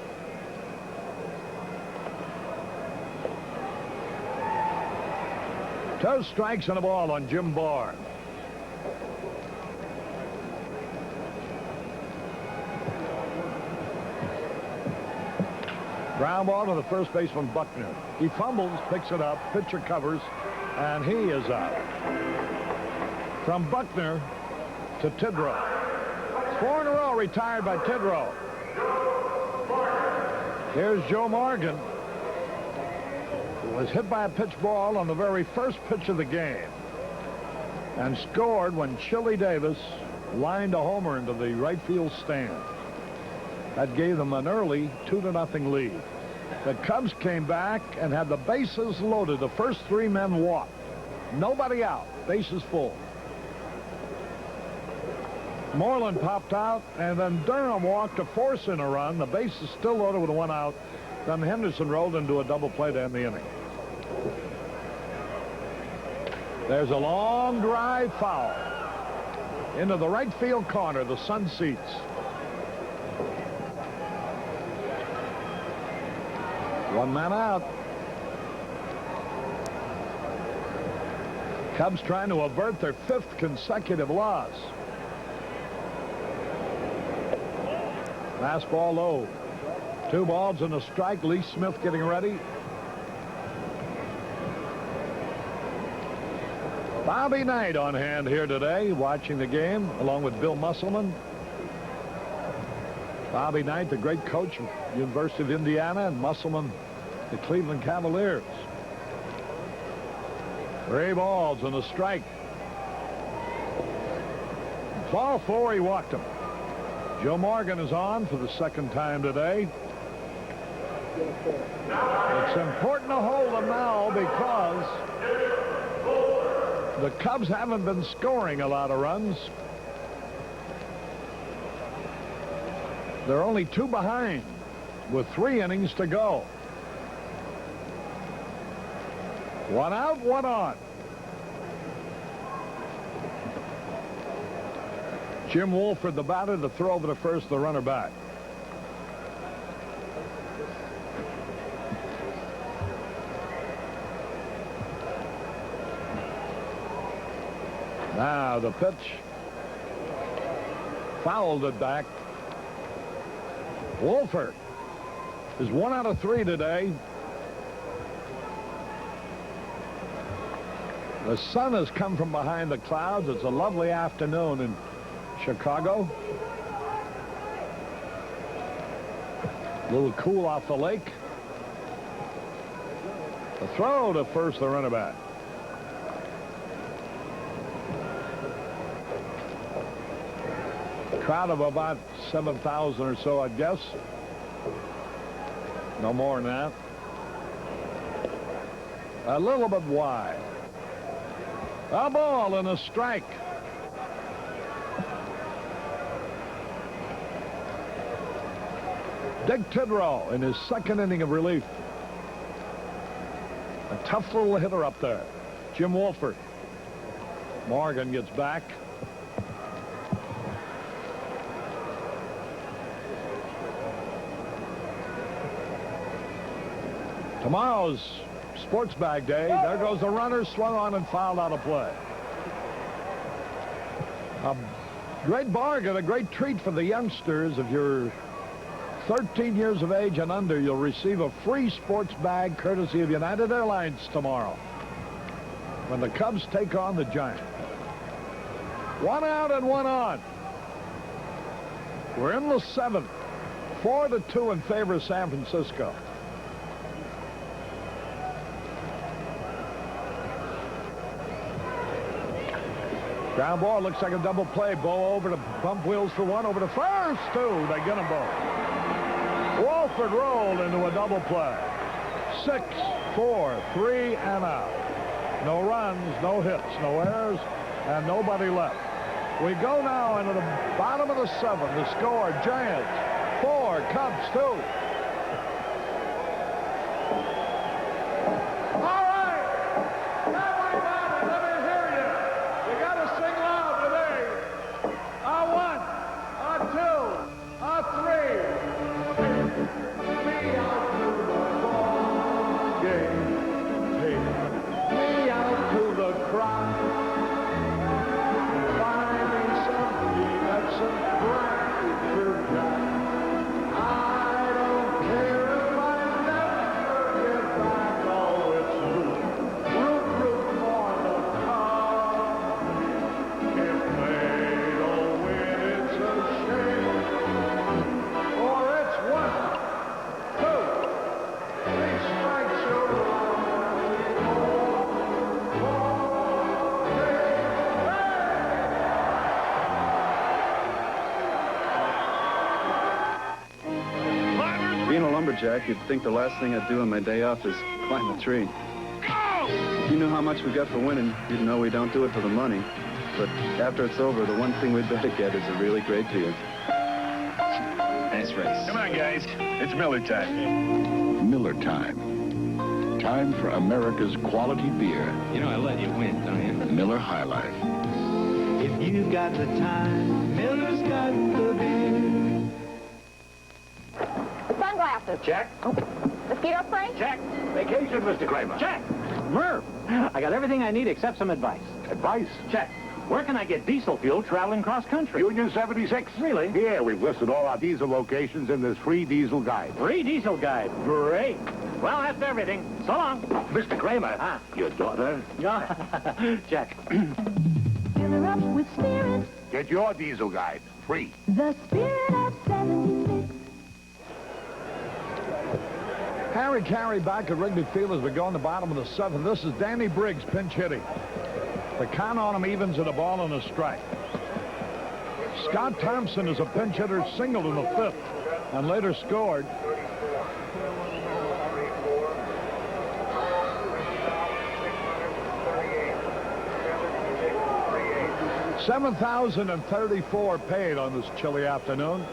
Two strikes and a ball on Jim Barr. Ground ball to the first baseman, Buckner. He fumbles, picks it up, pitcher covers, and he is out. From Buckner to Tidrow. 4 in a row retired by Tidrow. Here's Joe Morgan, who was hit by a pitch ball on the very first pitch of the game and scored when Chili Davis lined a homer into the right field stand. That gave them an early 2-0 lead. The Cubs came back and had the bases loaded. The first 3 men walked. Nobody out. Bases full. Moreland popped out, and then Durham walked to force in a run. The bases still loaded with 1 out. Then Henderson rolled into a double play to end the inning. There's a long drive foul into the right field corner. The sun seats. 1 man out. Cubs trying to avert their 5th consecutive loss. Fastball low. 2 balls and a strike. Lee Smith getting ready. Bobby Knight on hand here today, watching the game, along with Bill Musselman. Bobby Knight, the great coach of University of Indiana, and Musselman, the Cleveland Cavaliers. 3 balls and a strike. Ball 4, he walked him. Joe Morgan is on for the second time today. It's important to hold him now because the Cubs haven't been scoring a lot of runs. They're only 2 behind with 3 innings to go. 1 out, 1 on. Jim Wolford, the batter, to throw over to first, the runner back. Now the pitch. Fouled it back. Wolford is 1 out of 3 today. The sun has come from behind the clouds. It's a lovely afternoon in Chicago. A little cool off the lake. The throw to first, the runner back. Crowd of about 7,000 or so, I'd guess. No more than that. A little bit wide. A ball and a strike. Dick Tidrow in his second inning of relief. A tough little hitter up there. Jim Wolford. Morgan gets back. Tomorrow's Sports Bag Day. There goes the runner, swung on and fouled out of play. A great bargain, a great treat for the youngsters. If you're 13 years of age and under, you'll receive a free sports bag courtesy of United Airlines tomorrow when the Cubs take on the Giants. 1 out and 1 on. We're in the 7th. 4-2 in favor of San Francisco. Ground ball, looks like a double play. Bo over to bump wheels for 1, over to first, 2. They get them both. Wolford rolled into a double play. 6, 4, 3, and out. No runs, no hits, no errors, and nobody left. We go now into the bottom of the 7th. The score, Giants 4, Cubs 2. Jack, you'd think the last thing I'd do on my day off is climb a tree. If you knew how much we got for winning, you'd know we don't do it for the money. But after it's over, the one thing we'd better get is a really great beer. Nice race. Come on, guys. It's Miller time. Miller time. Time for America's quality beer. You know I let you win, don't you? Miller High Life. If you got the time, Miller's got the beer. Sunglasses. Check. Oh. Mosquito spray? Check. Vacation, Mr. Kramer. Check. Merv, I got everything I need except some advice. Advice? Check. Where can I get diesel fuel traveling cross country? Union 76. Really? Yeah, we've listed all our diesel locations in this free diesel guide. Free diesel guide. Great. Well, that's everything. So long. Mr. Kramer, your daughter? Check. Fill her up with spirit. Get your diesel guide. Free. The spirit of 76. Harry Carey back at Wrigley Field as we go in the bottom of the 7th. This is Danny Briggs pinch hitting. The count on him evens at a ball and a strike. Scott Thompson is a pinch hitter, singled in the 5th and later scored. $7,034 paid on this chilly afternoon.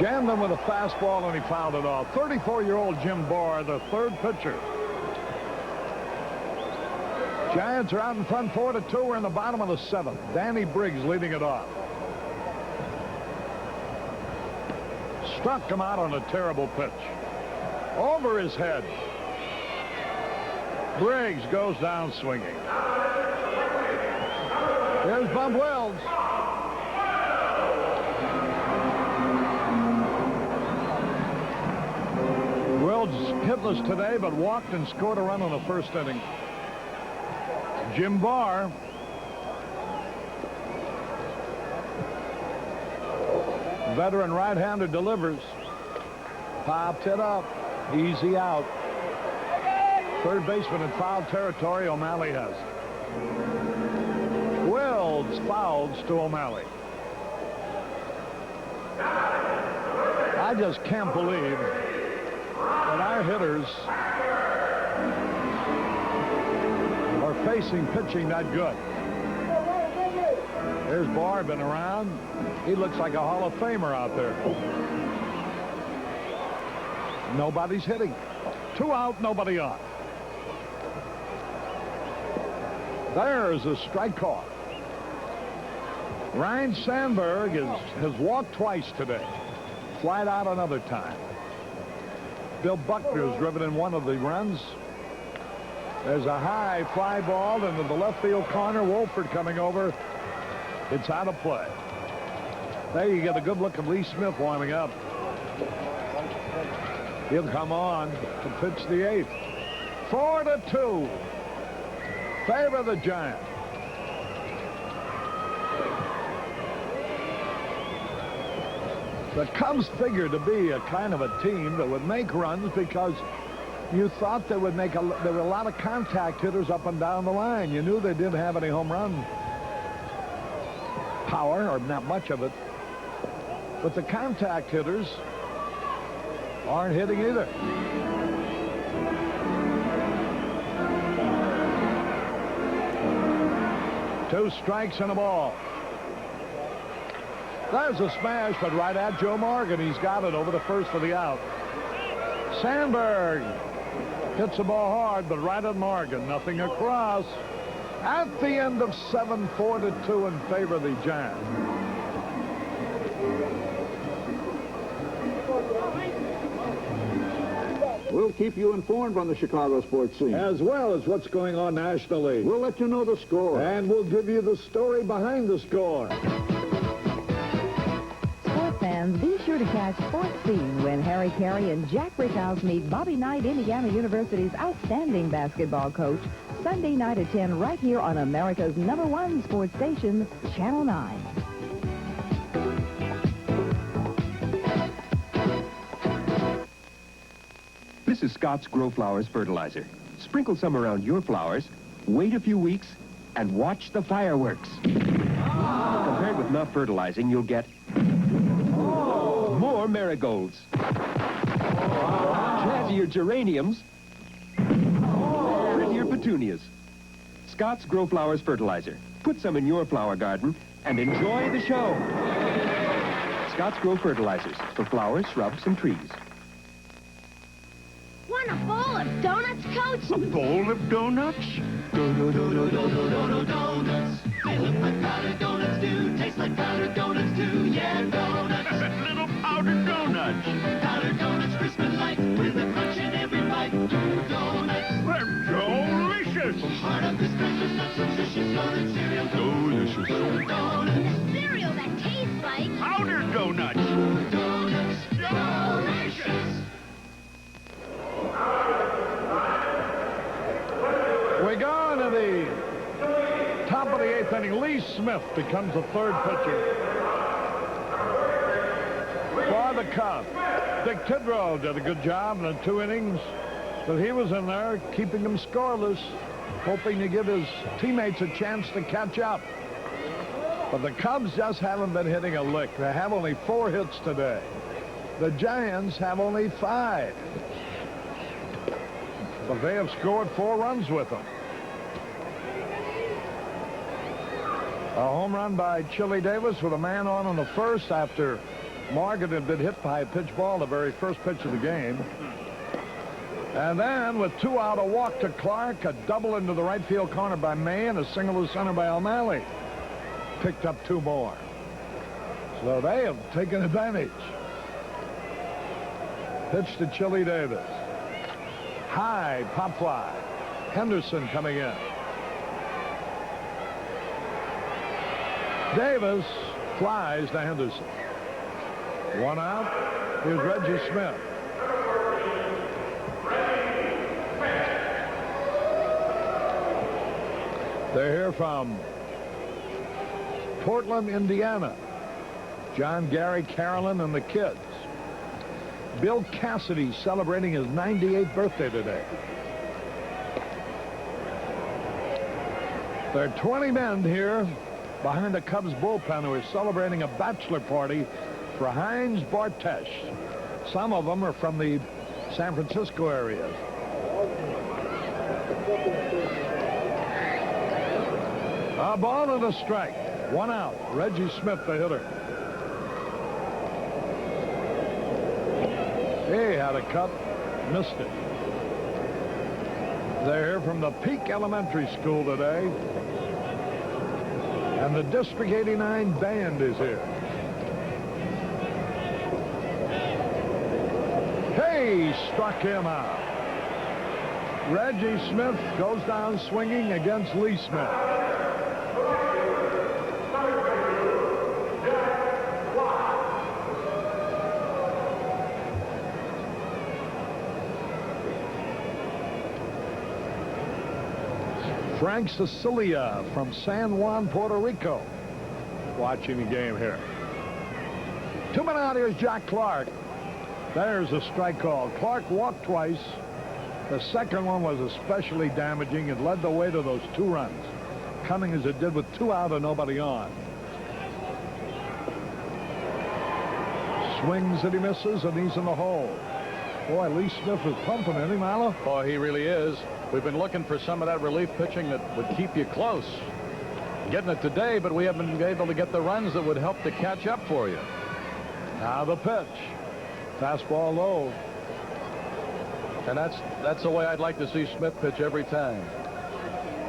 Jammed him with a fastball and he fouled it off. 34-year-old Jim Barr, the 3rd pitcher. Giants are out in front 4-2. We're in the bottom of the 7th. Danny Briggs leading it off. Struck him out on a terrible pitch. Over his head. Briggs goes down swinging. Here's Bump Wells. Wells hitless today, but walked and scored a run in the 1st inning. Jim Barr. Veteran right-hander delivers. Popped it up. Easy out. 3rd baseman in foul territory. O'Malley has it. Wells fouls to O'Malley. I just can't believe that our hitters are facing pitching that good. There's Barr, been around. He looks like a Hall of Famer out there. Nobody's hitting. 2 out, nobody on. There's a strike call. Ryan Sandberg has walked twice today. Flied out another time. Bill Buckner has driven in one of the runs. There's a high fly ball into the left field corner. Wolford coming over. It's out of play. There you get a good look at Lee Smith warming up. He'll come on to pitch the 8th. 4-2. Favor the Giants. The Cubs figured to be a kind of a team that would make runs because you thought they would there were a lot of contact hitters up and down the line. You knew they didn't have any home run power, or not much of it. But the contact hitters aren't hitting either. Two strikes and a ball. There's a smash, but right at Joe Morgan. He's got it over the 1st for the out. Sandberg hits the ball hard, but right at Morgan. Nothing across. At the end of 7, 4-2 in favor of the Giants. We'll keep you informed on the Chicago sports scene, as well as what's going on nationally. We'll let you know the score. And we'll give you the story behind the score. Sports fans, be sure to catch Sports Scene when Harry Carey and Jack Rickhouse meet Bobby Knight, Indiana University's outstanding basketball coach, Sunday night at 10 right here on America's #1 sports station, Channel 9. This is Scott's Grow Flowers fertilizer. Sprinkle some around your flowers, wait a few weeks, and watch the fireworks. Compared with not fertilizing, you'll get more marigolds, jazzier geraniums, prettier petunias. Scott's Grow Flowers fertilizer. Put some in your flower garden and enjoy the show. Scott's Grow fertilizers for flowers, shrubs, and trees. Want a bowl of donuts, Coach? A bowl of donuts? Donuts. They look like powdered donuts do. Taste like powdered donuts too. Yeah, donuts. Little powdered donuts. Powdered donuts, crisp and light with a crunch in it. pretzels. Heart of this breakfast, that's nutritious donut cereal. Delicious. Donuts. Cereal that tastes like Powder donuts. donuts. Delicious. We go into the top of the 8th inning. Lee Smith becomes the third pitcher for the Cubs. Dick Tidrow did a good job in the 2 innings that he was in there, keeping them scoreless, hoping to give his teammates a chance to catch up. But the Cubs just haven't been hitting a lick. They have only 4 hits today. The Giants have only 5. But they have scored 4 runs with them. A home run by Chili Davis with a man on in the first after Morgan had been hit by a pitch ball the very first pitch of the game. And then with 2 out, a walk to Clark, a double into the right field corner by May, and a single to center by O'Malley. Picked up 2 more. So they have taken advantage. Pitch to Chili Davis. High, pop fly. Henderson coming in. Davis flies to Henderson. 1 out. Here's Reggie Smith. They're here from Portland, Indiana. John, Gary, Carolyn, and the kids. Bill Cassidy celebrating his 98th birthday today. There are 20 men here behind the Cubs bullpen who are celebrating a bachelor party for Heinz Bartesh. Some of them are from the San Francisco area. A ball and a strike. 1 out. Reggie Smith, the hitter. He had a cut, missed it. They're here from the Peak Elementary School today. And the District 89 band is here. He struck him out. Reggie Smith goes down swinging against Lee Smith. Frank Cecilia from San Juan, Puerto Rico, watching the game here. 2 men out. Here's Jack Clark. There's a strike call. Clark walked twice. The second one was especially damaging. It led the way to those 2 runs, coming as it did with 2 out and nobody on. Swings that he misses, and he's in the hole. Boy, Lee Smith is pumping, isn't he, Marlowe? Oh, he really is. We've been looking for some of that relief pitching that would keep you close. Getting it today, but we haven't been able to get the runs that would help to catch up for you. Now the pitch. Fastball low. And that's the way I'd like to see Smith pitch every time.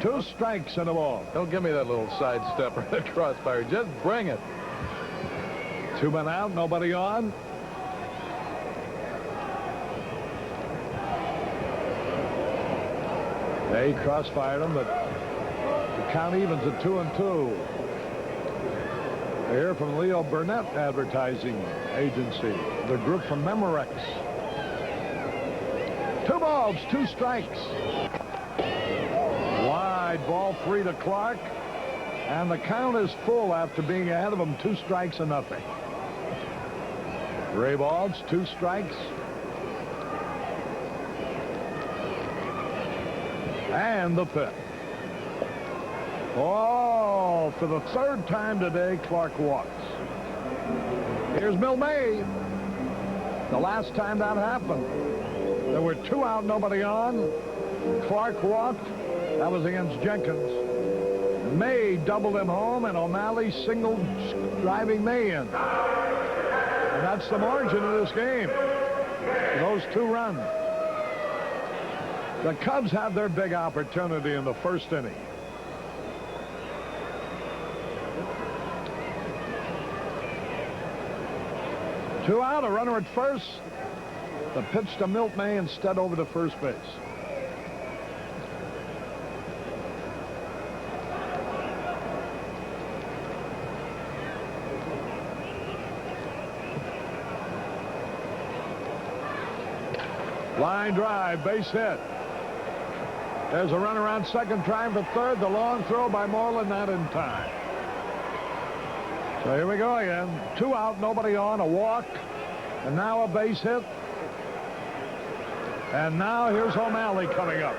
2 strikes and a ball. Don't give me that little sidestep or that crossfire. Just bring it. 2 men out, nobody on. They crossfired him, but the count evens at 2-2. They hear from Leo Burnett Advertising Agency, the group from Memorex. 2 balls, 2 strikes. Wide ball, 3 to Clark, and the count is full after being ahead of him 2 strikes and nothing. 3 balls, 2 strikes. And the pitch. Oh, for the 3rd time today, Clark walks. Here's Milt May. The last time that happened, there were 2 out, nobody on. Clark walked. That was against Jenkins. May doubled him home, and O'Malley singled, driving May in. And that's the margin of this game. Those 2 runs. The Cubs have their big opportunity in the 1st inning. Two out, a runner at first. The pitch to Milt May instead over to first base. Line drive, base hit. There's a run around second, trying for third. The long throw by Moreland, not in time. So here we go again. 2 out, nobody on, a walk, and now a base hit. And now here's O'Malley coming up.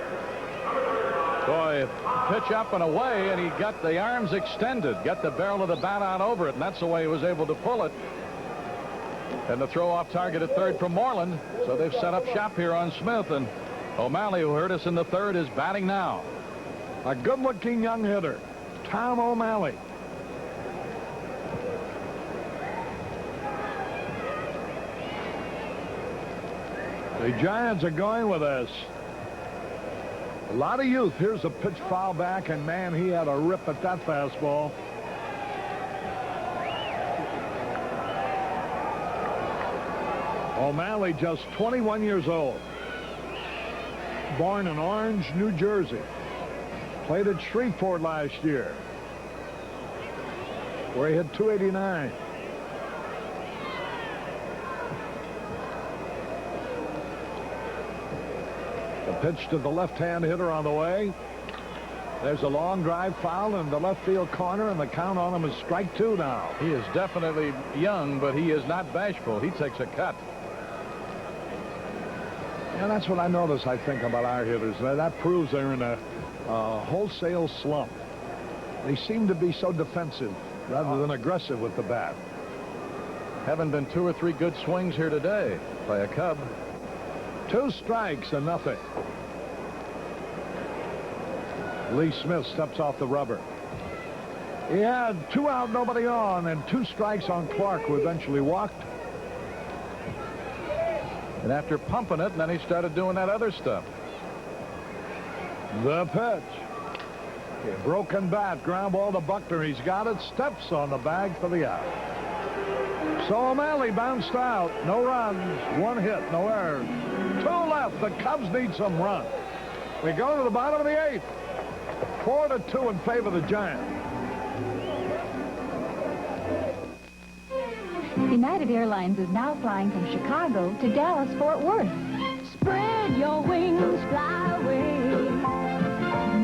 Boy, pitch up and away, and he got the arms extended, got the barrel of the bat out over it, and that's the way he was able to pull it. And the throw off target at third from Moreland. So they've set up shop here on Smith, and O'Malley, who hurt us in the third, is batting now. A good-looking young hitter, Tom O'Malley. The Giants are going with us. A lot of youth. Here's a pitch foul back, and man, he had a rip at that fastball. O'Malley, just 21 years old. Born in Orange, New Jersey. Played at Shreveport last year, where he hit .289. The pitch to the left-hand hitter on the way. There's a long drive foul in the left field corner, and the count on him is strike 2 now. He is definitely young, but he is not bashful. He takes a cut. Yeah, that's what I notice, I think, about our hitters. That proves they're in a wholesale slump. They seem to be so defensive rather than aggressive with the bat. Haven't been 2 or 3 good swings here today by a Cub. 2 strikes and nothing. Lee Smith steps off the rubber. He had 2 out, nobody on, and 2 strikes on Clark, who eventually walked. And after pumping it, then he started doing that other stuff. The pitch. Broken bat, ground ball to Buckner. He's got it, steps on the bag for the out. So O'Malley bounced out. No runs, 1 hit, no errors. 2 left. The Cubs need some run. We go to the bottom of the 8th. 4-2 in favor of the Giants. United Airlines is now flying from Chicago to Dallas-Fort Worth. Spread your wings, fly away.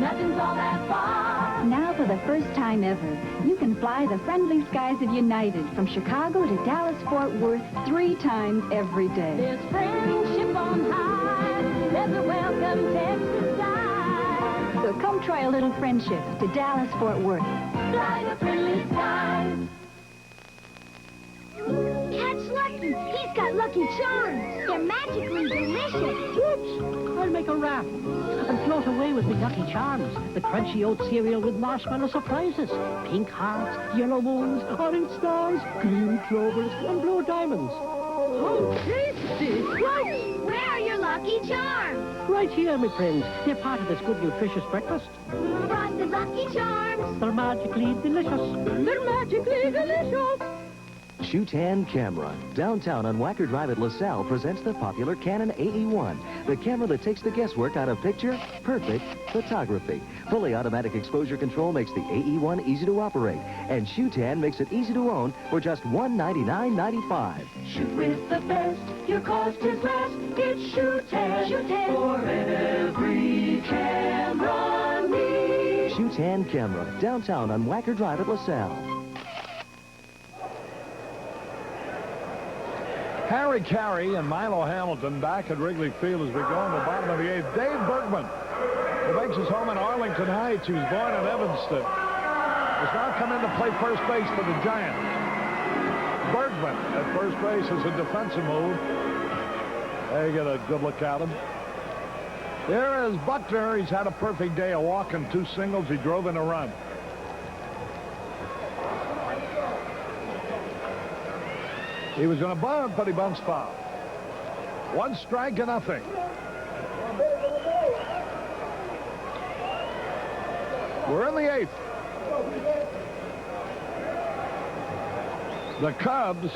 Nothing's all that far. Now, for the first time ever, you can fly the friendly skies of United from Chicago to Dallas-Fort Worth 3 times every day. There's friendship on high. There's a welcome Texas side. So come try a little friendship to Dallas-Fort Worth. Fly the friendly skies. Catch Lucky. He's got Lucky Charms. They're magically delicious. Whoops! I'll make a raft and float away with the Lucky Charms, the crunchy oat cereal with marshmallow surprises, pink hearts, yellow moons, orange stars, green clovers, and blue diamonds. Oh, tasty! Right. Where are your Lucky Charms? Right here, my friends. They're part of this good, nutritious breakfast. Frosted Lucky Charms. They're magically delicious. They're magically delicious. Shutan Camera, downtown on Wacker Drive at LaSalle, presents the popular Canon AE-1, the camera that takes the guesswork out of picture-perfect photography. Fully automatic exposure control makes the AE-1 easy to operate, and Shutan makes it easy to own for just $199.95. Shoot with the best, your cost is less. It's Shutan. Shutan. For every camera need. Shutan Camera, downtown on Wacker Drive at LaSalle. Harry Carey and Milo Hamilton back at Wrigley Field as we go in the bottom of the 8th. Dave Bergman, who makes his home in Arlington Heights, who's born in Evanston, has now come in to play first base for the Giants. Bergman at first base is a defensive move. There you get a good look at him. There is Buckner. He's had a perfect day, a walk and 2 singles. He drove in a run. He was going to bunt, but he bunts foul. 1 strike and nothing. We're in the 8th. The Cubs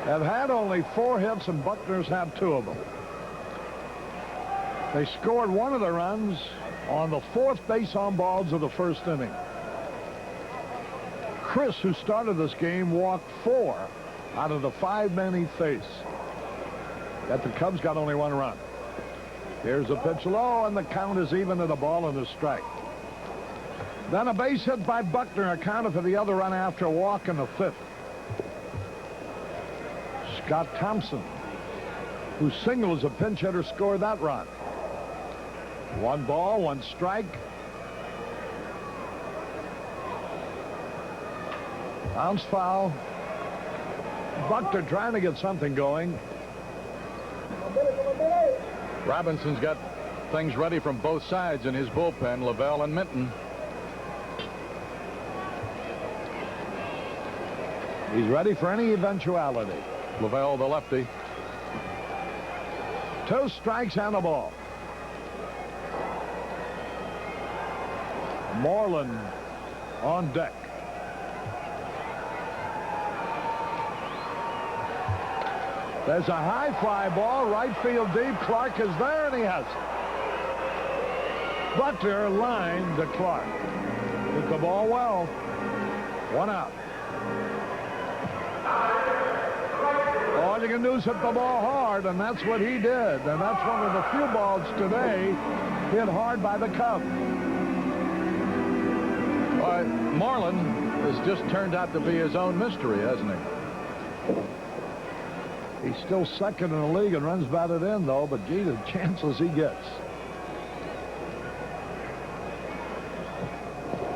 have had only 4 hits, and Buckner's had 2 of them. They scored 1 of the runs on the 4th base on balls of the 1st inning. Chris, who started this game, walked 4 out of the 5 men he faced. Yet the Cubs got only 1 run. Here's a pitch low, and the count is even at a ball and a strike. Then a base hit by Buckner, accounted for the other run after a walk in the 5th. Scott Thompson, who single as a pinch hitter, scored that run. 1 ball, 1 strike. Bounce foul. Buckner trying to get something going. Robinson's got things ready from both sides in his bullpen, Lavelle and Minton. He's ready for any eventuality. Lavelle, the lefty. 2 strikes and a ball. Moreland on deck. There's a high fly ball, right field deep. Clark is there, and he has it. Buckner lined to Clark. Hit the ball well. 1 out. All you can do is hit the ball hard, and that's what he did. And that's one of the few balls today hit hard by the Cubs. Moreland has just turned out to be his own mystery, hasn't he? He's still second in the league and runs batted in, though, but gee, the chances he gets.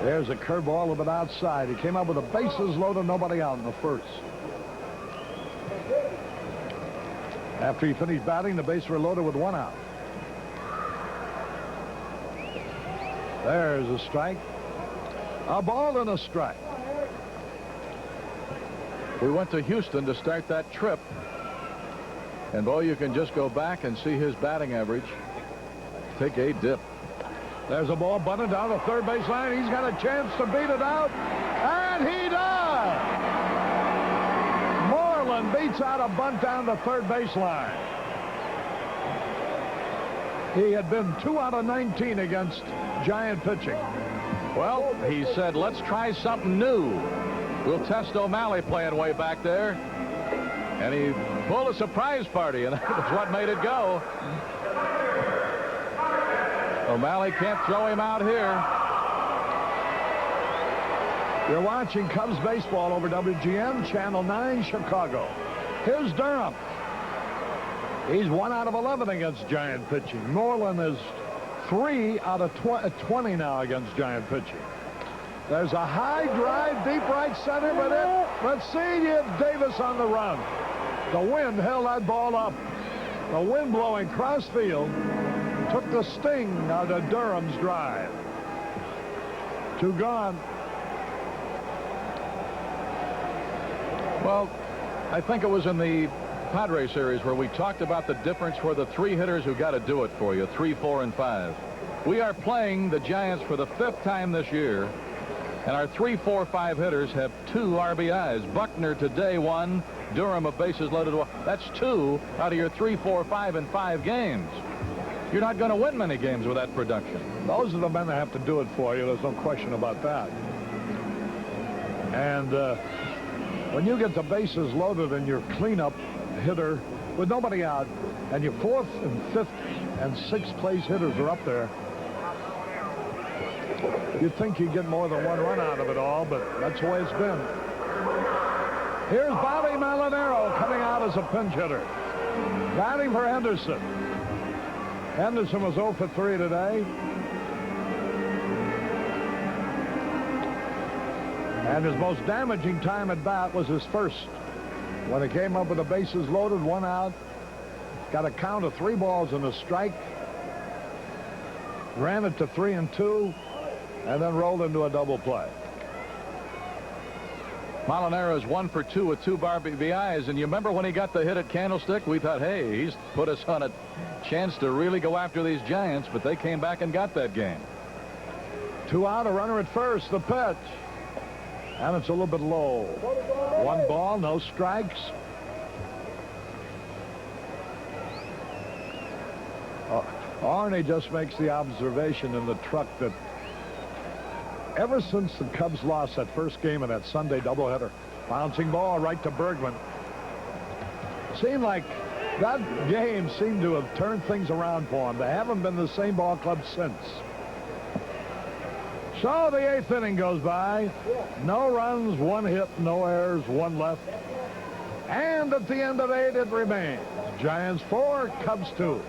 There's a curveball a little bit outside. He came up with the bases loaded, nobody out in the 1st. After he finished batting, the bases were loaded with 1 out. There's a strike. A ball and a strike. We went to Houston to start that trip. And, boy, you can just go back and see his batting average take a dip. There's a ball bunted down the 3rd base line. He's got a chance to beat it out. And he does! Moreland beats out a bunt down the 3rd base line. He had been 2 out of 19 against Giant pitching. Well, he said, let's try something new. We'll test O'Malley playing way back there. And he pulled a surprise party, and that was what made it go. O'Malley can't throw him out here. You're watching Cubs baseball over WGN, Channel 9, Chicago. Here's Durham. He's 1 out of 11 against Giant pitching. Moreland is 3 out of 20 now against Giant pitching. There's a high drive, deep right center, let's see if Davis on the run. The wind held that ball up. The wind blowing cross field took the sting out of Durham's drive. 2 gone. Well, I think it was in the Padres series where we talked about the difference for the 3 hitters who got to do it for you, 3, 4, and 5. We are playing the Giants for the 5th time this year, and our 3, 4, 5 hitters have 2 RBIs. Buckner today 1, Durham a bases loaded 1. That's 2 out of your 3, 4, 5, and 5 games. You're not going to win many games with that production. Those are the men that have to do it for you. There's no question about that. And when you get the bases loaded and your cleanup hitter with nobody out, and your 4th and 5th and 6th place hitters are up there, you'd think you'd get more than 1 run out of it all, but that's the way it's been. Here's Bobby Molinaro coming out as a pinch hitter. Batting for Henderson. Henderson was 0 for 3 today. And his most damaging time at bat was his 1st. When he came up with the bases loaded, 1 out. Got a count of 3 balls and a strike. Ran it to 3 and 2. And then rolled into a double play. Molinaro is 1 for 2 with 2 RBIs, and you remember when he got the hit at Candlestick? We thought, hey, he's put us on a chance to really go after these Giants, but they came back and got that game. 2 out, a runner at first, the pitch. And it's a little bit low. 1 ball, no strikes. Arnie just makes the observation in the truck that ever since the Cubs lost that first game of that Sunday doubleheader, bouncing ball right to Bergman, seemed like That game seemed to have turned things around for them. They haven't been the same ball club since. So the 8th inning goes by. No runs, 1 hit, no errors, 1 left. And at the end of 8, it remains Giants 4, Cubs 2.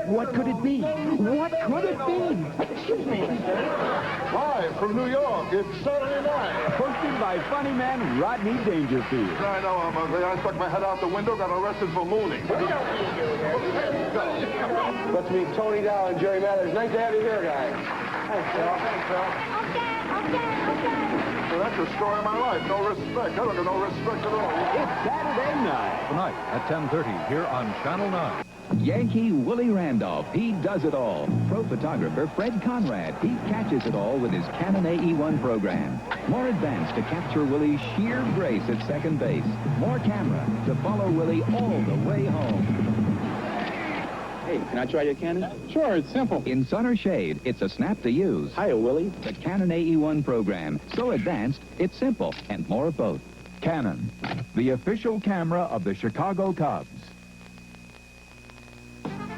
What could it be? What could it be? Excuse me. Live from New York, it's Saturday night. Hosted by funny man Rodney Dangerfield. I know I'm ugly. I stuck my head out the window, got arrested for mooning. Let's meet Tony Dow and Jerry Mathers. Nice to have you here, guys. Thanks, Phil. Thanks, Phil. Okay. Well, that's the story of my life. No respect. I don't get no respect at all. It's Saturday night. Tonight at 10:30 here on Channel 9. Yankee Willie Randolph, he does it all. Pro photographer Fred Conrad, he catches it all with his Canon AE1 program. More advanced to capture Willie's sheer grace at second base. More camera to follow Willie all the way home. Hey, can I try your Canon? Sure, it's simple. In sun or shade, it's a snap to use. Hiya, Willie. The Canon AE1 program. So advanced, it's simple, and more of both. Canon, the official camera of the Chicago Cubs.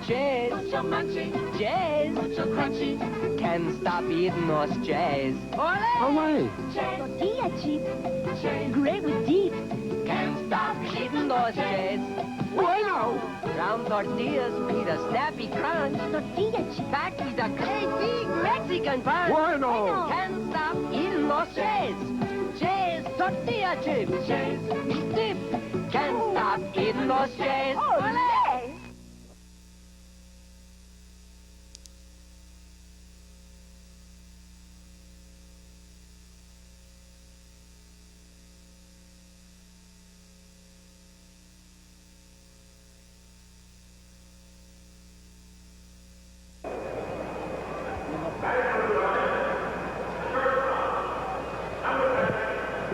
Jazz, so munchy, jazz, so crunchy, can't stop eating those jazz. Olé! Tortilla chips, great with deep, can't stop eating those jazz. Bueno! Round tortillas with a snappy crunch, tortilla chips, packed with a great big Mexican punch. Bueno! Can't stop eating those jazz. Jazz, tortilla chips, jazz, deep, can't stop eating those jazz. Olé!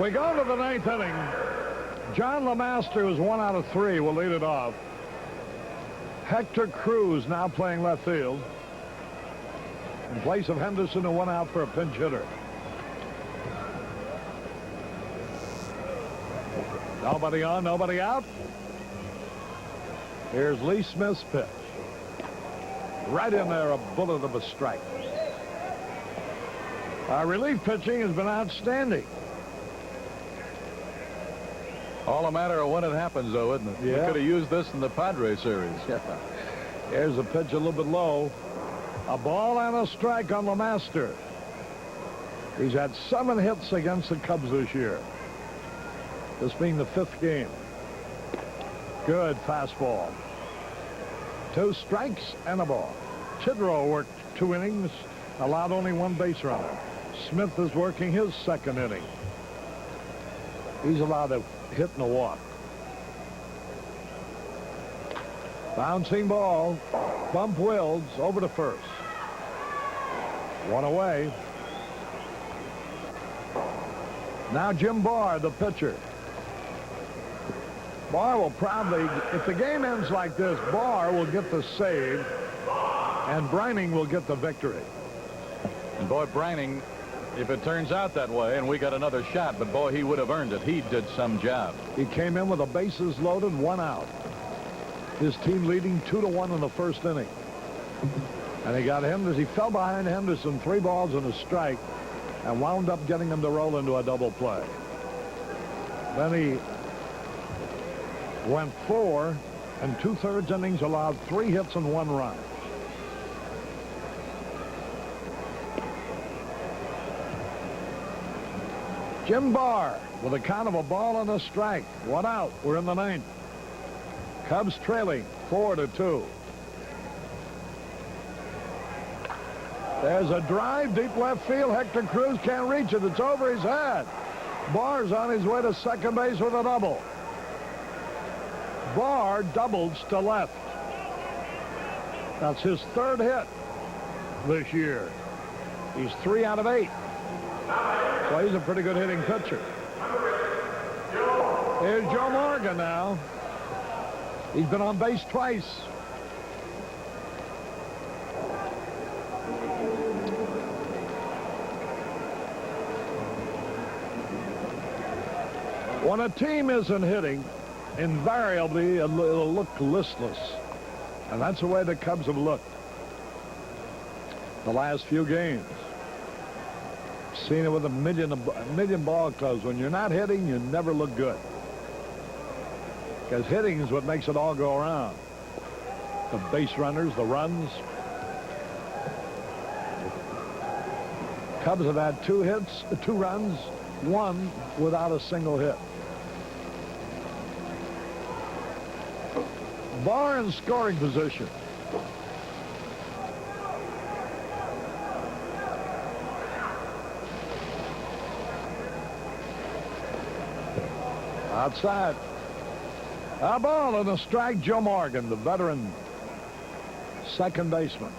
We go to the 9th inning. John LeMaster, who's 1 out of 3, will lead it off. Hector Cruz now playing left field in place of Henderson, who went out for a pinch hitter. Nobody on, nobody out. Here's Lee Smith's pitch. Right in there, a bullet of a strike. Our relief pitching has been outstanding. All a matter of when it happens, though, isn't it? Yeah. We could have used this in the Padres series. Here's a pitch a little bit low. A ball and a strike on LeMaster. He's had 7 hits against the Cubs this year. This being the 5th game. Good fastball. 2 strikes and a ball. Chidrow worked 2 innings, allowed only 1 base runner. Smith is working his 2nd inning. He's allowed a hit and a walk. Bouncing ball. Bump Wills over to first. 1 away. Now Jim Barr, the pitcher. Barr will probably, if the game ends like this, Barr will get the save, and Brining will get the victory. And boy, Brining, if it turns out that way and we got another shot, but boy, he would have earned it. He did some job. He came in with the bases loaded, 1 out. His team leading 2-1 in the 1st inning. And he got Henderson. He fell behind Henderson, 3 balls and a strike, and wound up getting him to roll into a double play. Then he went 4 and 2/3 innings, allowed 3 hits and 1 run. Jim Barr with a count of a ball and a strike. 1 out. We're in the 9th. Cubs trailing 4-2. There's a drive deep left field. Hector Cruz can't reach it. It's over his head. Barr's on his way to second base with a double. Barr doubles to left. That's his 3rd hit this year. He's 3 out of 8. So he's a pretty good hitting pitcher. Here's Joe Morgan now. He's been on base twice. When a team isn't hitting, invariably it'll look listless. And that's the way the Cubs have looked the last few games. Seen it with a million ball clubs. When you're not hitting, you never look good. Because hitting is what makes it all go around. The base runners, the runs. Cubs have had 2 hits, 2 runs, 1 without a single hit. Barr in scoring position. Outside. A ball and a strike. Joe Morgan, the veteran second baseman.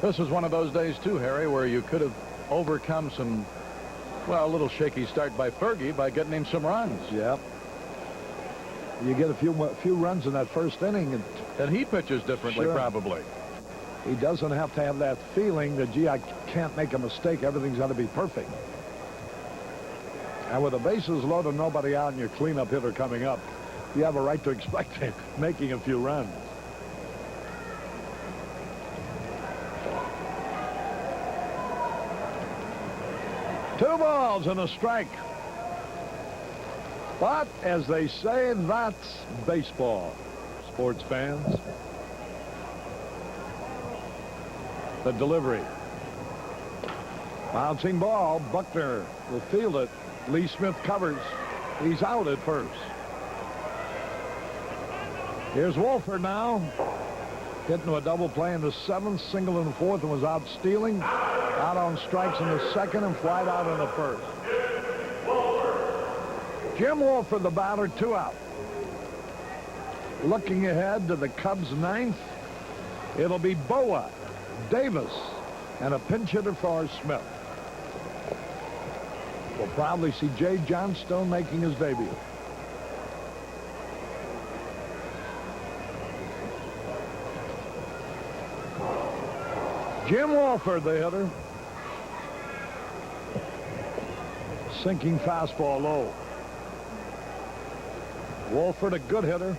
This is one of those days, too, Harry, where you could have overcome some, well, a little shaky start by Fergie by getting him some runs. Yep. You get a few runs in that first inning. And he pitches differently, probably. He doesn't have to have that feeling that, gee, I can't make a mistake. Everything's got to be perfect. And with the bases loaded, nobody out, and your cleanup hitter coming up, you have a right to expect him making a few runs. Two balls and a strike. But, as they say, that's baseball, sports fans. The delivery. Bouncing ball. Buckner will field it. Lee Smith covers. He's out at first. Here's Wolford now. Hit into a double play in the 7th, single in the 4th, and was out stealing. Out on strikes in the 2nd and flied out in the 1st. Jim Wolford, the batter, 2 out. Looking ahead to the Cubs' 9th, it'll be Boa, Davis, and a pinch hitter for Smith. We'll probably see Jay Johnstone making his debut. Jim Wolford, the hitter. Sinking fastball low. Wolford, a good hitter,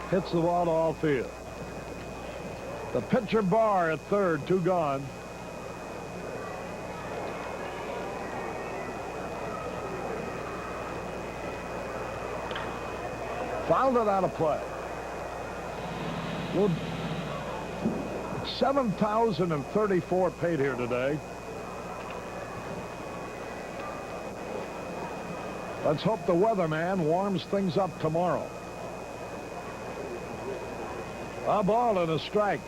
hits the ball to all field. The pitcher Barr at third, 2 gone. Fouled it out of play. Well, 7,034 paid here today. Let's hope the weatherman warms things up tomorrow. A ball and a strike.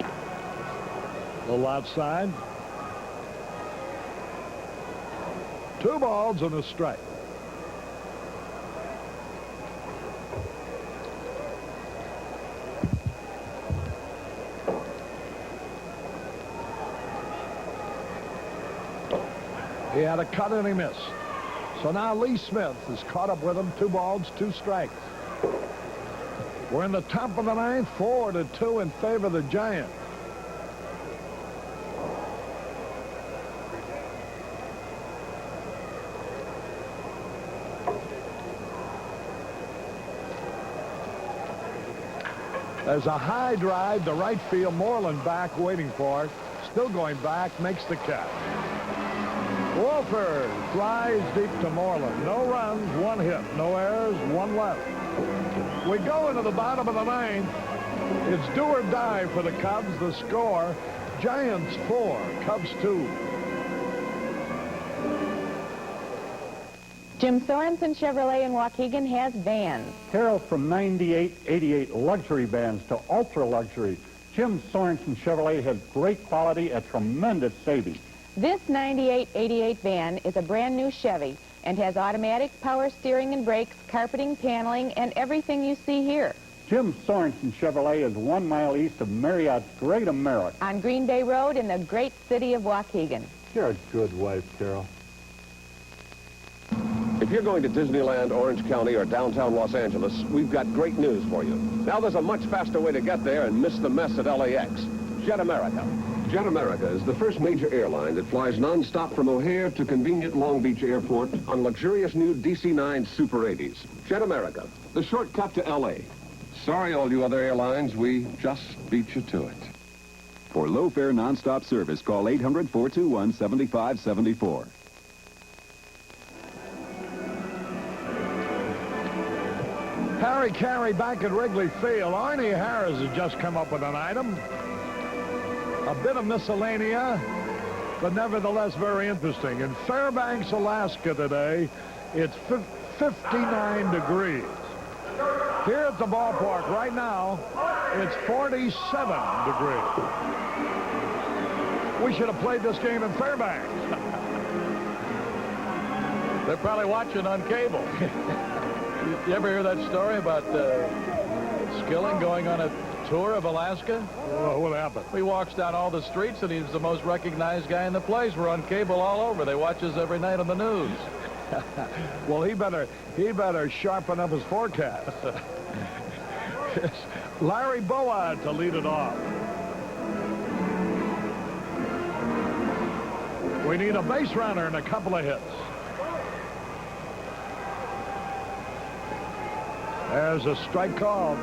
A little outside. 2 balls and a strike. He had a cut and he missed. So now Lee Smith is caught up with him. 2 balls, 2 strikes. We're in the top of the 9th, 4-2 in favor of the Giants. There's a high drive to right field. Moreland back waiting for it. Still going back, makes the catch. Wolford flies deep to Moreland. No runs, 1 hit. No errors, 1 left. We go into the bottom of the 9th. It's do or die for the Cubs. The score, Giants 4, Cubs 2. Jim Sorensen Chevrolet in Waukegan has vans. Carol, from 98, luxury vans to ultra luxury, Jim Sorensen Chevrolet has great quality at tremendous savings. This 98 van is a brand new Chevy and has automatic power steering and brakes, carpeting, paneling, and everything you see here. Jim Sorensen Chevrolet is 1 mile east of Marriott's Great America. On Green Bay Road in the great city of Waukegan. You're a good wife, Carol. If you're going to Disneyland, Orange County, or downtown Los Angeles, we've got great news for you. Now there's a much faster way to get there and miss the mess at LAX. Jet America. Jet America is the first major airline that flies nonstop from O'Hare to convenient Long Beach Airport on luxurious new DC-9 Super 80s. Jet America, the shortcut to L.A. Sorry, all you other airlines, we just beat you to it. For low-fare nonstop service, call 800-421-7574. Harry Carey back at Wrigley Field. Arnie Harris has just come up with an item. A bit of miscellanea, but nevertheless very interesting. In Fairbanks, Alaska today, it's 59 degrees. Here at the ballpark right now, it's 47 degrees. We should have played this game in Fairbanks. They're probably watching on cable. You ever hear that story about Skilling going on a tour of Alaska? Well, what happened? He walks down all the streets, and he's the most recognized guy in the place. We're on cable all over. They watch us every night on the news. Well, he better sharpen up his forecast. Larry Bowa to lead it off. We need a base runner and a couple of hits. There's a strike call.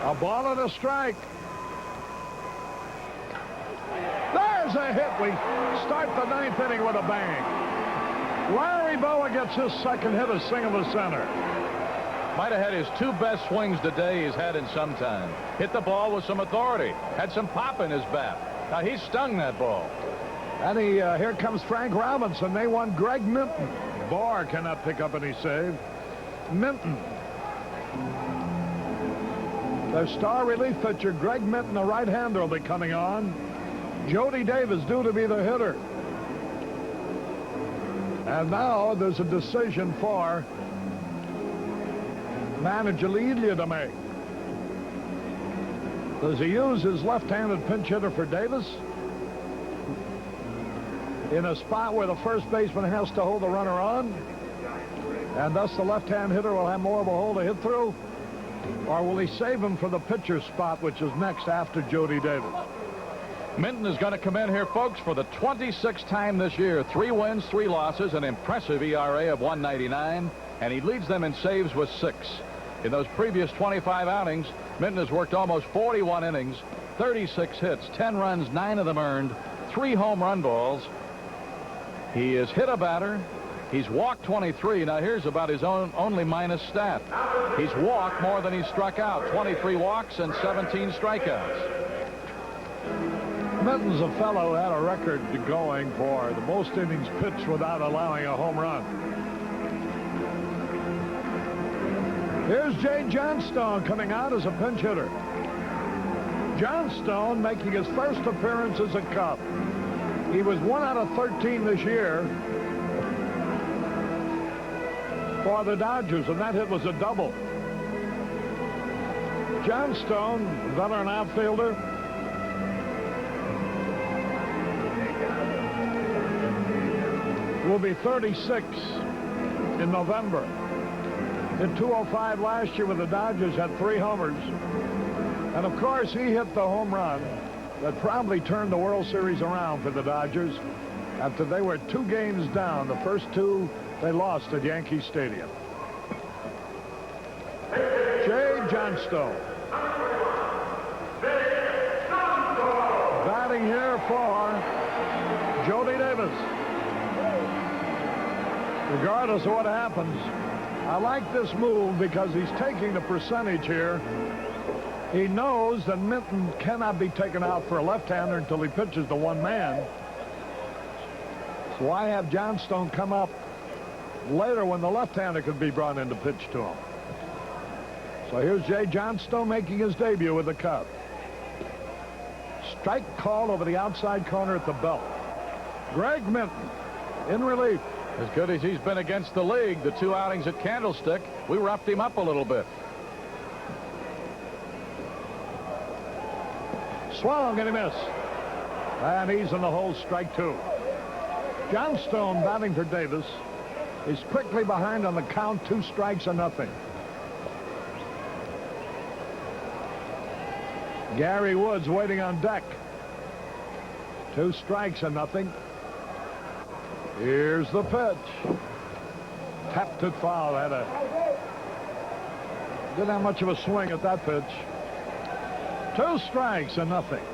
A ball and a strike. There's a hit. We start the ninth inning with a bang. Larry Bowa gets his second hit, a single to center. Might have had his two best swings today he's had in some time. Hit the ball with some authority. Had some pop in his bat. Now, he stung that ball. And here comes Frank Robinson. They want Greg Minton. Barr cannot pick up any save. Minton. Their star relief pitcher, Greg Minton, the right-hander, will be coming on. Jody Davis due to be the hitter. And now there's a decision for manager Lelia to make. Does he use his left-handed pinch hitter for Davis in a spot where the first baseman has to hold the runner on, and thus the left-hand hitter will have more of a hole to hit through? Or will he save him for the pitcher spot, which is next after Jody Davis? Minton is going to come in here, folks, for the 26th time this year. 3 wins, 3 losses, an impressive ERA of 1.99, and he leads them in saves with 6. In those previous 25 outings, Minton has worked almost 41 innings, 36 hits, 10 runs, 9 of them earned, 3 home run balls. He has hit a batter. He's walked 23. Now, here's about his only minus stat. He's walked more than he's struck out. 23 walks and 17 strikeouts. Minton's a fellow who had a record going for the most innings pitched without allowing a home run. Here's Jay Johnstone coming out as a pinch hitter. Johnstone making his first appearance as a Cub. He was 1 out of 13 this year for the Dodgers, and that hit was a double. Johnstone, veteran outfielder. Will be 36 in November. Hit 205 last year with the Dodgers, had 3 homers. And of course, he hit the home run that probably turned the World Series around for the Dodgers after they were 2 games down. The first 2 they lost at Yankee Stadium. Jay Johnstone. Batting here for Jody Davis. Regardless of what happens, I like this move because he's taking the percentage here. He knows that Minton cannot be taken out for a left-hander until he pitches to one man. So why have Johnstone come up later when the left-hander could be brought in to pitch to him? So here's Jay Johnstone making his debut with the Cubs. Strike call over the outside corner at the belt. Greg Minton in relief. As good as he's been against the league, the 2 outings at Candlestick, we roughed him up a little bit. Swung and he missed. And he's in the hole, strike 2. Johnstone batting for Davis is quickly behind on the count, 2 strikes and nothing. Gary Woods waiting on deck. 2 strikes and nothing. Here's the pitch. Tapped it foul. Didn't have much of a swing at that pitch. 2 strikes and nothing.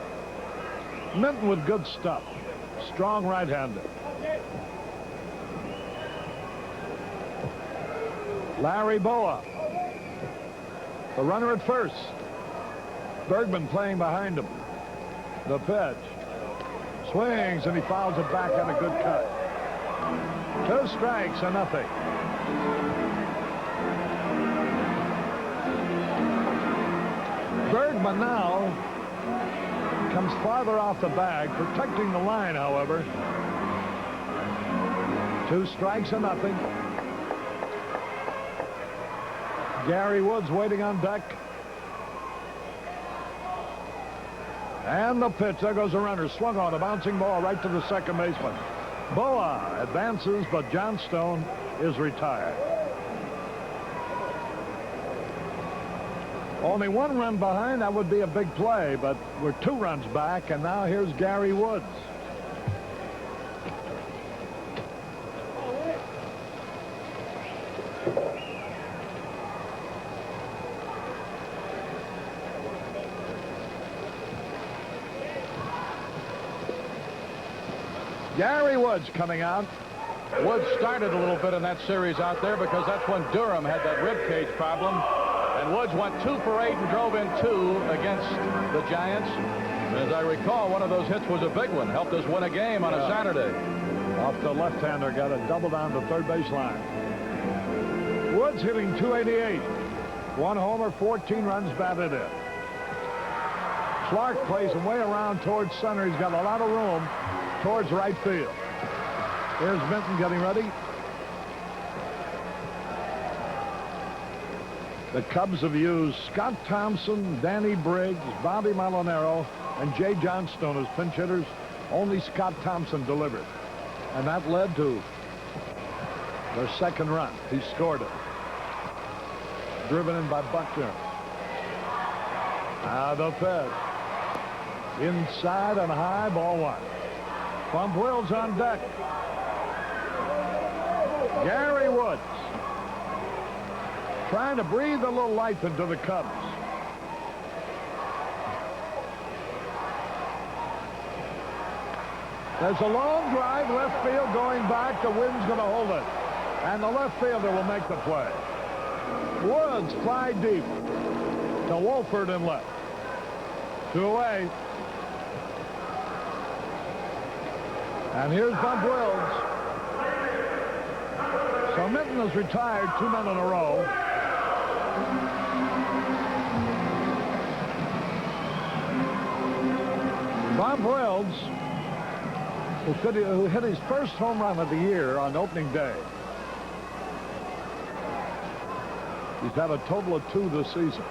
Minton with good stuff. Strong right-hander. Larry Boa. The runner at first. Bergman playing behind him. The pitch. Swings, and he fouls it back on a good cut. 2 strikes and nothing. Bergman now comes farther off the bag, protecting the line, however. 2 strikes and nothing. Gary Woods waiting on deck. And the pitch. There goes the runner. Swung on a bouncing ball right to the second baseman. Boa advances, but Johnstone is retired. Only 1 run behind. That would be a big play, but we're 2 runs back, and now here's Gary Woods. Gary Woods coming out. Woods started a little bit in that series out there because that's when Durham had that rib cage problem. And Woods went 2 for 8 and drove in 2 against the Giants. And as I recall, one of those hits was a big one. Helped us win a game on a Saturday. Off the left-hander, got a double down the third base line. Woods hitting .288. 1 homer, 14 runs batted in. Clark plays him way around towards center. He's got a lot of room towards right field. Here's Minton getting ready. The Cubs have used Scott Thompson, Danny Briggs, Bobby Molinaro, and Jay Johnstone as pinch hitters. Only Scott Thompson delivered. And that led to their second run. He scored it. Driven in by Buckner. Now the pitch. Inside and high, ball 1. Bump Wills on deck. Gary Woods trying to breathe a little life into the Cubs. There's a long drive left field going back. The wind's going to hold it. And the left fielder will make the play. Woods fly deep to Wolford and left. 2 away. And here's Bump Wills. So Minton has retired 2 men in a row. Bump Wills, who hit his first home run of the year on opening day. He's had a total of 2 this season.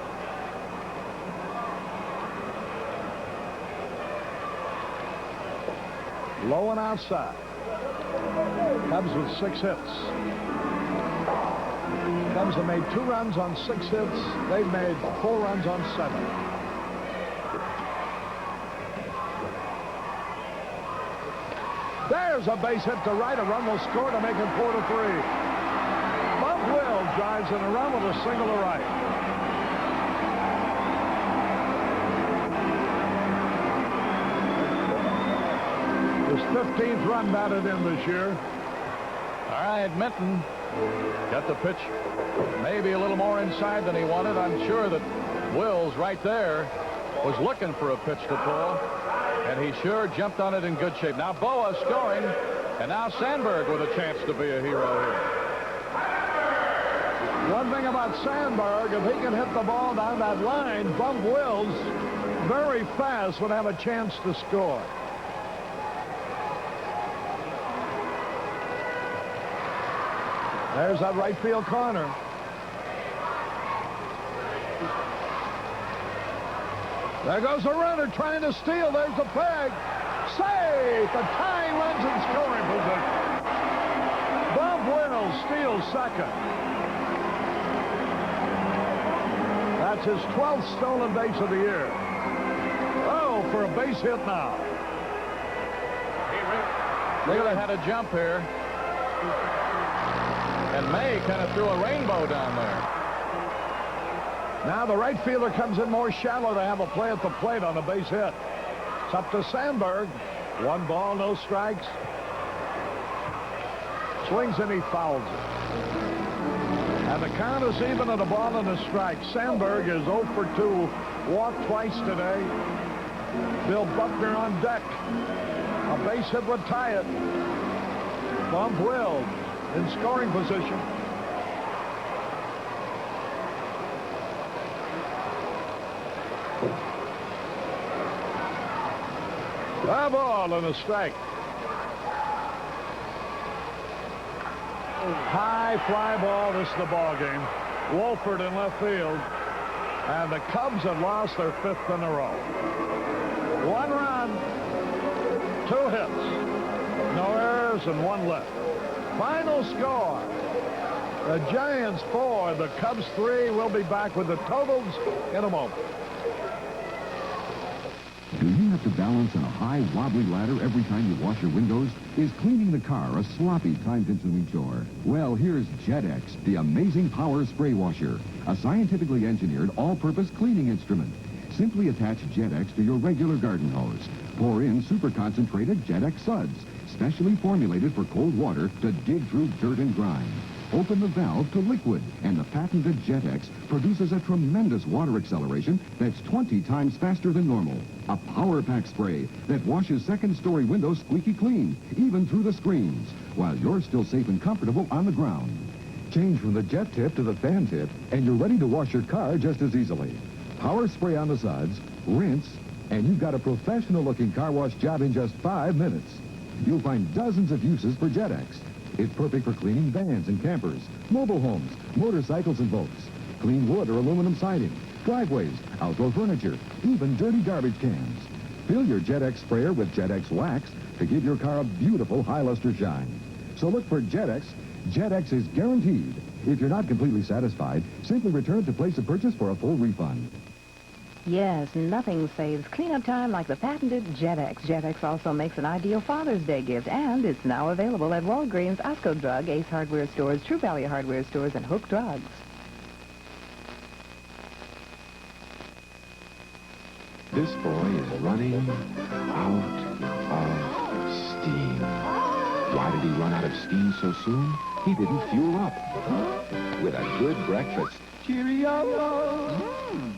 Low and outside. Cubs with 6 hits. Cubs have made 2 runs on 6 hits. They've made 4 runs on 7. There's a base hit to right. A run will score to make it 4-3. Bump Wills drives in a run with a single to right. His 15th run batted in this year. All right, Minton got the pitch maybe a little more inside than he wanted. I'm sure that Wills right there was looking for a pitch to pull, and he sure jumped on it in good shape. Now Boa scoring, and now Sandberg with a chance to be a hero here. One thing about Sandberg, if he can hit the ball down that line, Bump Wills, very fast, would have a chance to score. There's that right field corner. There goes the runner trying to steal. There's the peg. Safe. The tying runs in scoring position. Bump Wills steals second. That's his 12th stolen base of the year. Will for a base hit now. He really had a jump here. And May kind of threw a rainbow down there. Now the right fielder comes in more shallow to have a play at the plate on a base hit. It's up to Sandberg. 1 ball, no strikes. Swings and he fouls it. And the count is even at a ball and a strike. Sandberg is 0 for 2. Walked twice today. Bill Buckner on deck. A base hit would tie it. Bump Wills in scoring position. A ball and a strike. High fly ball. This is the ball game. Wolford in left field. And the Cubs have lost their 5th in a row. 1 run, 2 hits, no errors, and 1 left. Final score. The Giants 4, the Cubs 3. We'll be back with the totals in a moment. Do you have to balance on a high, wobbly ladder every time you wash your windows? Is cleaning the car a sloppy, time-consuming chore? Well, here's JetX, the amazing power spray washer, a scientifically engineered all-purpose cleaning instrument. Simply attach JetX to your regular garden hose. Pour in super-concentrated JetX suds, specially formulated for cold water to dig through dirt and grime. Open the valve to liquid, and the patented JetX produces a tremendous water acceleration that's 20 times faster than normal. A power pack spray that washes second-story windows squeaky clean, even through the screens, while you're still safe and comfortable on the ground. Change from the jet tip to the fan tip, and you're ready to wash your car just as easily. Power spray on the suds, rinse, and you've got a professional-looking car wash job in just 5 minutes. You'll find dozens of uses for JetX. It's perfect for cleaning vans and campers, mobile homes, motorcycles and boats, clean wood or aluminum siding, driveways, outdoor furniture, even dirty garbage cans. Fill your JetX sprayer with JetX wax to give your car a beautiful high luster shine. So look for JetX. JetX is guaranteed. If you're not completely satisfied, simply return it to place a purchase for a full refund. Yes, nothing saves cleanup time like the patented JetX. JetX also makes an ideal Father's Day gift, and it's now available at Walgreens, Osco Drug, Ace Hardware Stores, True Value Hardware Stores, and Hook Drugs. This boy is running out of steam. Why did he run out of steam so soon? He didn't fuel up. With a good breakfast. Cheerio!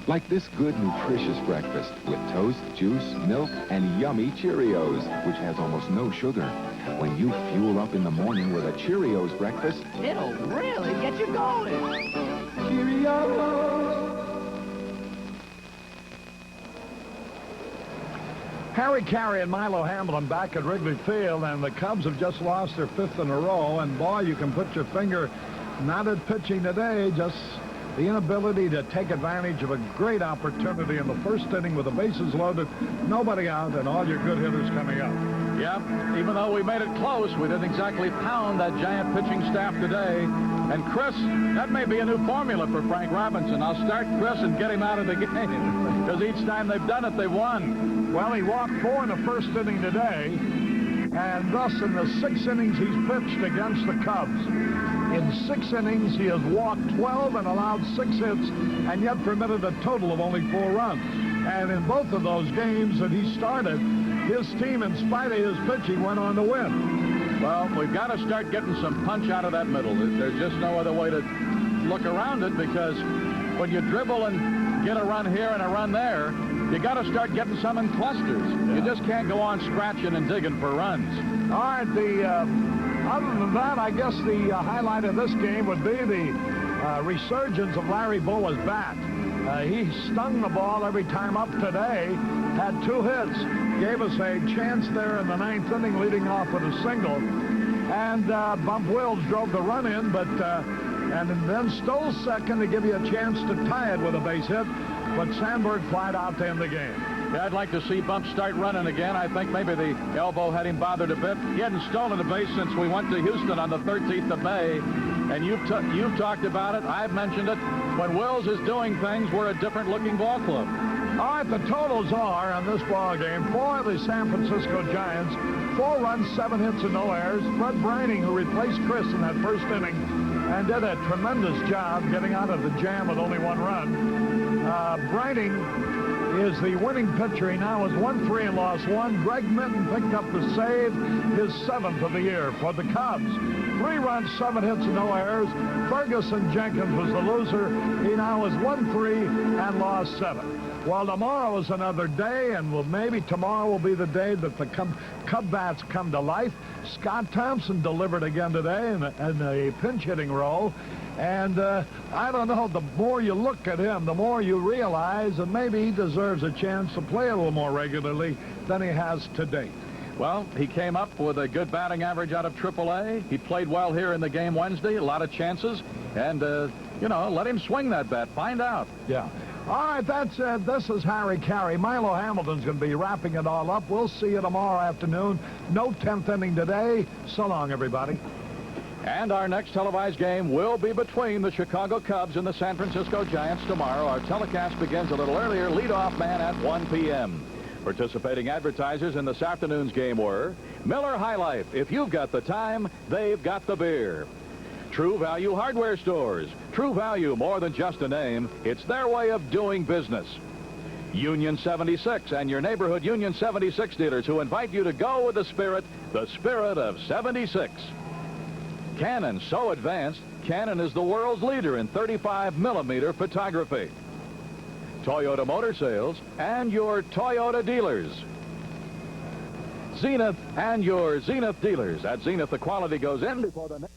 Like this good, nutritious breakfast with toast, juice, milk, and yummy Cheerios, which has almost no sugar. When you fuel up in the morning with a Cheerios breakfast, it'll really get you going. Cheerios! Harry Caray and Milo Hamlin back at Wrigley Field, and the Cubs have just lost their 5th in a row. And boy, you can put your finger not at pitching today, just the inability to take advantage of a great opportunity in the first inning with the bases loaded, nobody out, and all your good hitters coming up. Yep, even though we made it close, we didn't exactly pound that Giant pitching staff today. And Chris, that may be a new formula for Frank Robinson. I'll start Chris and get him out of the game, because each time they've done it, they won. Well, he walked 4 in the first inning today, and thus in the 6 innings he's pitched against the Cubs. In 6 innings, he has walked 12 and allowed 6 hits, and yet permitted a total of only 4 runs. And in both of those games that he started, his team, in spite of his pitching, went on to win. Well, we've got to start getting some punch out of that middle. There's just no other way to look around it, because when you dribble and get a run here and a run there, you got to start getting some in clusters. Yeah. You just can't go on scratching and digging for runs. All right, other than that, I guess the highlight of this game would be the resurgence of Larry Bowa's bat. He stung the ball every time up today, had 2 hits, gave us a chance there in the 9th inning, leading off with a single. And Bump Wills drove the run in, and then stole second to give you a chance to tie it with a base hit, but Sandberg flied out to end the game. Yeah, I'd like to see Bump start running again. I think maybe the elbow had him bothered a bit. He hadn't stolen a base since we went to Houston on the 13th of May. And you've talked about it. I've mentioned it. When Wills is doing things, we're a different-looking ball club. All right, the totals are on this ball game for the San Francisco Giants: 4 runs, 7 hits, and no errors. Fred Brining, who replaced Chris in that first inning and did a tremendous job getting out of the jam with only 1 run. Brining is the winning pitcher. He now is 1-3 and lost 1. Greg Minton picked up the save, his 7th of the year for the Cubs. 3 runs, 7 hits, and no errors. Ferguson Jenkins was the loser. He now is 1-3 and lost 7. Well, tomorrow is another day, and maybe tomorrow will be the day that the Cub bats come to life. Scott Thompson delivered again today in a pinch-hitting role. And I don't know, the more you look at him, the more you realize that maybe he deserves a chance to play a little more regularly than he has to date. Well, he came up with a good batting average out of AAA. He played well here in the game Wednesday, a lot of chances. And, you know, let him swing that bat. Find out. Yeah. All right, that's it. This is Harry Carey. Milo Hamilton's going to be wrapping it all up. We'll see you tomorrow afternoon. No 10th inning today. So long, everybody. And our next televised game will be between the Chicago Cubs and the San Francisco Giants tomorrow. Our telecast begins a little earlier. Leadoff man at 1 p.m. Participating advertisers in this afternoon's game were Miller High Life. If you've got the time, they've got the beer. True Value Hardware Stores. True Value, more than just a name. It's their way of doing business. Union 76 and your neighborhood Union 76 dealers who invite you to go with the spirit of 76. Canon, so advanced, Canon is the world's leader in 35mm photography. Toyota Motor Sales and your Toyota dealers. Zenith and your Zenith dealers. At Zenith, the quality goes in before the next.